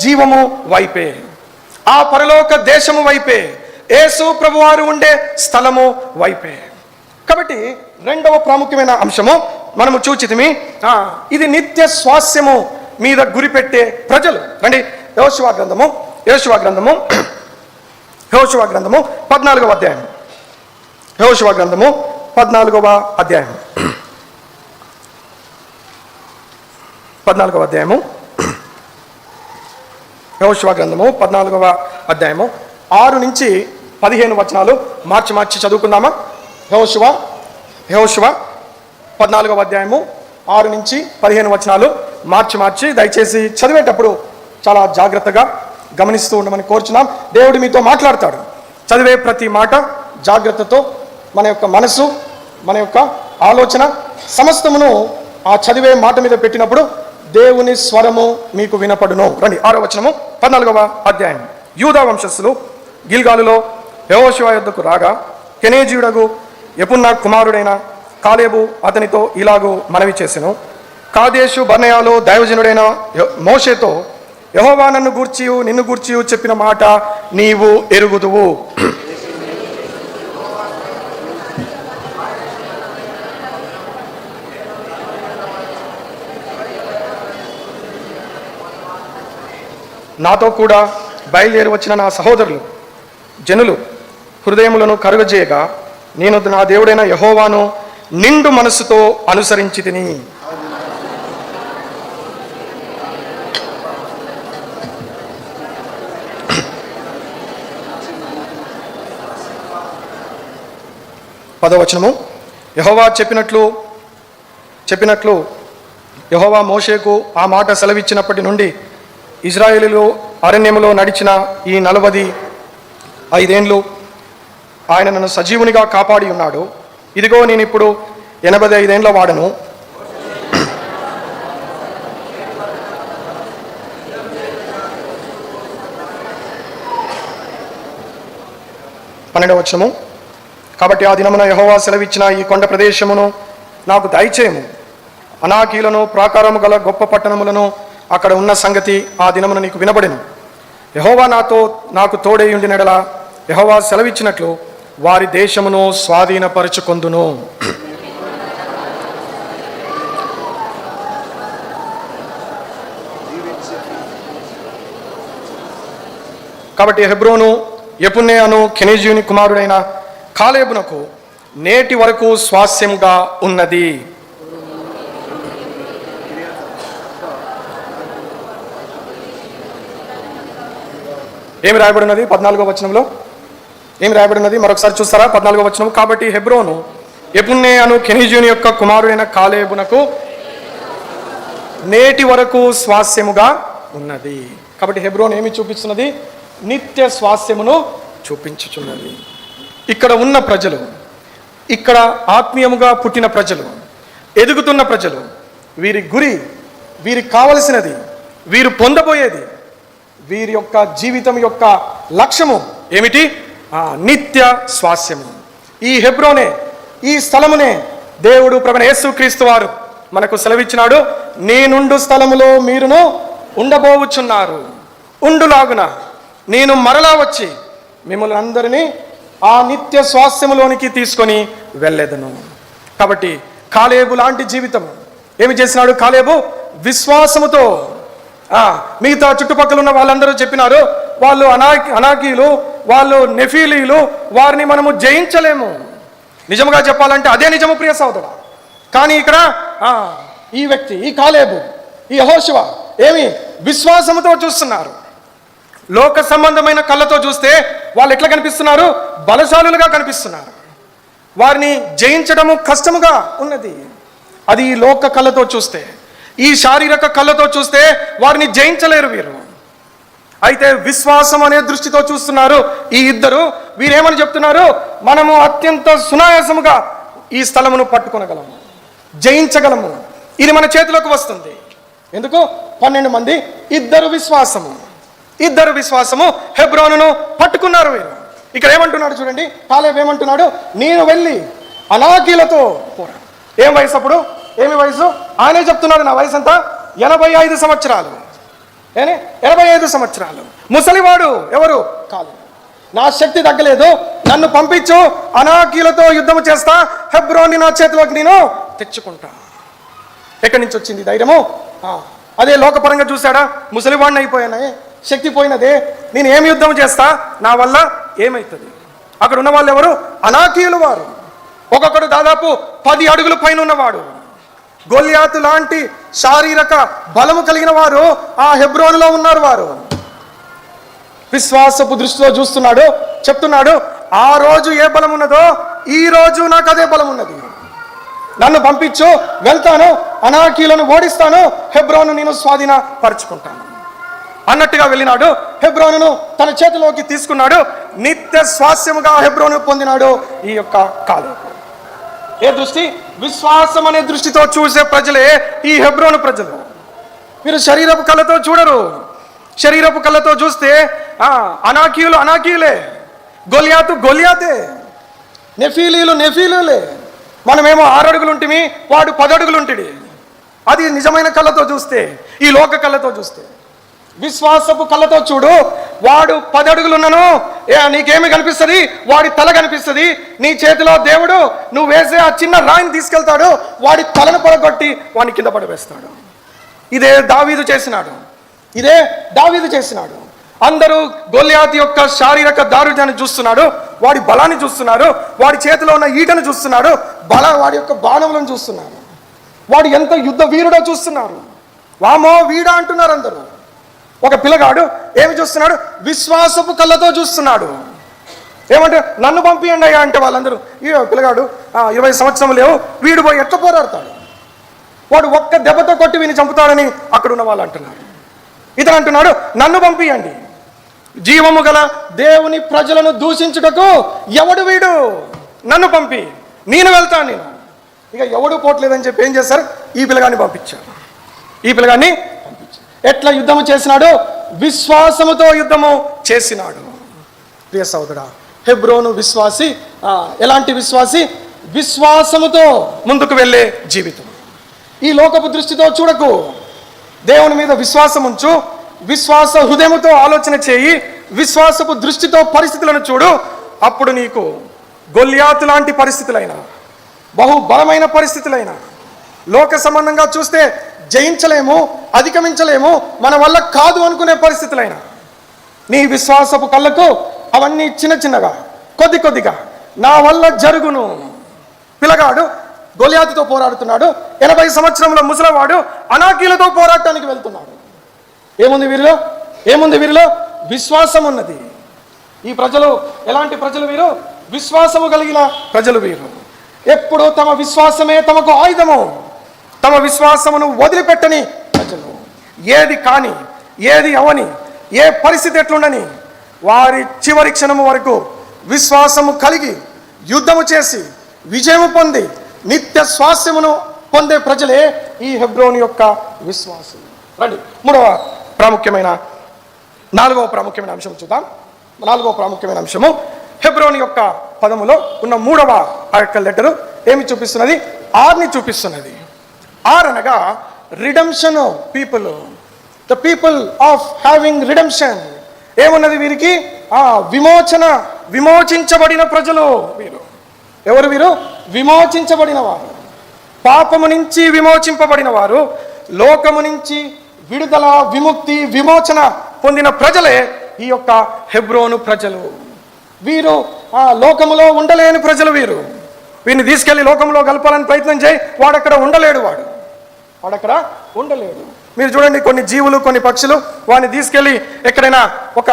జీవము వైపే, ఆ పరలోక దేశము వైపే, యేసు ప్రభువారు ఉండే స్థలము వైపే. కాబట్టి 2వ ప్రాముఖ్యమైన అంశము మనము చూచితిమి, ఇది నిత్య స్వాస్యము మీద గురిపెట్టే ప్రజలు. రండి, యెహోషువ గ్రంథము 14వ అధ్యాయం. యెహోషువ గ్రంథము 14వ అధ్యాయం. 14వ అధ్యాయము. యెహోషువ గ్రంథము 14వ అధ్యాయము 6 నుంచి 15 వచనాలు మార్చి చదువుకుందామా? యెహోషువ 14వ అధ్యాయము 6 నుంచి 15 వచనాలు మార్చి దయచేసి చదివేటప్పుడు చాలా జాగ్రత్తగా గమనిస్తూ ఉండమని కోరుచున్నాం. దేవుడు మీతో మాట్లాడతాడు. చదివే ప్రతి మాట జాగ్రత్తతో మన యొక్క మనసు, మన యొక్క ఆలోచన సమస్తమును ఆ చదివే మాట మీద పెట్టినప్పుడు దేవుని స్వరము మీకు వినపడును. రండి, 6వ వచనము 14వ అధ్యాయం. యూదా వంశస్థులు గిల్గాలులో యెహోషువ యొద్దకు రాగా కెనేజీయుడగు యెఫున్నె కుమారుడైన కాలేబు అతనితో ఇలాగూ మనవి చేసెను. కాదేశు బర్నేయాలో దైవజనుడైన మోషేతో యెహోవా నన్ను గూర్చియు నిన్ను గూర్చియు చెప్పిన మాట నీవు ఎరుగుదువు. నాతో కూడా బయలుదేరి వచ్చిన నా సహోదరులు జనులు హృదయములను కరుగజేయగా నేను నా దేవుడైన యెహోవాను నిండు మనస్సుతో అనుసరించి తిని. పదవచనము, యెహోవా చెప్పినట్లు యెహోవా మోషేకు ఆ మాట సెలవిచ్చినప్పటి నుండి ఇశ్రాయేలీయులు అరణ్యములో నడిచిన ఈ 45 ఆయన నన్ను సజీవునిగా కాపాడి ఉన్నాడు. ఇదిగో నేను ఇప్పుడు 85 ఏండ్ల వాడను. పన్నెండవచనము, కాబట్టి ఆ దినమున యెహోవా సెలవిచ్చిన ఈ కొండ ప్రదేశమును నాకు దయచేయము. అనాకీలను ప్రాకారము గల గొప్ప పట్టణములను అక్కడ ఉన్న సంగతి ఆ దినమున నీకు వినబడెను. యెహోవా నాకు తోడై ఉండినడల యెహోవా సెలవిచ్చినట్లు వారి దేశమును స్వాధీనపరచుకొందును. కాబట్టి హెబ్రోను యెఫున్నె అను కెనెజీయుని కుమారుడైన కాలేబునకు నేటి వరకు స్వాస్యముగా ఉన్నది. ఏమి రాయబడినది 14వ వచనంలో? ఏమి రాయబడినది మరొకసారి చూస్తారా? 14వ వచనం, కాబట్టి హెబ్రోను యెఫున్నె అను కెనెజీయుని యొక్క కుమారుడైన కాలేబునకు నేటి వరకు స్వాస్యముగా ఉన్నది. కాబట్టి హెబ్రోను ఏమి చూపిస్తున్నది? నిత్య స్వాస్యమును చూపించుచున్నది. ఇక్కడ ఉన్న ప్రజలు, ఇక్కడ ఆత్మీయముగా పుట్టిన ప్రజలు, ఎదుగుతున్న ప్రజలు, వీరి గురి, వీరికి కావలసినది, వీరు పొందబోయేది, వీరి యొక్క జీవితం యొక్క లక్ష్యము ఏమిటి? నిత్య స్వాస్యము. ఈ హెబ్రోనే, ఈ స్థలమునే దేవుడు ప్రభువైన యేసుక్రీస్తు వారు మనకు సెలవిచ్చినాడు. నేనుండు స్థలములో మీరును ఉండబోవుచున్నారు. ఉండులాగున నేను మరలా వచ్చి మిమ్మల్ని అందరినీ ఆ నిత్య స్వాస్యములోనికి తీసుకొని వెళ్ళేదను. కాబట్టి కాలేబు లాంటి జీవితం ఏమి చేసినాడు? కాలేబు విశ్వాసముతో, మిగతా చుట్టుపక్కల ఉన్న వాళ్ళందరూ చెప్పినారు వాళ్ళు అనాకీలు, వాళ్ళు నెఫీలీలు, వారిని మనము జయించలేము. నిజముగా చెప్పాలంటే అదే నిజము ప్రియ సోదరుడా. కానీ ఇక్కడ ఈ వ్యక్తి, ఈ కాలేబు, ఈ యెహోషువ ఏమి విశ్వాసముతో చూస్తున్నారు. లోక సంబంధమైన కళ్ళతో చూస్తే వాళ్ళు ఎట్లా కనిపిస్తున్నారు? బలశాలులుగా కనిపిస్తున్నారు. వారిని జయించడము కష్టముగా ఉన్నది. అది ఈ లోక కళ్ళతో చూస్తే, ఈ శారీరక కళ్ళతో చూస్తే వారిని జయించలేరు వీరు. అయితే విశ్వాసం అనే దృష్టితో చూస్తున్నారు ఈ ఇద్దరు. వీరేమని చెప్తున్నారు? మనము అత్యంత సునాయాసముగా ఈ స్థలమును పట్టుకొనగలము, జయించగలము, ఇది మన చేతిలోకి వస్తుంది. ఎందుకు? 12 మంది, ఇద్దరు విశ్వాసము హెబ్రోనును పట్టుకున్నారు వీరు. ఇక్కడ ఏమంటున్నాడు చూడండి, కాలేబు ఏమంటున్నాడు? నేను వెళ్ళి అనాకీలతో పోరాడు. ఏం వయసు అప్పుడు? ఏమి వయసు? ఆయనే చెప్తున్నాడు, నా వయసు అంతా 85 సంవత్సరాలు. 85 సంవత్సరాలు. ముసలివాడు ఎవరు? కాలేబు. నా శక్తి తగ్గలేదు, నన్ను పంపించు, అనాకీలతో యుద్ధం చేస్తా, హెబ్రోన్ని నా చేతిలోకి నేను తెచ్చుకుంటా. ఎక్కడి నుంచి వచ్చింది ధైర్యము? అదే లోకపరంగా చూశాడా? ముసలివాడిని అయిపోయానే, శక్తి పోయినదే, నేను ఏమి యుద్ధం చేస్తా, నా వల్ల ఏమవుతుంది? అక్కడ ఉన్న వాళ్ళు ఎవరు? అనాకీయులు వారు. ఒక్కొక్కడు దాదాపు 10 అడుగుల పైన ఉన్నవాడు. గొల్యాతు లాంటి శారీరక బలము కలిగిన వారు ఆ హెబ్రోనులో ఉన్నారు. వారు విశ్వాసపు దృష్టిలో చూస్తున్నాడు, చెప్తున్నాడు, ఆ రోజు ఏ బలం ఉన్నదో ఈ రోజు నాకు అదే బలం ఉన్నది. నన్ను పంపించు, వెళ్తాను, అనాకీలను ఓడిస్తాను, హెబ్రోను నేను స్వాధీనపరుచుకుంటాను అన్నట్టుగా వెళ్ళినాడు. హెబ్రోనును తన చేతిలోకి తీసుకున్నాడు. నిత్య స్వాస్యముగా హెబ్రోను పొందినాడు ఈ యొక్క కాలేబు. ఏ దృష్టి? విశ్వాసం అనే దృష్టితో చూసే ప్రజలే ఈ హెబ్రోను ప్రజలు. మీరు శరీరపు కళ్ళతో చూడరు. శరీరపు కళ్ళతో చూస్తే అనాకీయులే, గొల్యాతే, నెఫీలీలే. మనమేమో 6 అడుగులు ఉంటిమి, వాడు 10 అడుగులు ఉంటిడి. అది నిజమైన కళ్ళతో చూస్తే, ఈ లోక కళ్ళతో చూస్తే. విశ్వాసపు కళ్ళతో చూడు. వాడు 10 అడుగులున్నను నీకేమి కనిపిస్తుంది? వాడి తల కనిపిస్తుంది. నీ చేతిలో దేవుడు నువ్వు వేసే ఆ చిన్న రాయిని తీసుకెళ్తాడు, వాడి తలను పడగొట్టి వాడిని కింద పడవేస్తాడు. ఇదే దావీదు చేసినాడు. అందరూ గొల్యాతు యొక్క శారీరక దారుణ్యాన్ని చూస్తున్నాడు, వాడి బలాన్ని చూస్తున్నారు, వాడి చేతిలో ఉన్న ఈటను చూస్తున్నాడు, వాడి యొక్క బాణములను చూస్తున్నారు, వాడు ఎంత యుద్ధ వీరుడో చూస్తున్నారు. వామో వీడా అంటున్నారు అందరూ. ఒక పిల్లగాడు ఏమి చూస్తున్నాడు? విశ్వాసపు కళ్ళతో చూస్తున్నాడు. ఏమంటే నన్ను పంపియండి అయ్యా అంటే వాళ్ళందరూ, ఈ పిల్లగాడు 20 సంవత్సరం లేవు, వీడు పోయి ఎట్లా పోరాడతాడు, వాడు ఒక్క దెబ్బతో కొట్టి వీని చంపుతాడని అక్కడ ఉన్న వాళ్ళు అంటున్నారు. ఇతను అంటున్నాడు నన్ను పంపియండి. జీవము గల దేవుని ప్రజలను దూషించుటకు ఎవడు వీడు? నన్ను పంపి నేను వెళ్తాను. ఇక ఎవడు పోట్లేదని చెప్పి ఏం చేశారు? ఈ పిల్లగాన్ని పంపించారు. ఎట్లా యుద్ధము చేసినాడు? విశ్వాసముతో యుద్ధము చేసినాడు. ప్రియ సోదరా, హెబ్రోను విశ్వాసి. ఎలాంటి విశ్వాసి? విశ్వాసముతో ముందుకు వెళ్ళే జీవితం. ఈ లోకపు దృష్టితో చూడకు, దేవుని మీద విశ్వాసం ఉంచు, విశ్వాస హృదయముతో ఆలోచన చేయి, విశ్వాసపు దృష్టితో పరిస్థితులను చూడు. అప్పుడు నీకు గొల్యాతు లాంటి పరిస్థితులైనా, బహుబలమైన పరిస్థితులైనా, లోక సంబంధంగా చూస్తే జయించలేము, అధిగమించలేము, మన వల్ల కాదు అనుకునే పరిస్థితులైనా, నీ విశ్వాసపు కళ్ళకు అవన్నీ చిన్న చిన్నగా, కొద్ది కొద్దిగా నా వల్ల జరుగును. పిల్లగాడు గొల్యాతుతో పోరాడుతున్నాడు. 80 సంవత్సరంలో ముసలవాడు అనాకీలతో పోరాటానికి వెళ్తున్నాడు. ఏముంది వీరిలో? విశ్వాసం ఉన్నది. ఈ ప్రజలు ఎలాంటి ప్రజలు? వీరు విశ్వాసము కలిగిన ప్రజలు. వీరు ఎప్పుడు తమ విశ్వాసమే తమకు ఆయుధము, తమ విశ్వాసమును వదిలిపెట్టని ప్రజలు. ఏది కాని, ఏది అవని, ఏ పరిస్థితి ఎట్లుండని వారి చివరి క్షణము వరకు విశ్వాసము కలిగి యుద్ధము చేసి విజయము పొంది నిత్య స్వాస్యమును పొందే ప్రజలే ఈ హెబ్రోను యొక్క విశ్వాసం. రండి, నాలుగవ ప్రాముఖ్యమైన అంశం చూద్దాం. 4వ ప్రాముఖ్యమైన అంశము హెబ్రోను యొక్క పదములో ఉన్న 3వ లెటరు ఏమి చూపిస్తున్నది? ఆర్ని చూపిస్తున్నది. ఆర్ అనగా redemption people, the people of having redemption. ఏమున్నది వీరికి? విమోచించబడిన ప్రజలు. ఎవరు వీరు? విమోచించబడిన వారు, పాపము నుంచి విమోచింపబడిన వారు, లోకము నుంచి విడుదల, విముక్తి, విమోచన పొందిన ప్రజలే ఈ యొక్క హెబ్రోను ప్రజలు. వీరు లోకములో ఉండలేని ప్రజలు. వీరిని తీసుకెళ్లి లోకంలో కలపాలని ప్రయత్నం చేయి, వాడక్కడ ఉండలేడు. మీరు చూడండి, కొన్ని జీవులు, కొన్ని పక్షులు, వాడిని తీసుకెళ్లి ఎక్కడైనా ఒక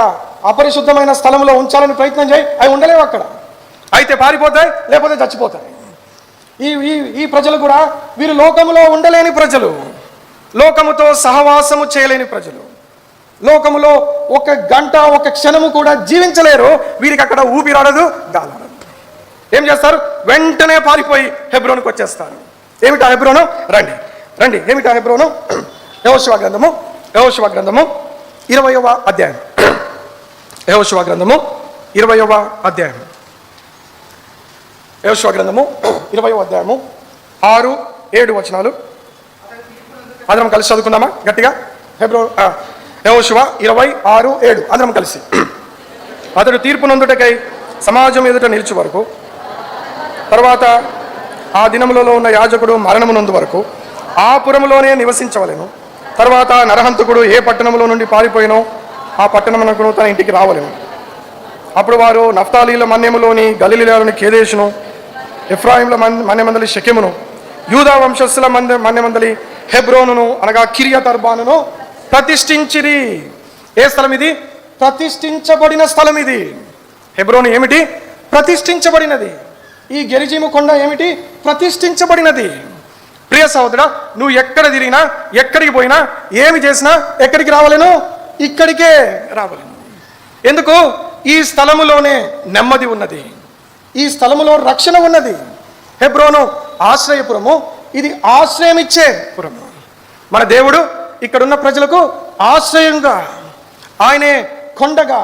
అపరిశుద్ధమైన స్థలంలో ఉంచాలని ప్రయత్నం చేయి, అవి ఉండలేవు అక్కడ. అయితే పారిపోతాయి, లేకపోతే చచ్చిపోతాయి. ఈ ప్రజలు కూడా వీరు లోకములో ఉండలేని ప్రజలు, లోకముతో సహవాసము చేయలేని ప్రజలు, లోకములో ఒక గంట, ఒక క్షణము కూడా జీవించలేరు. వీరికి అక్కడ ఊపిరాడదు, గాలాడదు. ఏం చేస్తారు? వెంటనే పారిపోయి హెబ్రోనుకు వచ్చేస్తారు. ఏమిటా హెబ్రోను? రండి ఏమిటా హెబ్రోను? యెహోషువ గ్రంథము 20వ అధ్యాయం. యెహోషువ గ్రంథము 20వ అధ్యాయం. యెహోషువ గ్రంథము 20వ అధ్యాయము 6-7 వచనాలు అందరం కలిసి చదువుకుందామా గట్టిగా? యెహోషువ 20:6-7 అందరం కలిసి. అతడు తీర్పు నొందుటకై సమాజం ఎదుట నిలిచి వరకు, తర్వాత ఆ దినములలో ఉన్న యాజకుడు మరణము నొందు వరకు ఆ పురములోనే నివసించవలెను. తర్వాత నరహంతకుడు ఏ పట్టణంలో నుండి పారిపోయినో ఆ పట్టణమునకు తన ఇంటికి రావలెను. అప్పుడు వారు నఫ్తాలీల మన్యములోని గలిలీలోని కేదేశును, ఎఫ్రాయిముల మన్యమందలి షెకెమును, యూదా వంశస్థుల మన్యమందలి హెబ్రోనును అనగా కిరియత్ అర్బానును ప్రతిష్ఠించిరి. ఏ స్థలం ఇది? ప్రతిష్ఠించబడిన స్థలం ఇది. హెబ్రోను ఏమిటి? ప్రతిష్ఠించబడినది. ఈ గెరిజీము కొండ ఏమిటి? ప్రతిష్ఠించబడినది. ప్రియ సహోదరా, నువ్వు ఎక్కడ తిరిగినా, ఎక్కడికి పోయినా, ఏమి చేసినా ఎక్కడికి రావలేను? ఇక్కడికే రావలేను. ఎందుకు? ఈ స్థలములోనే నెమ్మది ఉన్నది, ఈ స్థలములో రక్షణ ఉన్నది. హెబ్రోను ఆశ్రయపురము, ఇది ఆశ్రయమిచ్చే పురము. మన దేవుడు ఇక్కడున్న ప్రజలకు ఆశ్రయంగా, ఆయనే కొండగా,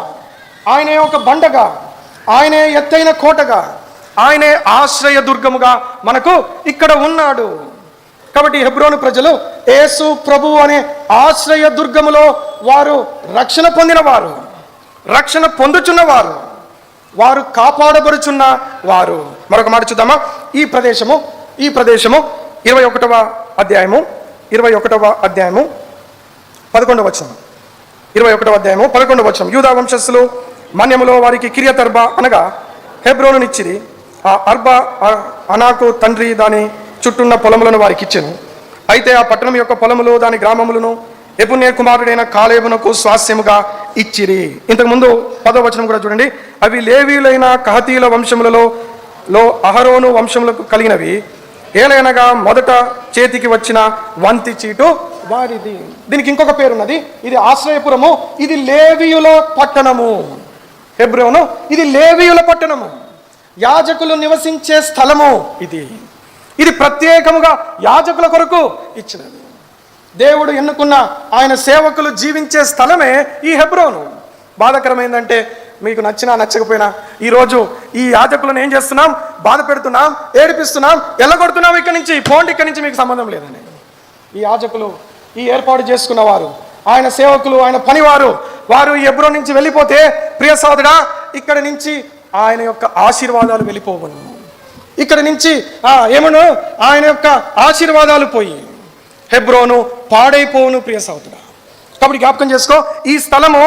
ఆయనే ఒక బండగా, ఆయనే ఎత్తైన కోటగా, ఆయనే ఆశ్రయ దుర్గముగా మనకు ఇక్కడ ఉన్నాడు. కాబట్టి హెబ్రోను ప్రజలు యేసు ప్రభువు అనే ఆశ్రయ దుర్గములో వారు రక్షణ పొందినవారు, రక్షణ పొందుచున్నవారు, వారు కాపాడబడుచున్న వారు. మరొక మాట చూద్దామా? ఈ ప్రదేశము 21వ అధ్యాయము 11వ వచనం. 21వ అధ్యాయము 11వ వచనం. యూదా వంశస్థులు మన్యములో వారికి కిరియతర్బ అనగా హెబ్రోనునిచ్చిరి. ఆ అర్బా అనాకు తండ్రి దాని చుట్టూన్న పొలములను వారికి ఇచ్చెను. అయితే ఆ పట్టణం యొక్క పొలములు దాని గ్రామములను యెఫున్నె కుమారుడైన కాలేబునకు స్వాస్యముగా ఇచ్చిరి. ఇంతకుముందు 10వ వచనం కూడా చూడండి. అవి లేవీయులైన కహతీల వంశములలో అహరోను వంశములకు కలిగినవి. ఏలైనగా మొదట చేతికి వచ్చిన వంతి చీటు వారిది. దీనికి ఇంకొక పేరున్నది. ఇది ఆశ్రయపురము, ఇది లేవీయుల పట్టణము. హెబ్రోను ఇది లేవీయుల పట్టణము, యాజకులు నివసించే స్థలము. ఇది ప్రత్యేకముగా యాజకుల కొరకు ఇచ్చినది. దేవుడు ఎన్నుకున్న ఆయన సేవకులు జీవించే స్థలమే ఈ హెబ్రోను. బాధాకరమైందంటే, మీకు నచ్చినా నచ్చకపోయినా ఈరోజు ఈ యాజకులను ఏం చేస్తున్నాం? బాధ పెడుతున్నాం, ఏడిపిస్తున్నాం, ఎల్లగొడుతున్నాం. ఇక్కడి నుంచి పోండి, ఇక్కడి నుంచి మీకు సంబంధం లేదని. ఈ యాజకులు, ఈ ఏర్పాటు చేసుకున్న వారు, ఆయన సేవకులు, ఆయన పనివారు, వారు ఈ హెబ్రోను నుంచి వెళ్ళిపోతే, ప్రియ సోదరుడా, ఇక్కడి నుంచి ఆయన యొక్క ఆశీర్వాదాలు వెళ్ళిపోవును. ఇక్కడి నుంచి ఏమను ఆయన యొక్క ఆశీర్వాదాలు పోయి హెబ్రోను పాడైపోవును. ప్రియ సోదరుడా, కాబట్టి జ్ఞాపకం చేసుకో, ఈ స్థలము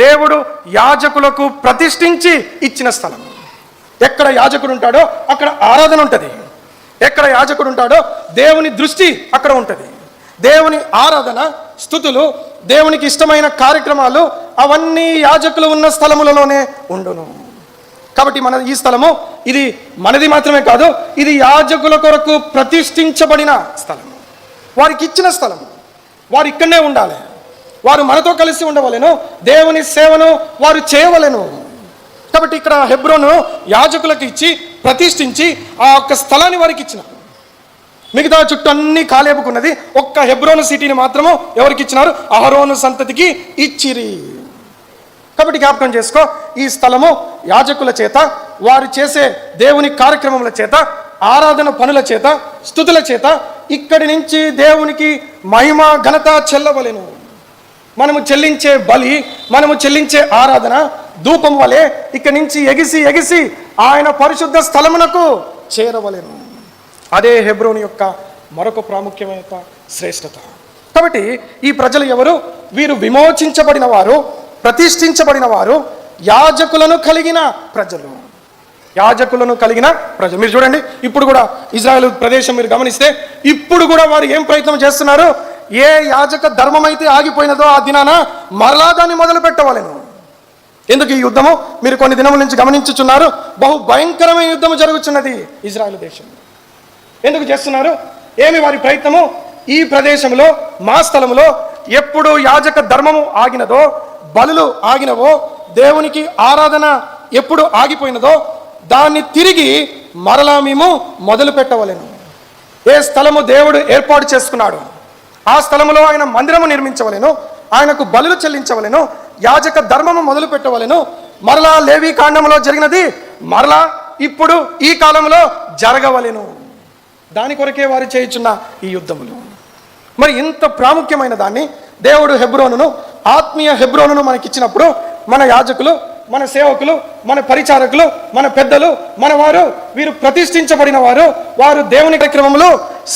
దేవుడు యాజకులకు ప్రతిష్ఠించి ఇచ్చిన స్థలం. ఎక్కడ యాజకుడు ఉంటాడో అక్కడ ఆరాధన ఉంటుంది. ఎక్కడ యాజకుడు ఉంటాడో దేవుని దృష్టి అక్కడ ఉంటుంది. దేవుని ఆరాధన, స్తుతులు, దేవునికి ఇష్టమైన కార్యక్రమాలు అవన్నీ యాజకులు ఉన్న స్థలములలోనే ఉండును. కాబట్టి ఈ స్థలము ఇది మనది మాత్రమే కాదు, ఇది యాజకుల కొరకు ప్రతిష్ఠించబడిన స్థలం, వారికి ఇచ్చిన స్థలం. వారు ఇక్కడనే ఉండాలి, వారు మనతో కలిసి ఉండవలెను, దేవుని సేవను వారు చేయవలెను. కాబట్టి ఇక్కడ హెబ్రోను యాజకులకు ఇచ్చి ప్రతిష్ఠించి ఆ ఒక్క స్థలాన్ని వారికి ఇచ్చిన. మిగతా చుట్టూ అన్ని కాలేపుకున్నది, ఒక్క హెబ్రోను సిటీని మాత్రము ఎవరికి ఇచ్చినారు? అహరోను సంతతికి ఇచ్చిరి. కాబట్టి జ్ఞాపకం చేసుకో, ఈ స్థలము యాజకుల చేత, వారు చేసే దేవుని కార్యక్రమముల చేత, ఆరాధన పనుల చేత, స్తుతుల చేత ఇక్కడి నుంచి దేవునికి మహిమ ఘనత చెల్లవలెను. మనము చెల్లించే బలి, మనము చెల్లించే ఆరాధన ధూపం వలె ఇక్కడి నుంచి ఎగిసి ఎగిసి ఆయన పరిశుద్ధ స్థలమునకు చేరవలెను. అదే హెబ్రోను యొక్క మరొక ప్రాముఖ్యమైన శ్రేష్టత. కాబట్టి ఈ ప్రజలు ఎవరు? వీరు విమోచించబడిన వారు, ప్రతిష్ఠించబడిన వారు, యాజకులను కలిగిన ప్రజలు. యాజకులను కలిగిన ప్రజలు. మీరు చూడండి, ఇప్పుడు కూడా ఇజ్రాయెల్ ప్రదేశం మీరు గమనిస్తే ఇప్పుడు కూడా వారు ఏం ప్రయత్నం చేస్తున్నారు? ఏ యాజక ధర్మం అయితే ఆగిపోయినదో ఆ దినాన మరలా దాన్ని మొదలు పెట్టవలెను. ఎందుకు ఈ యుద్ధము? మీరు కొన్ని దినముల నుంచి గమనించుచున్నారు. బహు భయంకరమైన యుద్ధము జరుగుతున్నది ఇజ్రాయెల్ దేశం. ఎందుకు చేస్తున్నారు? ఏమి వారి ప్రయత్నము? ఈ ప్రదేశంలో, మా స్థలంలో ఎప్పుడు యాజక ధర్మము ఆగినదో, బలులు ఆగినవో, దేవునికి ఆరాధన ఎప్పుడు ఆగిపోయినదో దాన్ని తిరిగి మరలా మేము మొదలు పెట్టవలెను. ఏ స్థలము దేవుడు ఏర్పాటు చేసుకున్నాడు ఆ స్థలములో ఆయన మందిరము నిర్మించవలెను, ఆయనకు బలులు చెల్లించవలెను, యాజక ధర్మము మొదలు పెట్టవలెను. మరలా లేవీ కాండములో జరిగినది మరలా ఇప్పుడు ఈ కాలంలో జరగవలెను. దాని కొరకే వారు చేయుచున్న ఈ యుద్ధములు. మరి ఇంత ప్రాముఖ్యమైన దాన్ని దేవుడు హెబ్రోనును, ఆత్మీయ హెబ్రోనును మనకిచ్చినప్పుడు మన యాజకులు, మన సేవకులు, మన పరిచారకులు, మన పెద్దలు, మన వారు, వీరు ప్రతిష్ఠించబడిన వారు, వారు దేవుని కార్యక్రమములు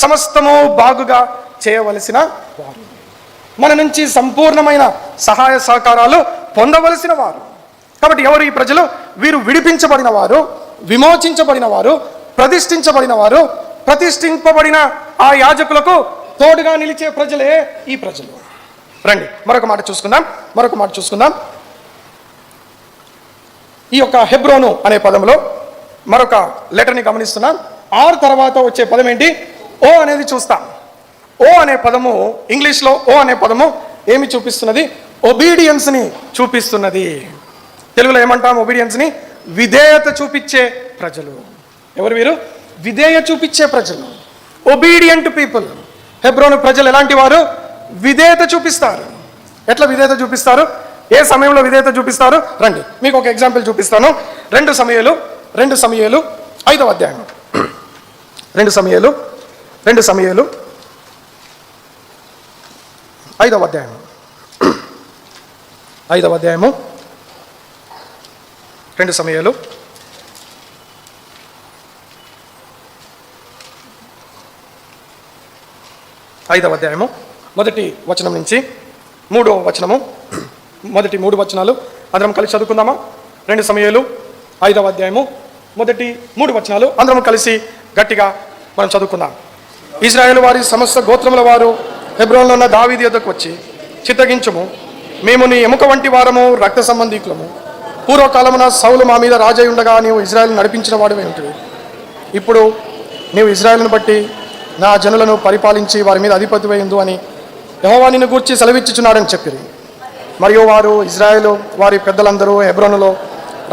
సమస్తము బాగుగా చేయవలసిన వారు, మన నుంచి సంపూర్ణమైన సహాయ సహకారాలు పొందవలసిన వారు. కాబట్టి ఎవరు ఈ ప్రజలు? వీరు విడిపించబడిన వారు, విమోచించబడిన వారు, ప్రతిష్ఠించబడిన వారు. ప్రతిష్ఠింపబడిన ఆ యాజకులకు తోడుగా నిలిచే ప్రజలే ఈ ప్రజలు. రండి మరొక మాట చూసుకుందాం. ఈ యొక్క హెబ్రోను అనే పదంలో మరొక లెటర్ని గమనిస్తున్నాం. ఆర్ తర్వాత వచ్చే పదం ఏంటి? ఓ అనేది చూస్తాం. ఓ అనే పదము, ఇంగ్లీష్లో ఓ అనే పదము ఏమి చూపిస్తున్నది? ఒబీడియన్స్ని చూపిస్తున్నది. తెలుగులో ఏమంటాం? ఒబీడియన్స్ని విధేయత చూపించే ప్రజలు. ఎవరు వీరు? విధేయత చూపించే ప్రజలు, ఒబీడియంట్ పీపుల్. హెబ్రోను ప్రజలు ఎలాంటి వారు? విధేయత చూపిస్తారు. ఎట్లా విధేయత చూపిస్తారు? ఏ సమయంలో విధేయత చూపిస్తారు? రండి మీకు ఒక ఎగ్జాంపుల్ చూపిస్తాను. 2 సమూయేలు 5వ అధ్యాయం. 2 సమూయేలు 5వ అధ్యాయం 5వ అధ్యాయము 2 సమయాలు 5వ అధ్యాయము మొదటి వచనం నుంచి 3వ వచనము, మొదటి 3 వచనాలు అందరం కలిసి చదువుకుందామా? 2 సమయాలు 5వ అధ్యాయము మొదటి 3 వచనాలు అందరం కలిసి గట్టిగా మనం చదువుకుందాం. ఇశ్రాయేలు వారి సమస్త గోత్రముల వారు హెబ్రోన్లో ఉన్న దావీదు యొద్దకు వచ్చి, చిత్తగించుము, మేము నీ ఎముక వంటి వారము, రక్త సంబంధీకులము. పూర్వకాలమున సౌలు మా మీద రాజై ఉండగా నీవు ఇశ్రాయేలును నడిపించిన వాడివై ఉంటివి. ఇప్పుడు నీవు ఇశ్రాయేలును బట్టి నా జనులను పరిపాలించి వారి మీద అధిపతివై ఉండు అని యెహోవా నిన్ను గూర్చి సెలవిచ్చుచున్నాడని చెప్పిరి. మరియు వారు ఇశ్రాయేలు వారి పెద్దలందరూ హెబ్రోనులో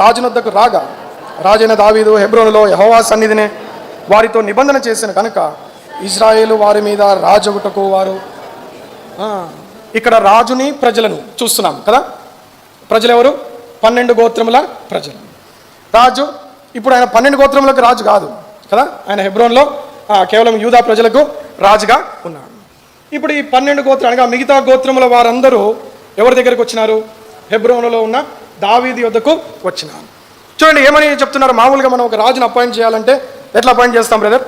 రాజునొద్దకు రాగా, రాజైన దావీదు హెబ్రోనులో యెహోవా సన్నిధినే వారితో నిబంధన చేసిన కనుక ఇశ్రాయేలు వారి మీద రాజుగుటకు వారు. ఇక్కడ రాజుని ప్రజలను చూస్తున్నాం కదా. ప్రజలు ఎవరు? 12 గోత్రముల ప్రజలు. రాజు ఇప్పుడు ఆయన 12 గోత్రములకు రాజు కాదు కదా, ఆయన హెబ్రోన్లో కేవలం యూదా ప్రజలకు రాజుగా ఉన్నాడు. ఇప్పుడు ఈ 12 గోత్రాలు అనగా మిగతా గోత్రముల వారందరూ ఎవరి దగ్గరికి వచ్చినారు? హెబ్రోనులో ఉన్న దావీదు యొద్దకు వచ్చినారు. చూడండి ఏమని చెప్తున్నారు. మామూలుగా మనం ఒక రాజును అపాయింట్ చేయాలంటే ఎట్లా అపాయింట్ చేస్తాం బ్రదర్?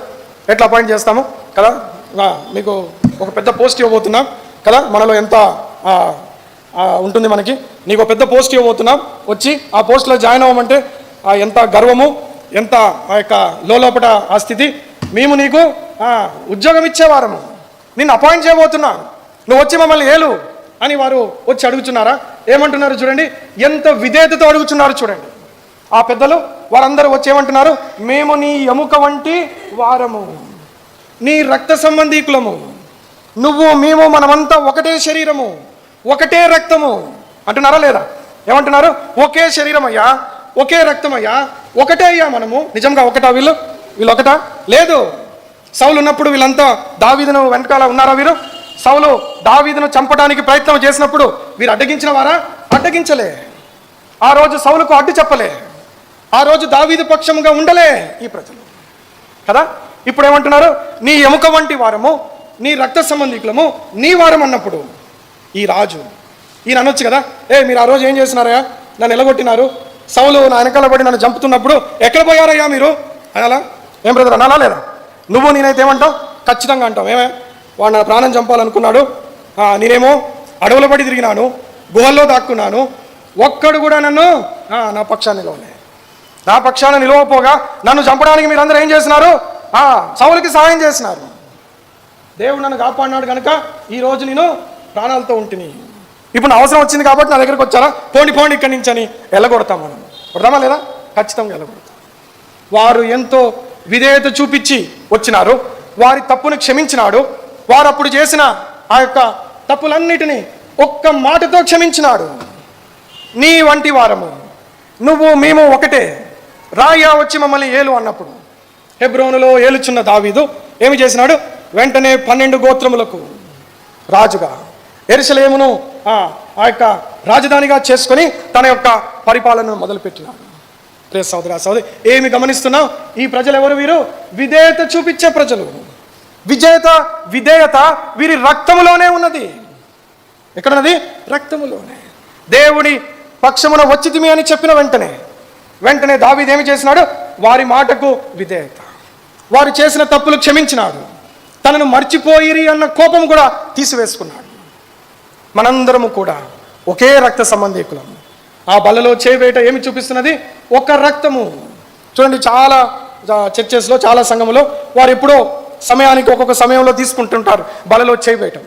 ఎట్లా అపాయింట్ చేస్తాము కదా? మీకు ఒక పెద్ద పోస్ట్ ఇవ్వబోతున్నాం కదా, మనలో ఎంత ఉంటుంది మనకి. నీకు ఒక పెద్ద పోస్ట్ ఇవ్వబోతున్నాం, వచ్చి ఆ పోస్ట్లో జాయిన్ అవ్వమంటే ఎంత గర్వము, ఎంత ఆ యొక్క లోపట ఆ స్థితి. మేము నీకు ఉద్యోగం ఇచ్చేవారము, నిన్ను అపాయింట్ చేయబోతున్నా, నువ్వు వచ్చి మమ్మల్ని ఏలు అని వారు వచ్చి అడుగుతున్నారా? ఏమంటున్నారు చూడండి, ఎంత విధేయతతో అడుగుతున్నారు చూడండి. ఆ పెద్దలు వారందరూ వచ్చి ఏమంటున్నారు? మేము నీ ఎముక వంటి వారము, నీ రక్త సంబంధీకులము, నువ్వు మేము మనమంతా ఒకటే శరీరము, ఒకటే రక్తము అంటున్నారా లేదా? ఏమంటున్నారు? ఒకే శరీరం అయ్యా, ఒకే రక్తం అయ్యా, ఒకటే అయ్యా మనము. నిజంగా ఒకటా? వీళ్ళు ఒకటా? లేదు. సౌలు ఉన్నప్పుడు వీళ్ళంతా దావీదును వెనకాల ఉన్నారా? వీరు సౌలు దావీదును చంపడానికి ప్రయత్నం చేసినప్పుడు వీరు అడ్డగించిన వారా? అడ్డగించలే. ఆ రోజు సౌలుకు అడ్డు చెప్పలే. ఆ రోజు దావీదు పక్షంగా ఉండలే ఈ ప్రజలు కదా. ఇప్పుడు ఏమంటున్నారు? నీ ఎముక వంటి వారము, నీ రక్త సంబంధికులము, నీ వారం అన్నప్పుడు ఈ రాజు ఈయన అనొచ్చు కదా, మీరు ఆ రోజు ఏం చేస్తున్నారయ్యా? నన్ను ఎలగొట్టినారు, సౌలు నా వెనకాల పడి నన్ను చంపుతున్నప్పుడు ఎక్కడ పోయారయ్యా మీరు అనాలా? ఏం బ్రదర్ అనాలా లేదా? నువ్వు నేనైతే ఏమంటావు? ఖచ్చితంగా అంటావు. ఏమే వాడు నా ప్రాణం చంపాలనుకున్నాడు, నేనేమో అడవుల పడి తిరిగినాను, గుహల్లో దాక్కున్నాను, ఒక్కడు కూడా నన్ను నా పక్షాన్ని నిలవలే. నా పక్షాన నిలవపోగా నన్ను చంపడానికి మీరందరూ ఏం చేసినారు? సౌలుకి సహాయం చేసినారు. దేవుడు నన్ను కాపాడినాడు కనుక ఈరోజు నేను ప్రాణాలతో ఉంటుని. ఇప్పుడు నా అవసరం వచ్చింది కాబట్టి నా దగ్గరికి వచ్చారా? పోండి ఇక్కడి నుంచి అని వెళ్ళగొడతాం. మనం కొడతామా లేదా? ఖచ్చితంగా వెళ్ళగొడతాం. వారు ఎంతో విధేయత చూపించి వచ్చినారు, వారి తప్పును క్షమించినాడు. వారు అప్పుడు చేసిన ఆ యొక్క తప్పులన్నిటినీ ఒక్క మాటతో క్షమించినాడు. నీ వంటి వారము, నువ్వు మేము ఒకటే, రాయ్యా వచ్చి మమ్మల్ని ఏలు అన్నప్పుడు హెబ్రోనులో ఏలుచున్న దావీదు ఏమి చేసినాడు? వెంటనే 12 గోత్రములకు రాజుగా యెరూషలేమును ఆ యొక్క రాజధానిగా చేసుకొని తన యొక్క పరిపాలనను మొదలుపెట్టినాడు. ప్రియ సోదరా సోదరి, ఏమి గమనిస్తున్నావు? ఈ ప్రజలు ఎవరు? వీరు విధేయత చూపించే ప్రజలు. విధేయత వీరి రక్తములోనే ఉన్నది. ఎక్కడున్నది? రక్తములోనే. దేవుడి పక్షమున వచ్చితిమి అని చెప్పిన వెంటనే దావీదు ఏమి చేసినాడు? వారి మాటకు విధేయత, వారు చేసిన తప్పులు క్షమించినాడు, తనను మర్చిపోయిరి అన్న కోపం కూడా తీసివేసుకున్నాడు. మనందరము కూడా ఒకే రక్త సంబంధీకులము. ఆ బలలో చేయవేట ఏమి చూపిస్తున్నది? ఒక రక్తము. చూడండి, చాలా చర్చెస్లో, చాలా సంఘములో వారు ఎప్పుడో సమయానికి ఒక్కొక్క సమయంలో తీసుకుంటుంటారు బలలో చేయవేయటం.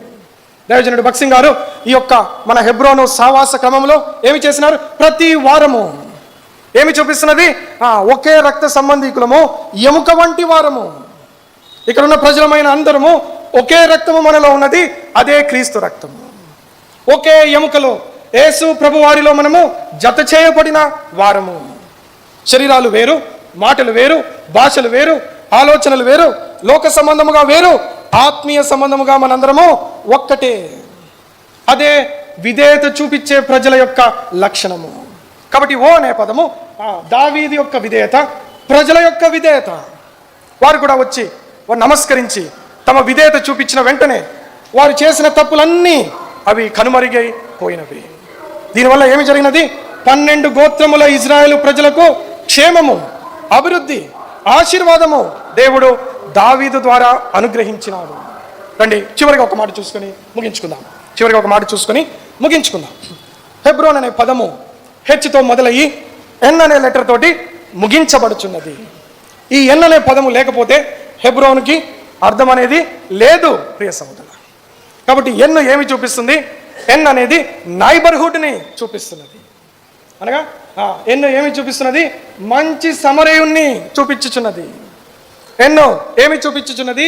దైవజనుడు భక్సింగ్ గారు ఈ యొక్క మన హెబ్రోను సావాస క్రమంలో ఏమి చేసినారు? ప్రతి వారము ఏమి చూపిస్తున్నది? ఒకే రక్త సంబంధీకులము, ఎముక వంటి వారము. ఇక్కడ ఉన్న ప్రజలమైన అందరము ఒకే రక్తము మనలో ఉన్నది, అదే క్రీస్తు రక్తము. ఒకే ఎముకలో యేసు ప్రభు వారిలో మనము జత చేయబడిన వారము. శరీరాలు వేరు, మాటలు వేరు, భాషలు వేరు, ఆలోచనలు వేరు, లోక సంబంధముగా వేరు, ఆత్మీయ సంబంధముగా మనందరము ఒక్కటే. అదే విధేయత చూపించే ప్రజల యొక్క లక్షణము. కాబట్టి ఓ అనే పదము దావీదు యొక్క విధేయత, ప్రజల యొక్క విధేయత. వారు కూడా వచ్చి వారు నమస్కరించి తమ విధేయత చూపించిన వెంటనే వారు చేసిన తప్పులన్నీ అవి కనుమరుగైపోయినవి. దీనివల్ల ఏమి జరిగినది? 12 గోత్రముల ఇజ్రాయేలు ప్రజలకు క్షేమము, అభివృద్ధి, ఆశీర్వాదము దేవుడు దావీదు ద్వారా అనుగ్రహించినాడు. రండి చివరిగా ఒక మాట చూసుకొని ముగించుకుందాం. హెబ్రోన్ అనే పదము హెచ్తో మొదలయ్యి ఎన్ అనే లెటర్ తోటి ముగించబడుచున్నది. ఈ ఎన్ అనే పదము లేకపోతే హెబ్రోన్కి అర్థం అనేది లేదు ప్రియ సహోదరులారా. కాబట్టి ఎన్ ఏమి చూపిస్తుంది? ఎన్ అనేది నైబర్హుడ్ని చూపిస్తున్నది. అనగా ఎన్ ఏమి చూపిస్తున్నది? మంచి సమరయుణ్ణి చూపించుచున్నది. ఎన్నో ఏమి చూపించుచున్నది?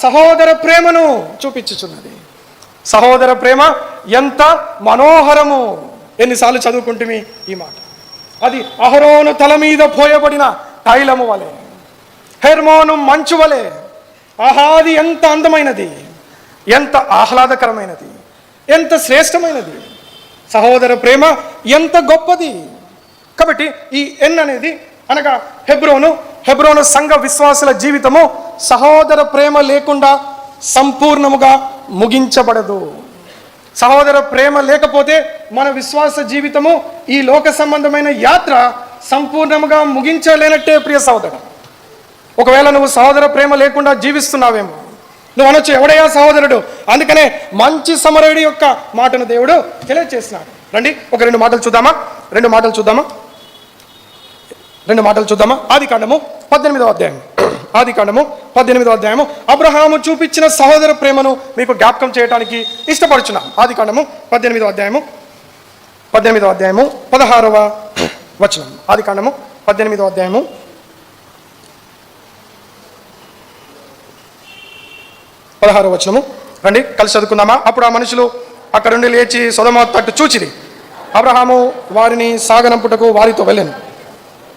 సహోదర ప్రేమను చూపించుచున్నది. సహోదర ప్రేమ ఎంత మనోహరము! ఎన్నిసార్లు చదువుకుంటుమి ఈ మాట. అది అహరోను తల మీద పోయబడిన తైలము వలె, హెర్మోను మంచు వలె. ఆహాది ఎంత అందమైనది, ఎంత ఆహ్లాదకరమైనది, ఎంత శ్రేష్టమైనది! సహోదర ప్రేమ ఎంత గొప్పది! కాబట్టి ఈ ఎన్ అనేది అనగా హెబ్రోను సంఘ విశ్వాసుల జీవితము సహోదర ప్రేమ లేకుండా సంపూర్ణముగా ముగించబడదు. సహోదర ప్రేమ లేకపోతే మన విశ్వాస జీవితము, ఈ లోక సంబంధమైన యాత్ర సంపూర్ణముగా ముగించలేనట్టే ప్రియ సహోదరుడు. ఒకవేళ నువ్వు సహోదర ప్రేమ లేకుండా జీవిస్తున్నావేమో, నువ్వు అనొచ్చు, ఎవడయ్యా సహోదరుడు? అందుకనే మంచి సమరయుడి యొక్క మాటను దేవుడు తెలియజేస్తున్నాడు. రండి ఒక రెండు మాటలు చూద్దామా. ఆదికాండము 18వ అధ్యాయము అబ్రహాము చూపించిన సహోదర ప్రేమను మీకు జ్ఞాపకం చేయడానికి ఇష్టపడుచున్నాం. ఆదికాండము 18వ అధ్యాయము 16వ వచనం. ఆదికాండము 18వ అధ్యాయము 16వ వచనము. రండి కలిసి చదువుకుందామా. అప్పుడు ఆ మనుషులు అక్కడ నుండి లేచి సొదొమ తట్టు చూచిరి. అబ్రహాము వారిని సాగనంపుటకు వారితో వెళ్ళాను.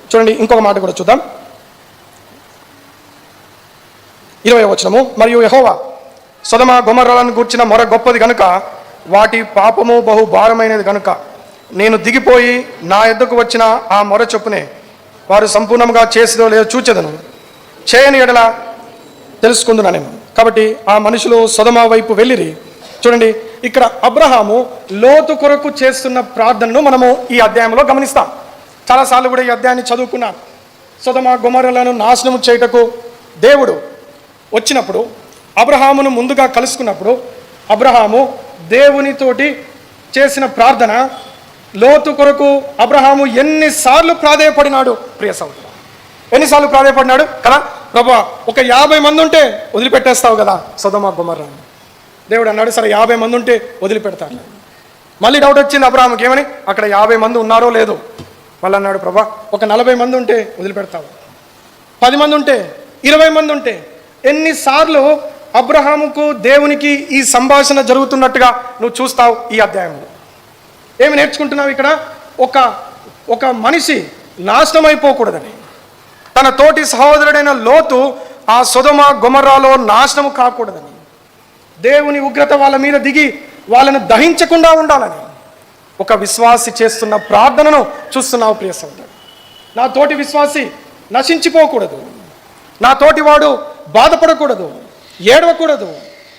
చూడండి ఇంకొక మాట కూడా చూద్దాం. 20వ వచనము. మరియు యెహోవా సొదొమ గొమొర్రాలను గూర్చిన మొర గొప్పది గనుక, వాటి పాపము బహు భారమైనది గనుక, నేను దిగిపోయి నా యొద్దకు వచ్చిన ఆ మొర చొప్పునే వారు సంపూర్ణంగా చేసిదో లేదో చూచెదను, చేయని ఎడల తెలుసుకుందునా నేను. కాబట్టి ఆ మనుషులు సొదొమ వైపు వెళ్ళిరి. చూడండి ఇక్కడ అబ్రహాము లోతు కొరకు చేస్తున్న ప్రార్థనను మనము ఈ అధ్యాయంలో గమనిస్తాం. చాలాసార్లు కూడా ఈ అధ్యాయాన్ని చదువుకున్నాం. సొదొమ గొమొర్రాలను నాశనము చేయుటకు దేవుడు వచ్చినప్పుడు, అబ్రహామును ముందుగా కలుసుకున్నప్పుడు, అబ్రహాము దేవునితోటి చేసిన ప్రార్థన, లోతు కొరకు అబ్రహాము ఎన్నిసార్లు ప్రాధేయపడినాడు ప్రియ సహోదరుడు. ఎన్నిసార్లు ప్రాధేయపడినాడు కదా. ప్రభువా, ఒక 50 మంది ఉంటే వదిలిపెట్టేస్తావు కదా సొదొమ గొమొర్రాను. దేవుడు అన్నాడు, సరే 50 మంది ఉంటే వదిలిపెడతాను. మళ్ళీ డౌట్ వచ్చింది అబ్రహాముకి, ఏమని? అక్కడ 50 మంది ఉన్నారో లేదో. మళ్ళీ అన్నాడు, ప్రభా ఒక 40 మంది ఉంటే వదిలిపెడతావు, 10 మంది ఉంటే, 20 మంది ఉంటే. ఎన్నిసార్లు అబ్రహాముకు దేవునికి ఈ సంభాషణ జరుగుతున్నట్టుగా నువ్వు చూస్తావు ఈ అధ్యాయంలో. ఏమి నేర్చుకుంటున్నావు ఇక్కడ? ఒక మనిషి నాశనం అయిపోకూడదని, తన తోటి సహోదరుడైన లోతు ఆ సొదొమ గొమొర్రాలో నాశనం కాకూడదని, దేవుని ఉగ్రత వాళ్ళ మీద దిగి వాళ్ళను దహించకుండా ఉండాలని ఒక విశ్వాసి చేస్తున్న ప్రార్థనను చూస్తున్నావు ప్రియ సహోదరుడు. నా తోటి విశ్వాసి నశించిపోకూడదు, నా తోటి వాడు బాధపడకూడదు, ఏడవకూడదు,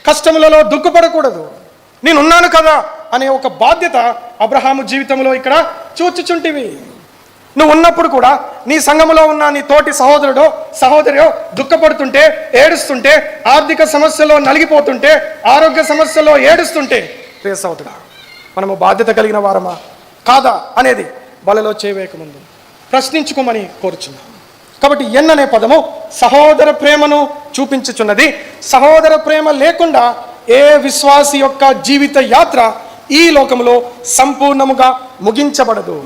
కష్టములలో దుఃఖపడకూడదు, నేనున్నాను కదా అనే ఒక బాధ్యత అబ్రహాము జీవితంలో ఇక్కడ చూచుచుంటివి. నువ్వు ఉన్నప్పుడు కూడా నీ సంఘములో ఉన్న నీ తోటి సహోదరుడో సహోదరియో దుఃఖపడుతుంటే, ఏడుస్తుంటే, ఆర్థిక సమస్యలో నలిగిపోతుంటే, ఆరోగ్య సమస్యలో ఏడుస్తుంటే, ప్రియ సహోదరుడా, మనము బాధ్యత కలిగిన వారమా కాదా అనేది బలలో చేయవేయకముందు ప్రశ్నించుకోమని కోరుచున్నాం. కాబట్టి ఎన్ అనే పదము సహోదర ప్రేమను చూపించుచున్నది. సహోదర ప్రేమ లేకుండా ఏ విశ్వాసి యొక్క జీవిత యాత్ర ఈ లోకంలో సంపూర్ణముగా ముగించబడదు.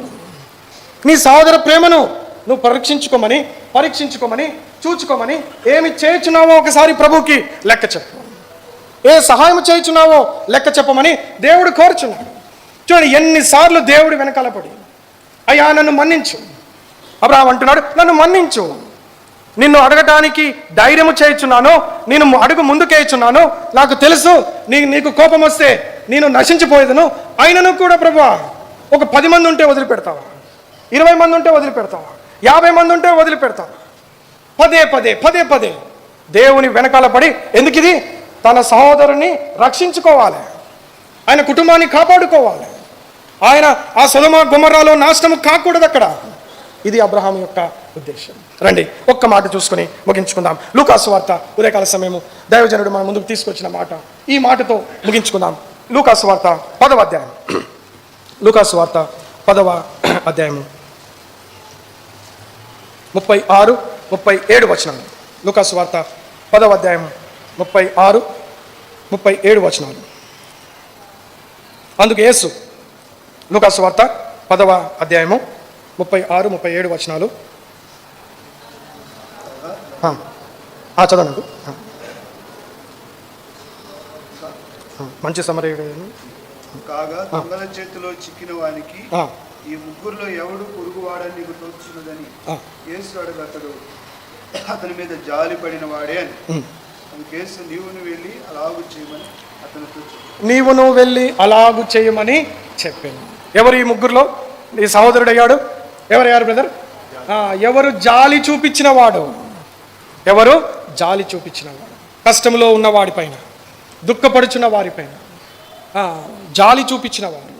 నీ సహోదర ప్రేమను నువ్వు పరీక్షించుకోమని చూచుకోమని, ఏమి చేయుచున్నావో ఒకసారి ప్రభువుకి లెక్క చెప్పు, ఏ సహాయం చేయుచున్నావో లెక్క చెప్పమని దేవుడు కోరుచున్నాడు. చూడండి ఎన్నిసార్లు దేవుడు వెనకాల పడి, అయ్యా నన్ను మన్నించు. అబ్రహాము అంటున్నాడు, నన్ను మన్నించు, నిన్ను అడగటానికి ధైర్యము చేయుచున్నాను, నేను అడుగు ముందుకేయుచున్నాను, నాకు తెలుసు నీకు కోపం వస్తే నేను నశించిపోయేదను, అయినను కూడా ప్రభువా ఒక 10 మంది ఉంటే వదిలిపెడతావా, 20 మంది ఉంటే వదిలిపెడతావా, 50 మంది ఉంటే వదిలిపెడతావా? పదే దేవుని వెనకాల పడి, ఎందుకు ఇది? తన సహోదరుని రక్షించుకోవాలి, ఆయన కుటుంబాన్ని కాపాడుకోవాలి, ఆయన ఆ సొదొమ గొమొర్రాలో నాశనము కాకూడదు అక్కడ. ఇది అబ్రహాం యొక్క ఉద్దేశం. రండి ఒక్క మాట చూసుకొని ముగించుకుందాం. లూకాసు వార్త ఉదయకాల సమయము దైవజనుడు మన ముందుకు తీసుకొచ్చిన మాట, ఈ మాటతో ముగించుకుందాం. లూకాసు వార్త 10వ అధ్యాయం. లూకాసు వార్త 10వ అధ్యాయము 36, 37 వచనాలు. లూకాసు వార్త 10వ అధ్యాయం 36, 37 వచనాలు. అందుకు యేసు, లూకాసు వార్త 10వ అధ్యాయము 36, 37 వచనాలు. చదవనండి. మంచి సమరీ. కాగా దొంగల చేతిలో చిక్కిన వానికి ఈ ముగ్గురులో ఎవడు పొరుగువాడని నీకు తోచున్నదని యేసు అడుగు, అతని మీద జాలి పడిన వాడే అని. కేసు నీవును వెళ్ళి అలాగు చేయమని అతను నీవును వెళ్ళి అలాగు చేయమని చెప్పాను. ఎవరు ఈ ముగ్గురులో నీ సహోదరుడు అయ్యాడు? ఎవరయ్యారు బ్రదర్? ఎవరు జాలి చూపించిన వాడు? ఎవరు జాలి చూపించిన వాడు? కష్టంలో ఉన్న వాడిపైన, దుఃఖపడుచున్న వారిపైన జాలి చూపించిన వారు,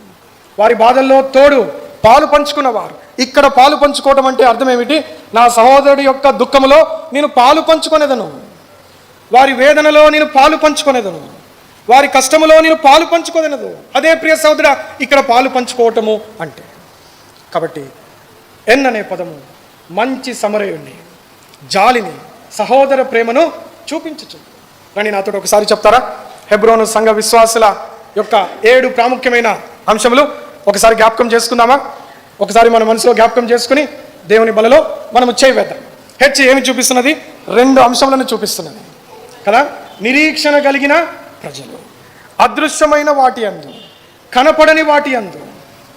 వారి బాధల్లో తోడు పాలు పంచుకున్నవారు. ఇక్కడ పాలు పంచుకోవడం అంటే అర్థం ఏమిటి? నా సహోదరుడి యొక్క దుఃఖములో నేను పాలు పంచుకొనేదను, వారి వేదనలో నేను పాలు పంచుకొనేదను, వారి కష్టములో నేను పాలు పంచుకోదనదు. అదే ప్రియ సహోదరుడా ఇక్కడ పాలు పంచుకోవటము అంటే. కాబట్టి ఎన్ అనే పదము మంచి సమరయుణ్ణి, జాలిని, సహోదర ప్రేమను చూపించచ్చు. కానీ నాతో ఒకసారి చెప్తారా? హెబ్రోను సంఘ విశ్వాసుల యొక్క 7 ప్రాముఖ్యమైన అంశములు ఒకసారి జ్ఞాపకం చేసుకుందామా? ఒకసారి మన మనసులో జ్ఞాపకం చేసుకుని దేవుని బలలో మనము చేయవేద్దాం. హెచ్ ఏమి చూపిస్తున్నది? 2 అంశములను చూపిస్తున్నది కదా. నిరీక్షణ కలిగిన ప్రజలు, అదృశ్యమైన వాటి అందు, కనపడని వాటి అందు,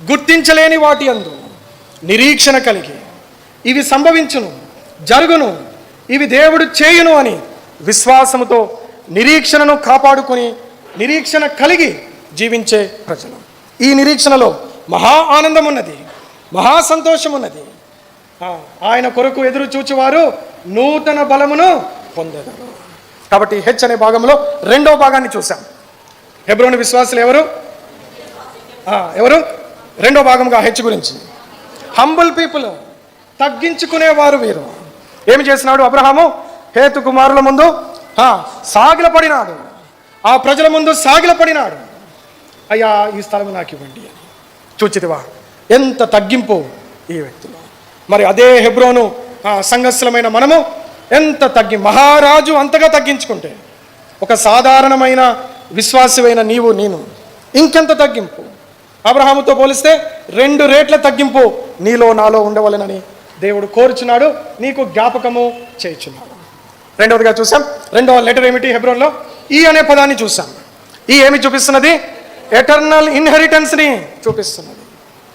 గుర్తించలేని వాటి అందు నిరీక్షణ కలిగి ఇవి సంభవించును, జరుగును, ఇవి దేవుడు చేయును అని విశ్వాసముతో నిరీక్షణను కాపాడుకొని నిరీక్షణ కలిగి జీవించే ప్రజలు. ఈ నిరీక్షణలో మహా ఆనందం ఉన్నది, మహా సంతోషం ఉన్నది. ఆయన కొరకు ఎదురు చూచువారు నూతన బలమును పొందెదరు. కాబట్టి హెచ్ అనే భాగంలో 2వ భాగాన్ని చూసాం. హెబ్రోను విశ్వాసులు ఎవరు? ఎవరు? 2వ భాగంగా హెచ్ గురించి హంబుల్ పీపుల్, తగ్గించుకునేవారు వీరు. ఏమి చేసినాడు అబ్రహాము? హేతు కుమారుల ముందు సాగిలపడినాడు, ఆ ప్రజల ముందు సాగిలపడినాడు. అయ్యా ఈ స్థలం నాకు ఇవ్వండి అని. చూచితివా ఎంత తగ్గింపు ఈ వ్యక్తిలో. మరి అదే హెబ్రోను సంఘస్థలమైన మనము ఎంత మహారాజు అంతగా తగ్గించుకుంటే, ఒక సాధారణమైన విశ్వాసమైన నీవు నేను ఇంకెంత తగ్గింపు. అబ్రహాముతో పోలిస్తే 2 రేట్ల తగ్గింపు నీలో నాలో ఉండవలెనని దేవుడు కోరుచున్నాడు, నీకు జ్ఞాపకము చేయుచున్నాడు. 2వదిగా చూసాం. 2వ లెటర్ ఏమిటి? హెబ్రోన్లో ఈ అనే పదాన్ని చూసాం. ఈ ఏమి చూపిస్తున్నది? ఎటర్నల్ ఇన్హెరిటెన్స్ని చూపిస్తున్నది.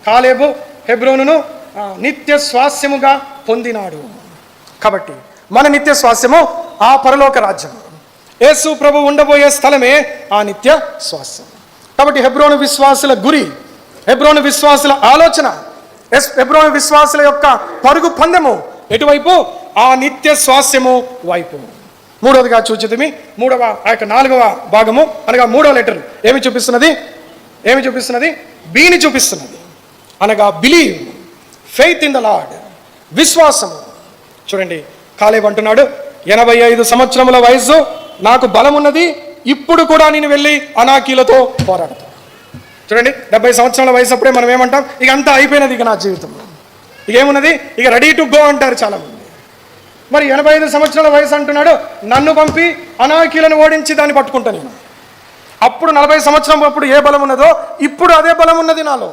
కాలేబు హెబ్రోనును నిత్య స్వాస్యముగా పొందినాడు. కాబట్టి మన నిత్య స్వాస్యము ఆ పరలోక రాజ్యం. యేసు ప్రభు ఉండబోయే స్థలమే ఆ నిత్య స్వాస్యం. కాబట్టి హెబ్రోను విశ్వాసుల గురి, హెబ్రోను విశ్వాసుల ఆలోచన, హెబ్రోను విశ్వాసుల యొక్క పరుగు పందెము ఎటువైపు? ఆ నిత్య స్వాస్యము వైపు. 3వదిగా చూచితిమి. 4వ భాగము అనగా 3వ లెటర్ ఏమి చూపిస్తున్నది? బీని చూపిస్తున్నది. అనగా believe, faith in the lord, విశ్వాసము. చూడండి, కాలేబు అంటున్నాడు 85 సంవత్సరముల వయసు నాకు బలం ఉన్నది, ఇప్పుడు కూడా నేను వెళ్ళి అనాకీలతో పోరాడతాను. చూడండి, 70 సంవత్సరాల వయసు అప్పుడే మనం ఏమంటాం? ఇక అంతా అయిపోయినది, ఇక నా జీవితంలో ఇక ఏమున్నది, ఇక రెడీ టు గో అంటారు చాలామంది. మరి 85 సంవత్సరాల వయసు అంటున్నాడు, నన్ను పంపి అనాకీలను ఓడించి దాన్ని పట్టుకుంటా నేను. అప్పుడు 40 సంవత్సరం అప్పుడు ఏ బలం ఉన్నదో ఇప్పుడు అదే బలం ఉన్నది నాలో.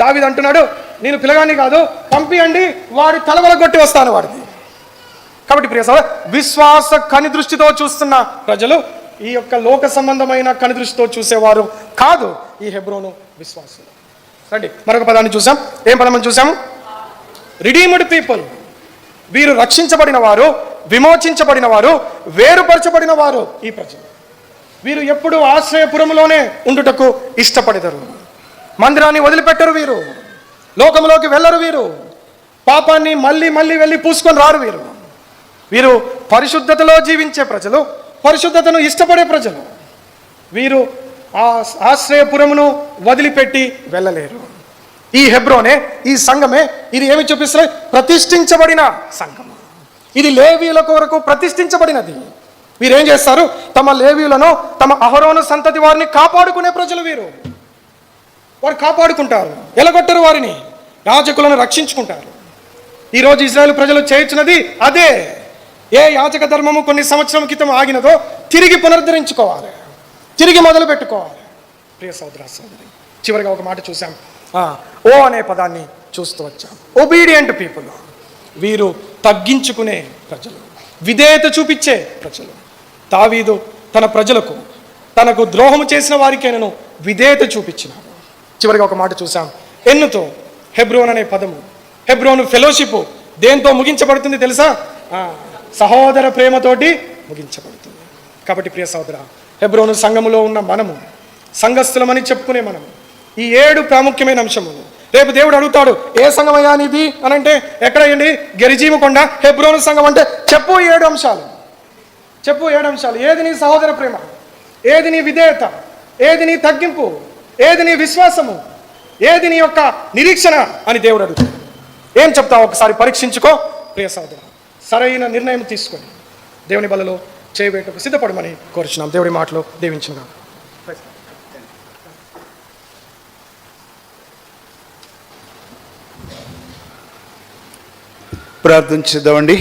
దావీదు అంటున్నాడు, నేను పిల్లగాన్ని కాదు, పంపియండి, వాడి తలవలగొట్టి వస్తాను వాడిని. కాబట్టి ప్రియ సోదరులారా, విశ్వాస కనిదృష్టితో చూస్తున్న ప్రజలు ఈ యొక్క లోక సంబంధమైన కనిదృష్టితో చూసేవారు కాదు ఈ హెబ్రోను విశ్వాసులు. రండి మరొక పదాన్ని చూసాం. ఏం పదం చూసాము? Redeemed people. వీరు రక్షించబడిన వారు, విమోచించబడిన వారు, వేరుపరచబడిన వారు ఈ ప్రజలు. వీరు ఎప్పుడు ఆశ్రయపురంలోనే ఉండుటకు ఇష్టపడతారు. మందిరాన్ని వదిలిపెట్టరు వీరు, లోకంలోకి వెళ్ళరు వీరు, పాపాన్ని మళ్ళీ మళ్ళీ వెళ్ళి పూసుకొని రారు వీరు. వీరు పరిశుద్ధతలో జీవించే ప్రజలు, పరిశుద్ధతను ఇష్టపడే ప్రజలు. వీరు ఆ ఆశ్రయపురమును వదిలిపెట్టి వెళ్ళలేరు. ఈ హెబ్రోనే, ఈ సంఘమే, ఇది ఏమి చూపిస్తుంది? ప్రతిష్ఠించబడిన సంఘం. ఇది లేవీయుల కొరకు ప్రతిష్ఠించబడినది. వీరేం చేస్తారు? తమ లేవీయులను, తమ అహరోను సంతతి వారిని కాపాడుకునే ప్రజలు వీరు. వారు కాపాడుకుంటారు, ఎలగొట్టరు వారిని, యాజకులను రక్షించుకుంటారు. ఈరోజు ఇజ్రాయెల్ ప్రజలు చేయించినది అదే. ఏ యాజక ధర్మము కొన్ని సంవత్సరం క్రితం ఆగినదో తిరిగి పునరుద్ధరించుకోవాలి, తిరిగి మొదలు పెట్టుకోవాలి. ప్రియ సోదర సోదరి, చివరిగా ఒక మాట చూసాం. ఓ అనే పదాన్ని చూస్తూ వచ్చాం. Obedient people. వీరు తగ్గించుకునే ప్రజలు, విధేయత చూపించే ప్రజలు. దావీదు తన ప్రజలకు, తనకు ద్రోహము చేసిన వారికైనను విధేయత చూపించినాడు. చివరిగా ఒక మాట చూసాం. ఎన్నుతో హెబ్రోన్ అనే పదము, హెబ్రోను ఫెలోషిప్ దేంతో ముగించబడుతుంది తెలుసా? సహోదర ప్రేమతోటి ముగించబడుతుంది. కాబట్టి ప్రియ సహోదర, హెబ్రోను సంఘములో ఉన్న మనము, సంఘస్థులమని చెప్పుకునే మనము, ఈ 7 ప్రాముఖ్యమైన అంశములు. రేపు దేవుడు అడుగుతాడు, ఏ సంఘమయ్యా నీది అని అంటే, ఎక్కడయ్యండి? గెరిజీము కొండ హెబ్రోను సంఘం అంటే చెప్పు 7 అంశాలు. చెప్పు 7 అంశాలు. ఏది నీ సహోదర ప్రేమ? ఏది నీ విధేయత? ఏది నీ తగ్గింపు? ఏది నీ విశ్వాసము? ఏది నీ యొక్క నిరీక్షణ అని దేవుడు అడుగుతాడు. ఏం చెప్తావు? ఒకసారి పరీక్షించుకో ప్రియ సహోదర. సరైన నిర్ణయం తీసుకొని దేవుని బలలో చేయబెట్టకు సిద్ధపడమని కోరుచున్నాం. దేవుడి మాటలు దీవించునుగాక. ప్రార్థన చేద్దామండి.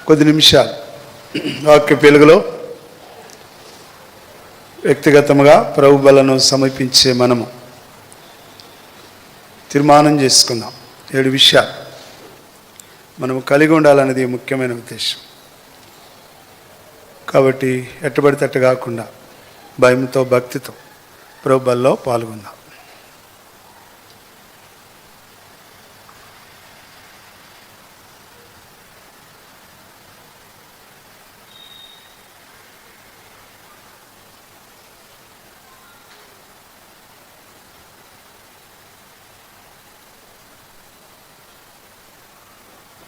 కొద్ది నిమిషాలు వాక్య వెలుగులో వ్యక్తిగతంగా ప్రభు బలను సమర్పించే మనము తీర్మానం చేసుకుందాం. 7 విషయాలు మనము కలిగి ఉండాలనేది ముఖ్యమైన ఉద్దేశం. కాబట్టి ఎట్టుబడితే అట్టు కాకుండా భయంతో, భక్తితో ప్రభు బలలో పాల్గొందాం.